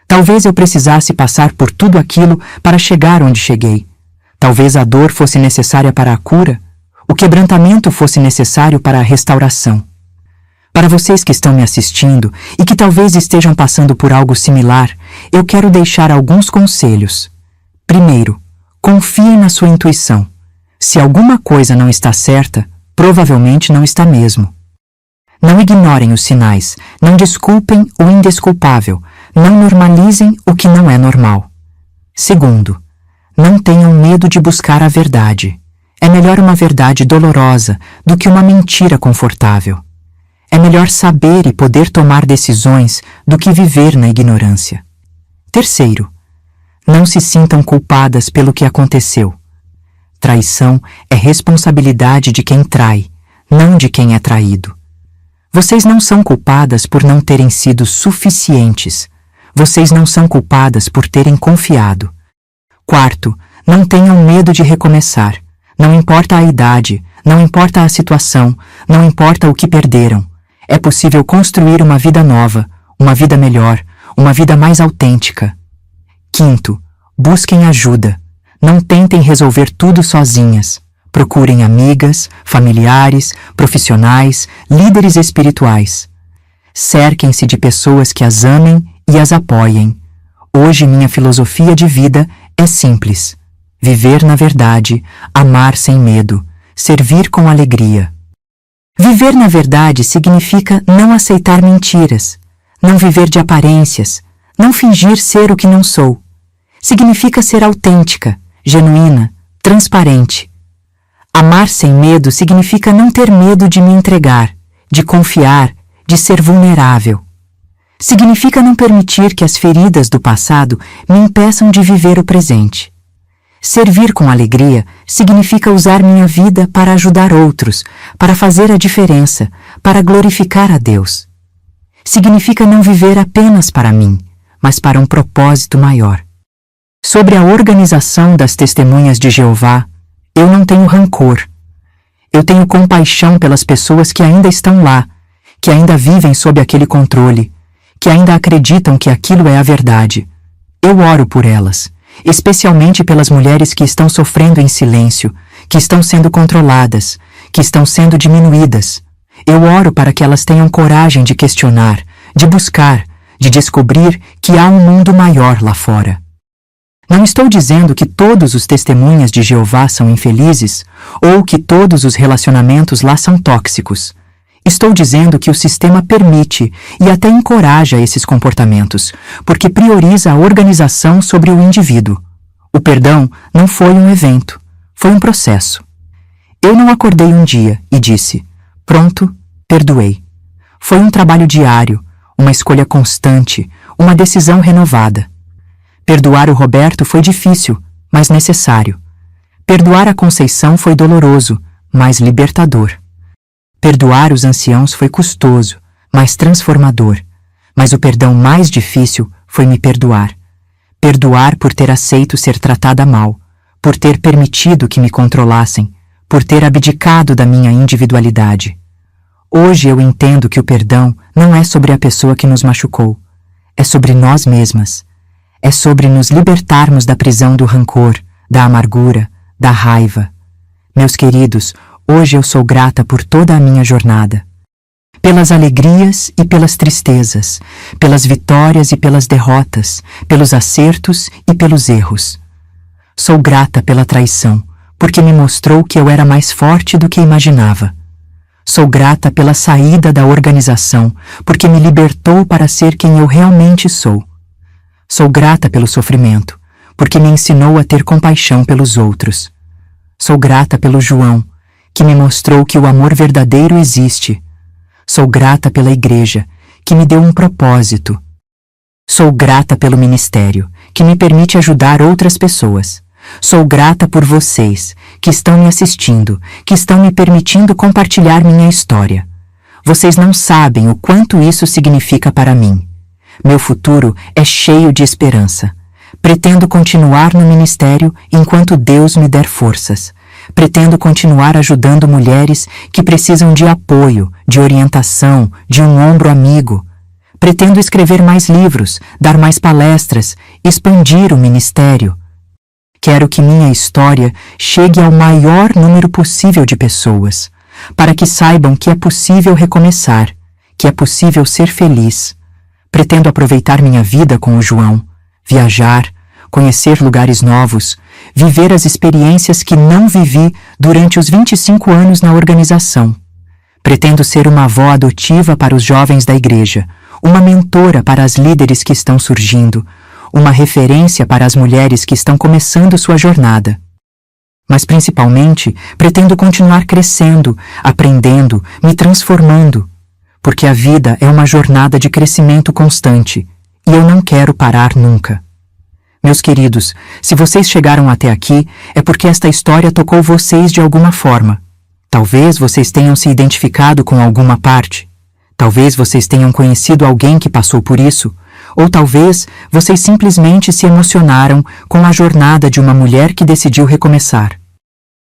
Talvez eu precisasse passar por tudo aquilo para chegar onde cheguei. Talvez a dor fosse necessária para a cura, o quebrantamento fosse necessário para a restauração. Para vocês que estão me assistindo e que talvez estejam passando por algo similar, eu quero deixar alguns conselhos. Primeiro, confiem na sua intuição. Se alguma coisa não está certa, provavelmente não está mesmo. Não ignorem os sinais, não desculpem o indesculpável, não normalizem o que não é normal. Segundo, não tenham medo de buscar a verdade. É melhor uma verdade dolorosa do que uma mentira confortável. É melhor saber e poder tomar decisões do que viver na ignorância. Terceiro, não se sintam culpadas pelo que aconteceu. Traição é responsabilidade de quem trai, não de quem é traído. Vocês não são culpadas por não terem sido suficientes. Vocês não são culpadas por terem confiado. Quarto, não tenham medo de recomeçar. Não importa a idade, não importa a situação, não importa o que perderam. É possível construir uma vida nova, uma vida melhor, uma vida mais autêntica. Quinto, busquem ajuda. Não tentem resolver tudo sozinhas. Procurem amigas, familiares, profissionais, líderes espirituais. Cerquem-se de pessoas que as amem e as apoiem. Hoje minha filosofia de vida é simples. Viver na verdade, amar sem medo, servir com alegria. Viver na verdade significa não aceitar mentiras, não viver de aparências, não fingir ser o que não sou. Significa ser autêntica, genuína, transparente. Amar sem medo significa não ter medo de me entregar, de confiar, de ser vulnerável. Significa não permitir que as feridas do passado me impeçam de viver o presente. Servir com alegria significa usar minha vida para ajudar outros, para fazer a diferença, para glorificar a Deus. Significa não viver apenas para mim, mas para um propósito maior. Sobre a organização das Testemunhas de Jeová, eu não tenho rancor. Eu tenho compaixão pelas pessoas que ainda estão lá, que ainda vivem sob aquele controle, que ainda acreditam que aquilo é a verdade. Eu oro por elas, especialmente pelas mulheres que estão sofrendo em silêncio, que estão sendo controladas, que estão sendo diminuídas. Eu oro para que elas tenham coragem de questionar, de buscar, de descobrir que há um mundo maior lá fora. Não estou dizendo que todos os testemunhas de Jeová são infelizes ou que todos os relacionamentos lá são tóxicos. Estou dizendo que o sistema permite e até encoraja esses comportamentos, porque prioriza a organização sobre o indivíduo. O perdão não foi um evento, foi um processo. Eu não acordei um dia e disse, pronto, perdoei. Foi um trabalho diário, uma escolha constante, uma decisão renovada. Perdoar o Roberto foi difícil, mas necessário. Perdoar a Conceição foi doloroso, mas libertador. Perdoar os anciãos foi custoso, mas transformador. Mas o perdão mais difícil foi me perdoar. Perdoar por ter aceito ser tratada mal, por ter permitido que me controlassem, por ter abdicado da minha individualidade. Hoje eu entendo que o perdão não é sobre a pessoa que nos machucou, é sobre nós mesmas. É sobre nos libertarmos da prisão do rancor, da amargura, da raiva. Meus queridos, hoje eu sou grata por toda a minha jornada. Pelas alegrias e pelas tristezas, pelas vitórias e pelas derrotas, pelos acertos e pelos erros. Sou grata pela traição, porque me mostrou que eu era mais forte do que imaginava. Sou grata pela saída da organização, porque me libertou para ser quem eu realmente sou. Sou grata pelo sofrimento, porque me ensinou a ter compaixão pelos outros. Sou grata pelo João, que me mostrou que o amor verdadeiro existe. Sou grata pela igreja, que me deu um propósito. Sou grata pelo ministério, que me permite ajudar outras pessoas. Sou grata por vocês, que estão me assistindo, que estão me permitindo compartilhar minha história. Vocês não sabem o quanto isso significa para mim. Meu futuro é cheio de esperança. Pretendo continuar no ministério enquanto Deus me der forças. Pretendo continuar ajudando mulheres que precisam de apoio, de orientação, de um ombro amigo. Pretendo escrever mais livros, dar mais palestras, expandir o ministério. Quero que minha história chegue ao maior número possível de pessoas, para que saibam que é possível recomeçar, que é possível ser feliz. Pretendo aproveitar minha vida com o João, viajar, conhecer lugares novos, viver as experiências que não vivi durante os 25 anos na organização. Pretendo ser uma avó adotiva para os jovens da igreja, uma mentora para as líderes que estão surgindo, uma referência para as mulheres que estão começando sua jornada. Mas principalmente, pretendo continuar crescendo, aprendendo, me transformando, porque a vida é uma jornada de crescimento constante, e eu não quero parar nunca. Meus queridos, se vocês chegaram até aqui, é porque esta história tocou vocês de alguma forma. Talvez vocês tenham se identificado com alguma parte. Talvez vocês tenham conhecido alguém que passou por isso, ou talvez vocês simplesmente se emocionaram com a jornada de uma mulher que decidiu recomeçar.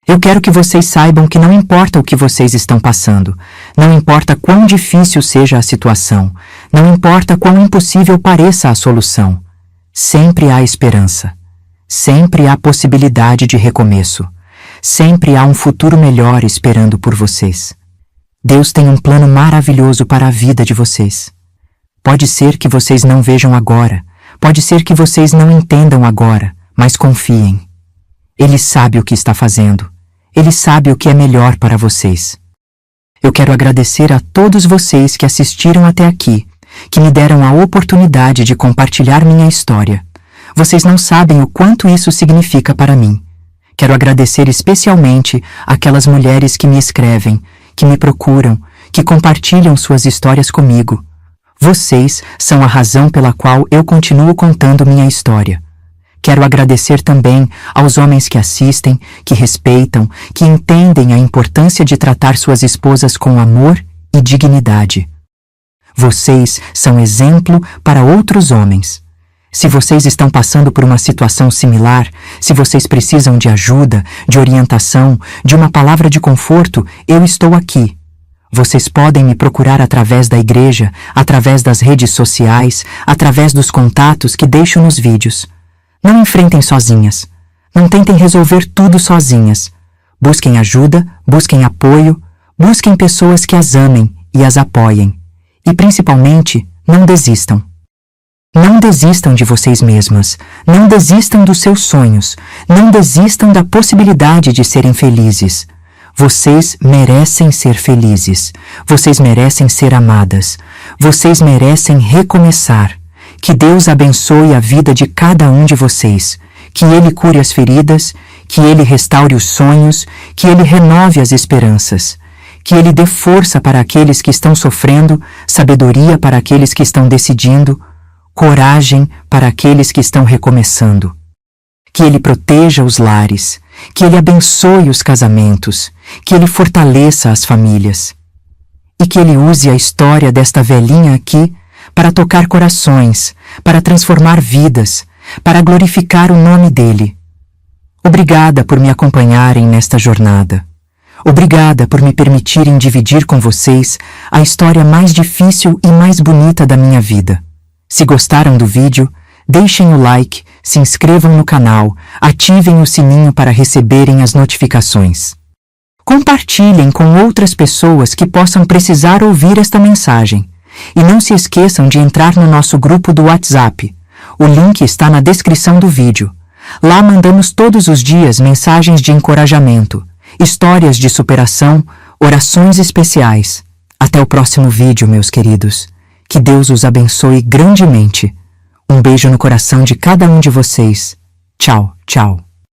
Eu quero que vocês saibam que não importa o que vocês estão passando, não importa quão difícil seja a situação, não importa quão impossível pareça a solução. Sempre há esperança. Sempre há possibilidade de recomeço. Sempre há um futuro melhor esperando por vocês. Deus tem um plano maravilhoso para a vida de vocês. Pode ser que vocês não vejam agora, pode ser que vocês não entendam agora, mas confiem. Ele sabe o que está fazendo. Ele sabe o que é melhor para vocês. Eu quero agradecer a todos vocês que assistiram até aqui, que me deram a oportunidade de compartilhar minha história. Vocês não sabem o quanto isso significa para mim. Quero agradecer especialmente aquelas mulheres que me escrevem, que me procuram, que compartilham suas histórias comigo. Vocês são a razão pela qual eu continuo contando minha história. Quero agradecer também aos homens que assistem, que respeitam, que entendem a importância de tratar suas esposas com amor e dignidade. Vocês são exemplo para outros homens. Se vocês estão passando por uma situação similar, se vocês precisam de ajuda, de orientação, de uma palavra de conforto, eu estou aqui. Vocês podem me procurar através da igreja, através das redes sociais, através dos contatos que deixo nos vídeos. Não enfrentem sozinhas. Não tentem resolver tudo sozinhas. Busquem ajuda, busquem apoio, busquem pessoas que as amem e as apoiem. E principalmente, não desistam. Não desistam de vocês mesmas. Não desistam dos seus sonhos. Não desistam da possibilidade de serem felizes. Vocês merecem ser felizes. Vocês merecem ser amadas. Vocês merecem recomeçar. Que Deus abençoe a vida de cada um de vocês. Que Ele cure as feridas. Que Ele restaure os sonhos. Que Ele renove as esperanças. Que Ele dê força para aqueles que estão sofrendo, sabedoria para aqueles que estão decidindo, coragem para aqueles que estão recomeçando. Que Ele proteja os lares. Que Ele abençoe os casamentos. Que Ele fortaleça as famílias. E que Ele use a história desta velhinha aqui para tocar corações, para transformar vidas, para glorificar o nome dEle. Obrigada por me acompanharem nesta jornada. Obrigada por me permitirem dividir com vocês a história mais difícil e mais bonita da minha vida. Se gostaram do vídeo, deixem o like, se inscrevam no canal, ativem o sininho para receberem as notificações. Compartilhem com outras pessoas que possam precisar ouvir esta mensagem. E não se esqueçam de entrar no nosso grupo do WhatsApp. O link está na descrição do vídeo. Lá mandamos todos os dias mensagens de encorajamento, histórias de superação, orações especiais. Até o próximo vídeo, meus queridos. Que Deus os abençoe grandemente. Um beijo no coração de cada um de vocês. Tchau, tchau.